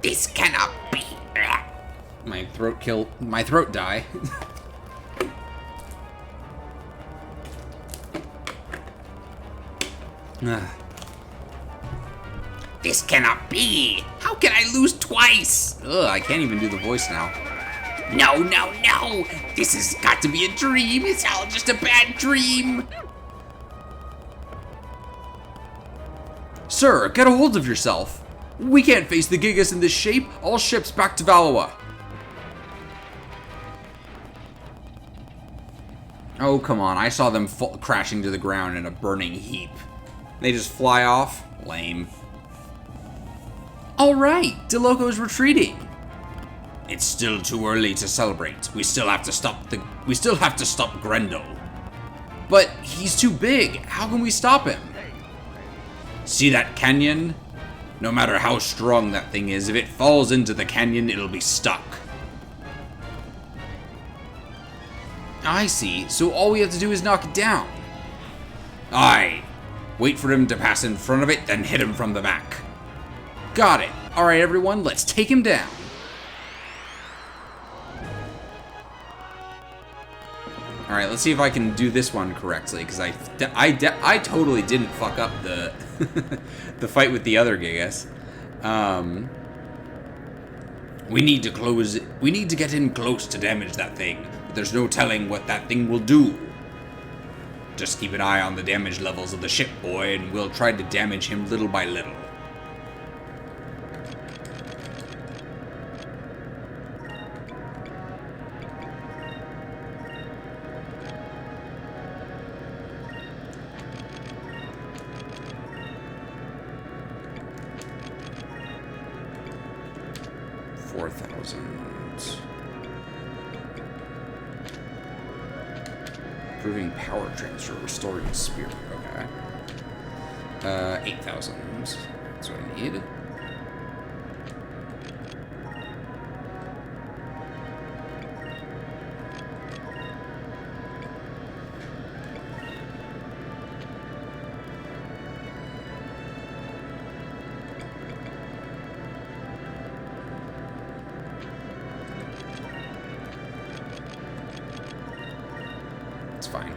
This cannot be.
My throat die.
This cannot be. How can I lose twice?
Ugh, I can't even do the voice now.
No, no, no. This has got to be a dream. It's all just a bad dream.
Sir, get a hold of yourself. We can't face the Gigas in this shape. All ships back to Valois. Oh, come on. I saw them crashing to the ground in a burning heap. They just fly off? Lame. All right, DeLoco's retreating. It's still too early to celebrate. We still have to stop Grendel. But he's too big. How can we stop him? See that canyon? No matter how strong that thing is, if it falls into the canyon, it'll be stuck. I see. So all we have to do is knock it down. Aye. Wait for him to pass in front of it, then hit him from the back. Got it. Alright, everyone, let's take him down. Alright, let's see if I can do this one correctly, because I totally didn't fuck up the the fight with the other Gigas. We need to get in close to damage that thing, but there's no telling what that thing will do. Just keep an eye on the damage levels of the ship, boy, and we'll try to damage him little by little. Improving power transfer, restoring spirit. Okay. 8,000. That's what I need. Fine.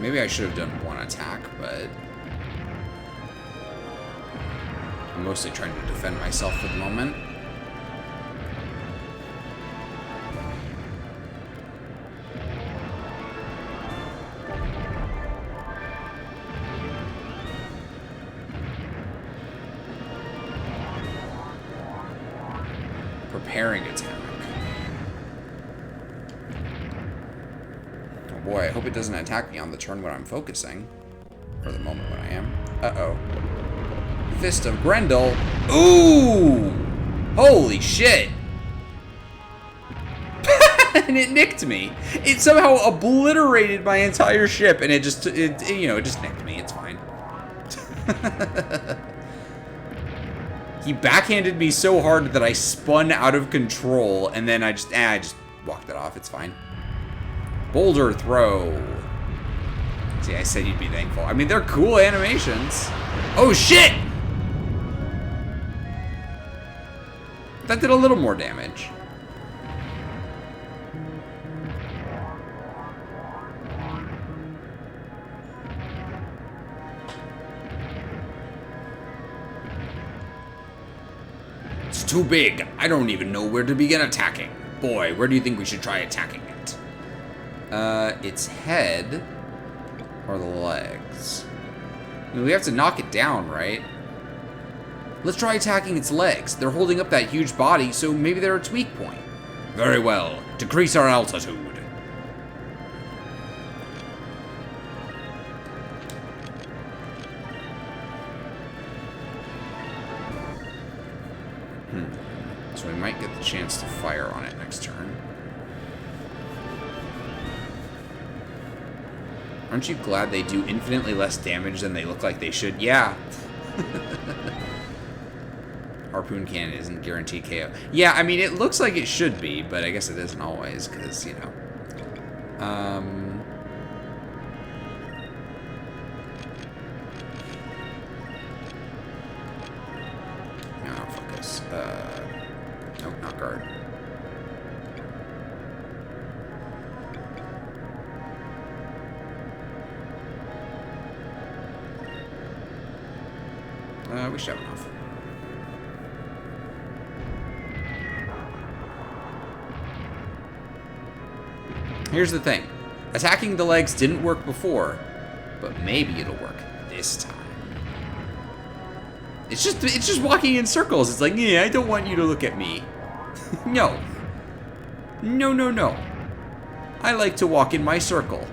Maybe I should have done one attack, but I'm mostly trying to defend myself for the moment. Preparing attack. Oh boy, I hope it doesn't attack me on the turn when I'm focusing. Or the moment when I am. Uh-oh. Fist of Grendel. Ooh! Holy shit! And it nicked me. It somehow obliterated my entire ship, and it just nicked me. It's fine. He backhanded me so hard that I spun out of control, and then I just walked it off. It's fine. Boulder throw. See, I said you'd be thankful. I mean, they're cool animations. Oh, shit! That did a little more damage. It's too big. I don't even know where to begin attacking. Boy, where do you think we should try attacking it? Its head or the legs? I mean, we have to knock it down, right? Let's try attacking its legs. They're holding up that huge body, so maybe they're its weak point. Very well. Decrease our altitude. So we might get the chance to fire on it next turn. Aren't you glad they do infinitely less damage than they look like they should? Yeah. Harpoon cannon isn't guaranteed KO. Yeah, I mean, it looks like it should be, but I guess it isn't always, because, you know. No, focus. Nope, not guard. We should have enough. Here's the thing. Attacking the legs didn't work before, but maybe it'll work this time. It's just walking in circles. It's like, yeah, I don't want you to look at me. No. No, no, no. I like to walk in my circle.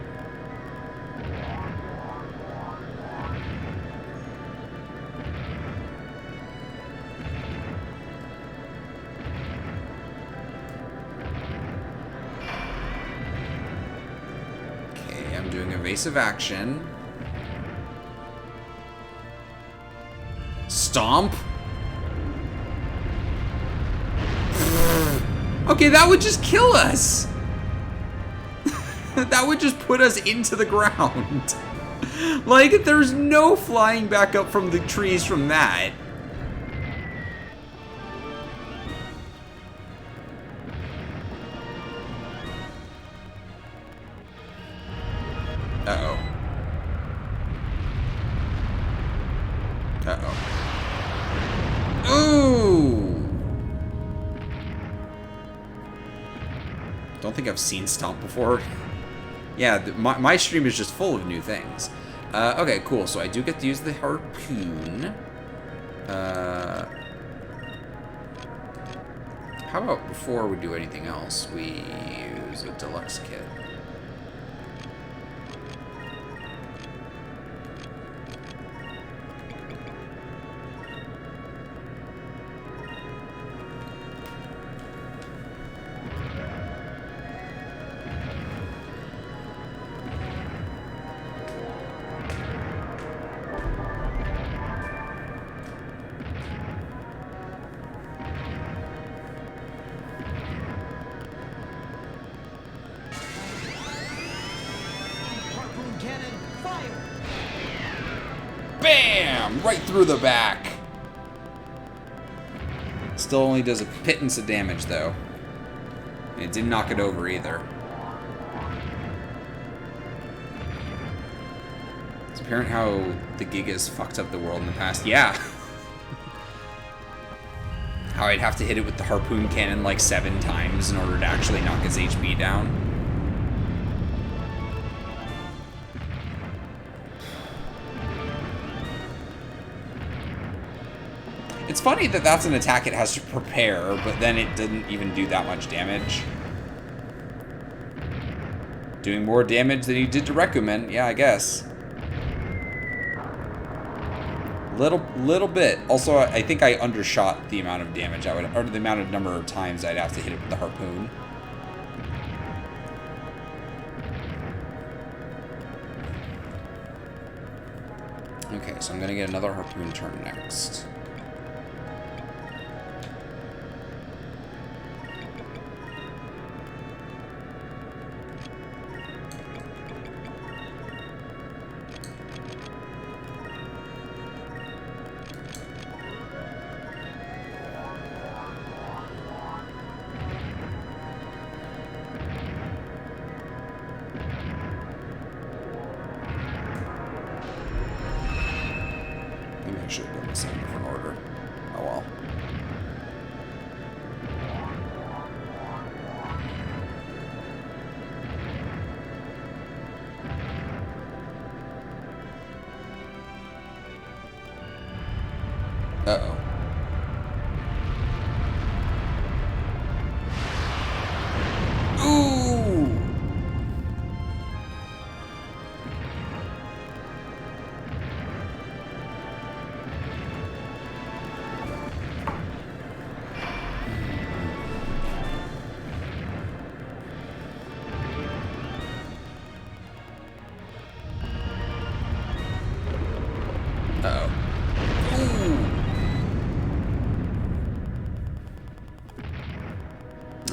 Evasive action. Stomp. Okay, that would just kill us. That would just put us into the ground. Like, there's no flying back up from the trees from that. Uh-oh. Uh-oh. Ooh! Don't think I've seen Stomp before. Yeah, my stream is just full of new things. Okay, cool. So I do get to use the harpoon. How about before we do anything else, we use a deluxe kit? Bam! Right through the back. Still only does a pittance of damage, though. And it didn't knock it over, either. It's apparent how the Gigas fucked up the world in the past. Yeah. How I'd have to hit it with the harpoon cannon like 7 times in order to actually knock its HP down. It's funny that that's an attack it has to prepare, but then it didn't even do that much damage. Doing more damage than you did to Rekumen, yeah, I guess. Little bit. Also, I think I undershot the amount of damage I would, or the amount of number of times I'd have to hit it with the harpoon. Okay, so I'm gonna get another harpoon turn next. Maybe I should have done this in a different order. Oh well. Uh-oh. Ooh! Uh-oh. Ooh.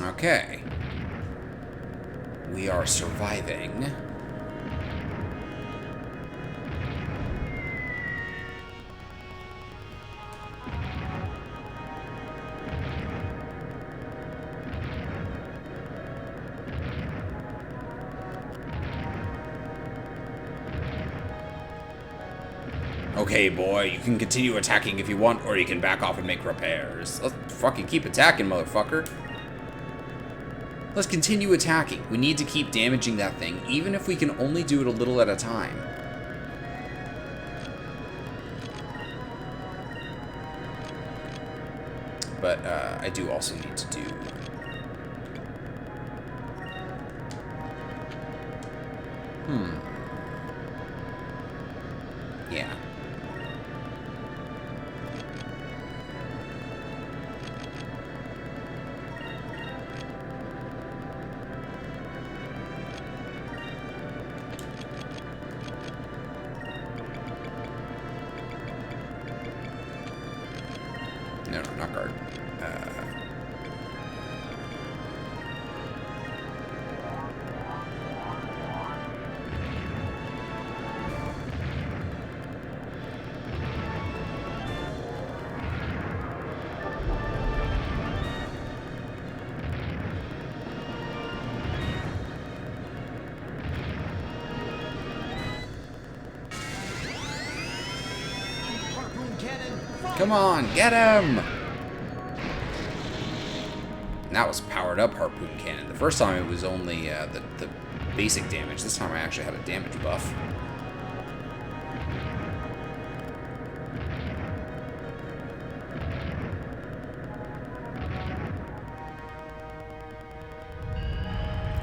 Okay. We are surviving. Okay, boy, you can continue attacking if you want, or you can back off and make repairs. Let's fucking keep attacking, motherfucker. Let's continue attacking. We need to keep damaging that thing, even if we can only do it a little at a time. But, I do also need to do... Yeah. No, not guard. Come on, get him! And that was powered up harpoon cannon. The first time it was only the basic damage. This time I actually had a damage buff.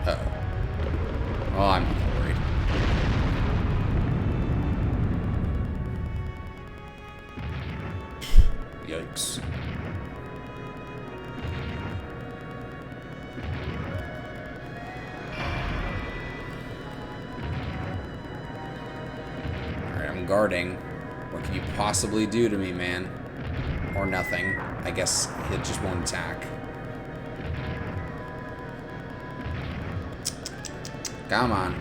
Uh-oh. Oh, I'm not worried. Yikes. Alright, I'm guarding. What can you possibly do to me, man? Or nothing. I guess it just won't attack. Come on.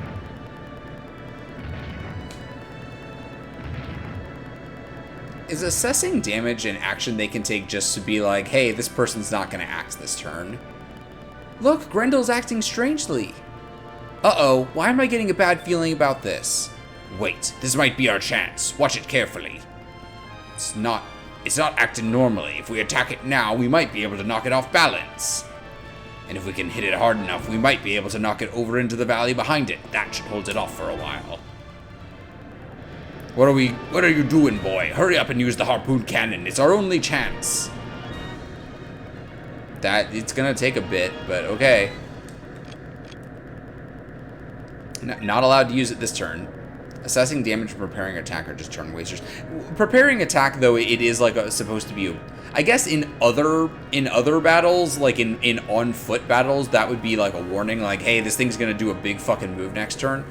Is assessing damage an action they can take just to be like, hey, this person's not going to act this turn? Look, Grendel's acting strangely. Uh-oh, why am I getting a bad feeling about this?
Wait, this might be our chance. Watch it carefully. It's not acting normally. If we attack it now, we might be able to knock it off balance. And if we can hit it hard enough, we might be able to knock it over into the valley behind it. That should hold it off for a while.
What are you doing, boy? Hurry up and use the harpoon cannon. It's our only chance. It's gonna take a bit, but okay. Not allowed to use it this turn. Assessing damage from preparing attack are just turn wasters. Preparing attack, though, it is like supposed to be. I guess in other battles, like in on foot battles, that would be like a warning, like, hey, this thing's gonna do a big fucking move next turn.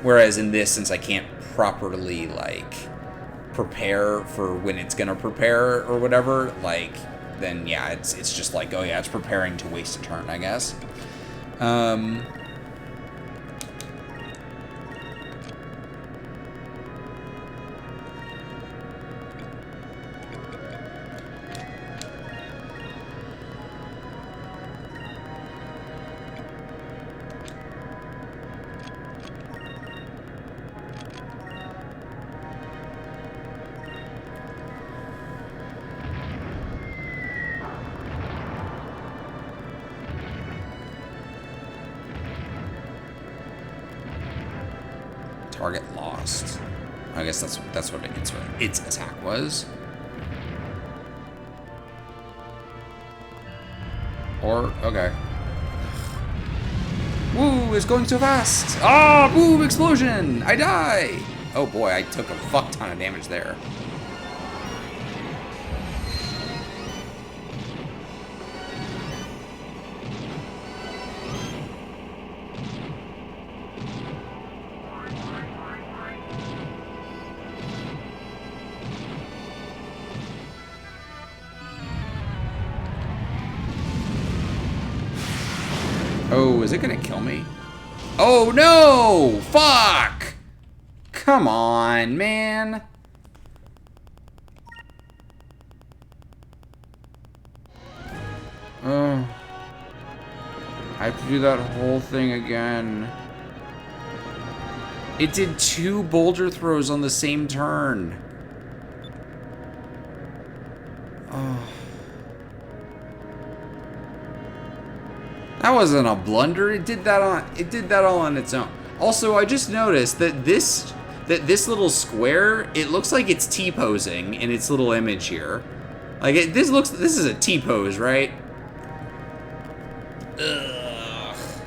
Whereas in this, since I can't properly like prepare for when it's gonna prepare or whatever, like, then yeah, it's just like, oh yeah, it's preparing to waste a turn, I guess. Target lost. I guess that's what its attack was. Or okay. Woo! It's going so fast. Ah! Boom! Explosion! I die. Oh boy! I took a fuck ton of damage there. Oh, is it gonna kill me? Oh no! Fuck! Come on, man. Oh. I have to do that whole thing again. It did 2 boulder throws on the same turn. Oh. That wasn't a blunder. It did that all on its own. Also, I just noticed that this little square, it looks like it's T-posing in its little image here. Like this is a T-pose, right? Ugh.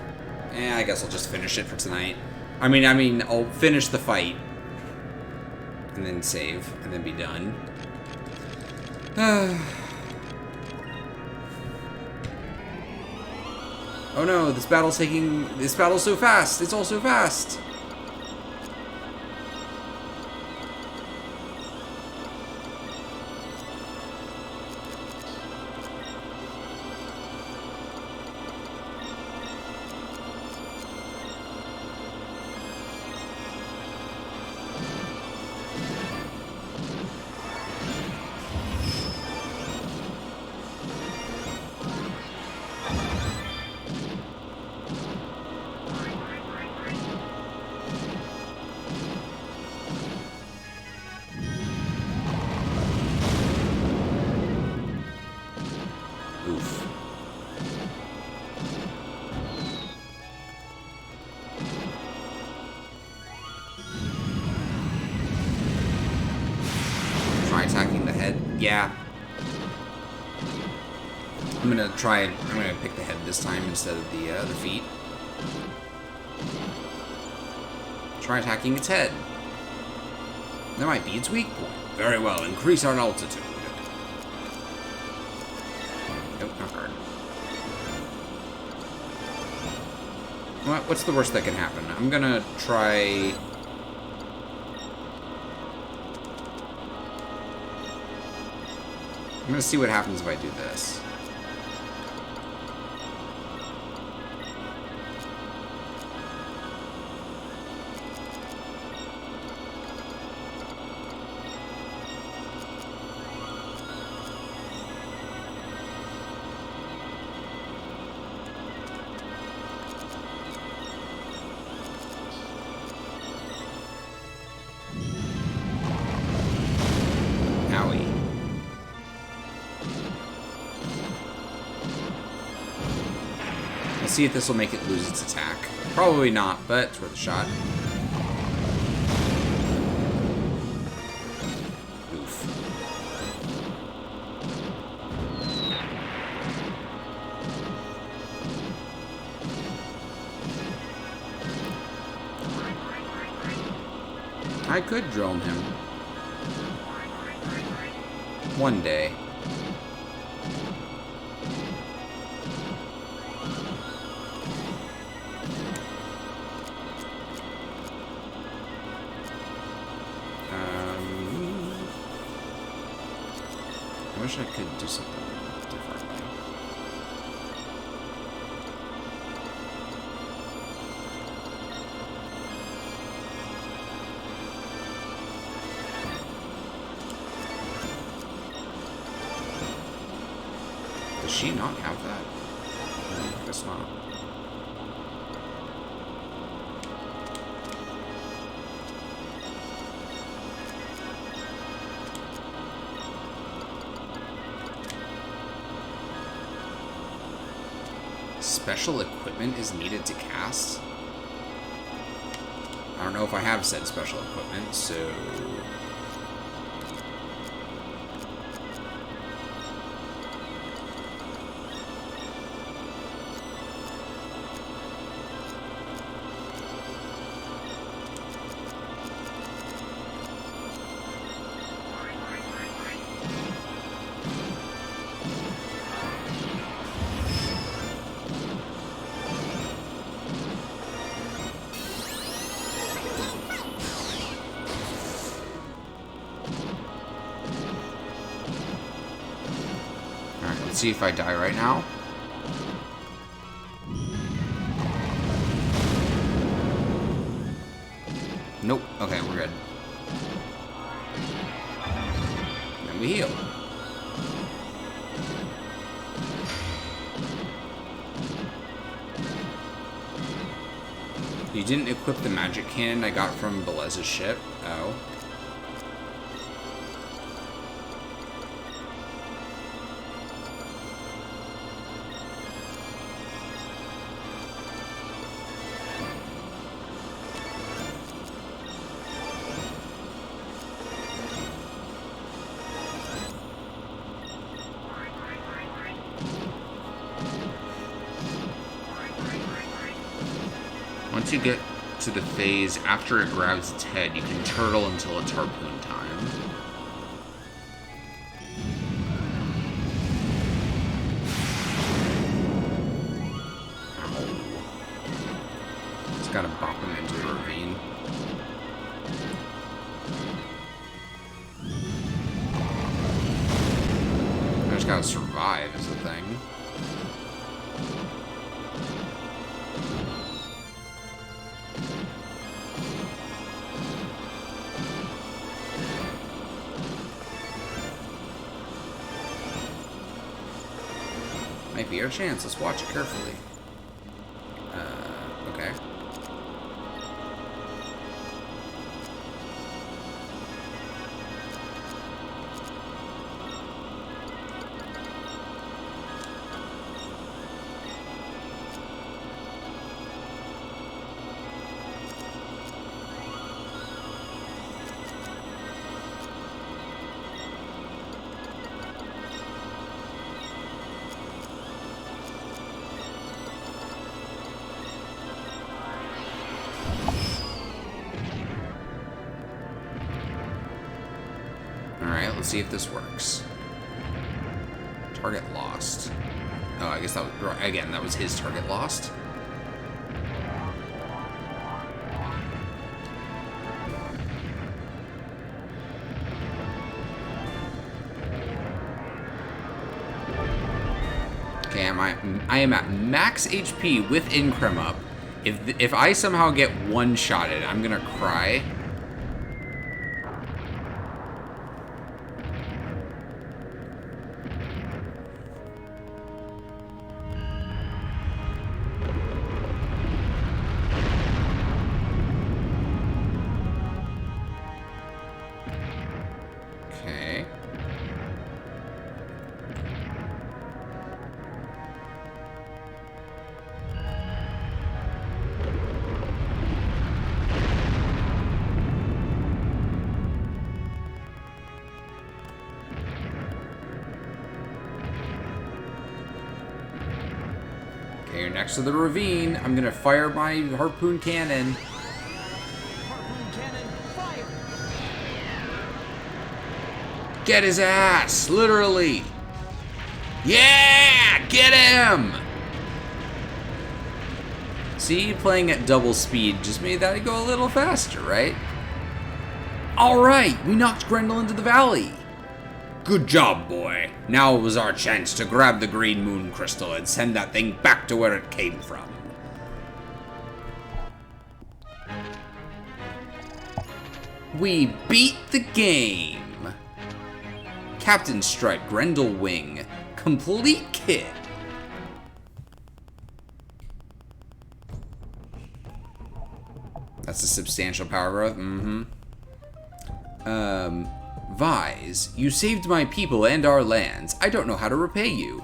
I guess I'll just finish it for tonight. I mean, I'll finish the fight and then save and then be done. Oh no, this battle's so fast. It's all so fast. Oof. Try attacking the head. Yeah. I'm gonna pick the head this time instead of the feet. Try attacking its head. That might be its weak point. Very well, increase our altitude. Nope, not hard. What's the worst that can happen? I'm gonna try... I'm gonna see what happens if I do this. See if this will make it lose its attack. Probably not, but it's worth a shot. I could drone him. One day. I wish I could do something differently. Does she not have that? I guess not. Special equipment is needed to cast? I don't know if I have said special equipment, so... Let's see if I die right now. Nope. Okay, we're good. And we heal. You didn't equip the magic cannon I got from Belez's ship? Oh. Once you get to the phase after it grabs its head, you can turtle until it's harpoon time. Ow. Just gotta bop him into the ravine. I just gotta survive is the thing. Might be our chance. Let's watch it carefully. Okay. Alright, let's see if this works. Target lost. Oh, I guess that was... Again, that was his target lost. Okay, I am at max HP with Increm up. If I somehow get one-shotted, I'm gonna cry. Okay. Okay, you're next to the ravine. I'm gonna fire my harpoon cannon.
Harpoon cannon, fire!
Get his ass, literally. Yeah, get him. See, playing at double speed just made that go a little faster, right? All right, we knocked Grendel into the valley. Good job, boy. Now was our chance to grab the green moon crystal and send that thing back to where it came from. We beat the game. Captain Stripe, Grendel Wing, complete kit. That's a substantial power growth. Vise, you saved my people and our lands. I don't know how to repay you.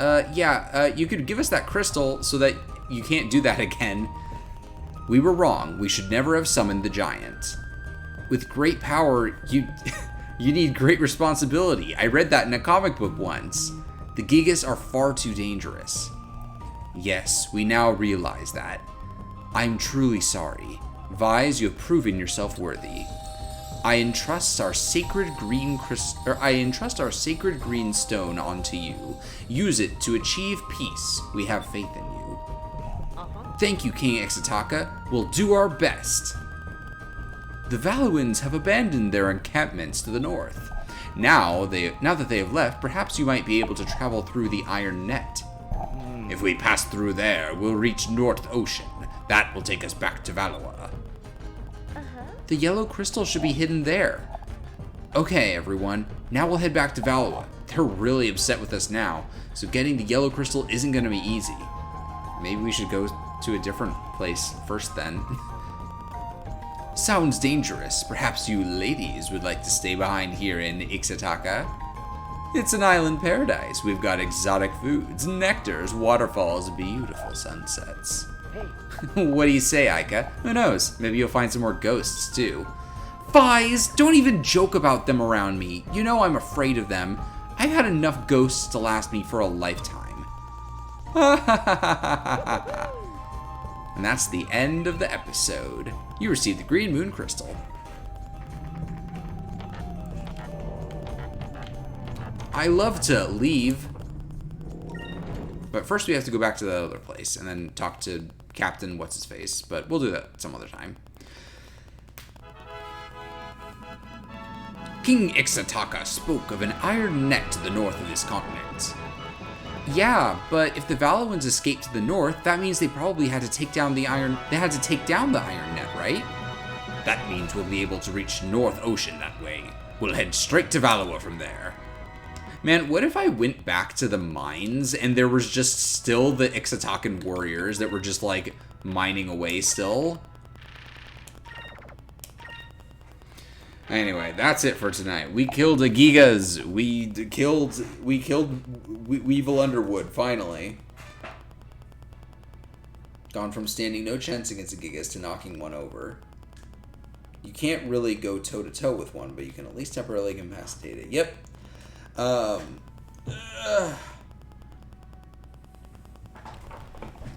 You could give us that crystal so that you can't do that again. We were wrong. We should never have summoned the giant. With great power, you need great responsibility. I read that in a comic book once. The Gigas are far too dangerous. Yes, we now realize that. I'm truly sorry. Vise, you have proven yourself worthy. I entrust our sacred green stone onto you. Use it to achieve peace. We have faith in you. Thank you, King Ixataka. We'll do our best. The Valuans have abandoned their encampments to the north. Now that they have left, perhaps you might be able to travel through the Iron Net. If we pass through there, we'll reach North Ocean. That will take us back to Valois. The yellow crystal should be hidden there. Okay, everyone. Now we'll head back to Valois. They're really upset with us now, so getting the yellow crystal isn't going to be easy. Maybe we should go to a different place first then. Sounds dangerous. Perhaps you ladies would like to stay behind here in Ixataka? It's an island paradise. We've got exotic foods, nectars, waterfalls, beautiful sunsets. What do you say, Aika? Who knows? Maybe you'll find some more ghosts, too. Fies! Don't even joke about them around me. You know I'm afraid of them. I've had enough ghosts to last me for a lifetime. And that's the end of the episode. You received the Green Moon Crystal. I love to leave. But first we have to go back to the other place and then talk to Captain What's-His-Face. But we'll do that some other time. King Ixataka spoke of an iron net to the north of this continent. Yeah, but if the Valuans escaped to the north, that means they probably had to take down the iron. They had to take down the iron net, right? That means we'll be able to reach North Ocean that way. We'll head straight to Valois from there. Man, what if I went back to the mines and there was just still the Ixatakan warriors that were just like mining away still? Anyway, that's it for tonight. We killed a Gigas. We killed Weevil Underwood, finally. Gone from standing no chance against a Gigas to knocking one over. You can't really go toe-to-toe with one, but you can at least temporarily incapacitate it. Yep.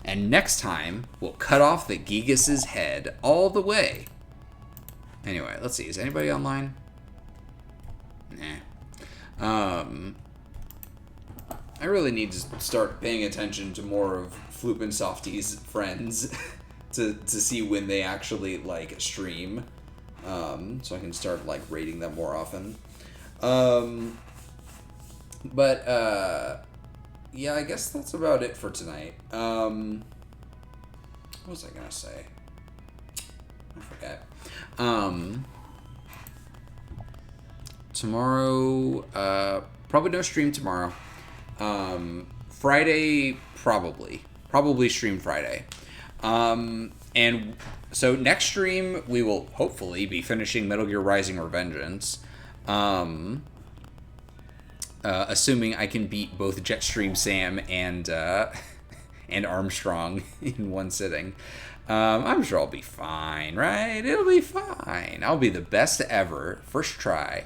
And next time, we'll cut off the Gigas' head all the way. Anyway, let's see. Is anybody online? Nah. I really need to start paying attention to more of Floop and Softy's friends to see when they actually, like, stream. So I can start, like, rating them more often. Yeah, I guess that's about it for tonight. What was I gonna say? I forget. Tomorrow, probably no stream tomorrow. Friday, probably stream Friday. And so next stream, we will hopefully be finishing Metal Gear Rising: Revengeance. Assuming I can beat both Jetstream Sam and Armstrong in one sitting. I'm sure I'll be fine, right? It'll be fine. I'll be the best ever. First try.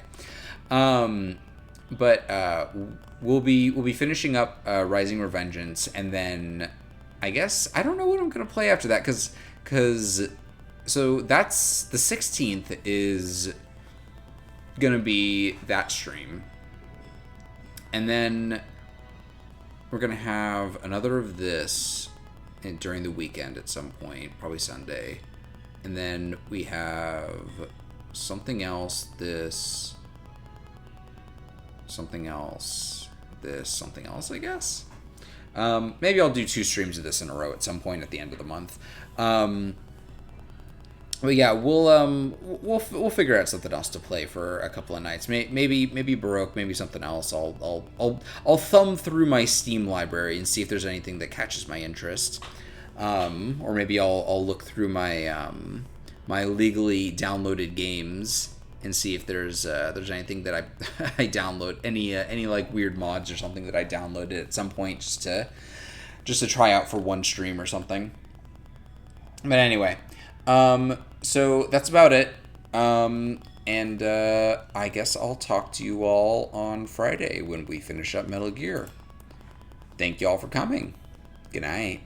But we'll be finishing up Rising Revengeance, and then I guess I don't know what I'm gonna play after that, cause so that's the 16th is gonna be that stream. And then we're gonna have another of this during the weekend at some point, probably Sunday. And then we have something else, this, something else, this, something else, I guess. Maybe I'll do 2 streams of this in a row at some point at the end of the month. But yeah, we'll figure out something else to play for a couple of nights. Maybe Baroque, maybe something else. I'll thumb through my Steam library and see if there's anything that catches my interest. Or maybe I'll look through my my legally downloaded games and see if there's anything that I download, any like weird mods or something that I downloaded at some point just to try out for one stream or something. But anyway, so that's about it. And I guess I'll talk to you all on Friday when we finish up Metal Gear. Thank you all for coming. Good night.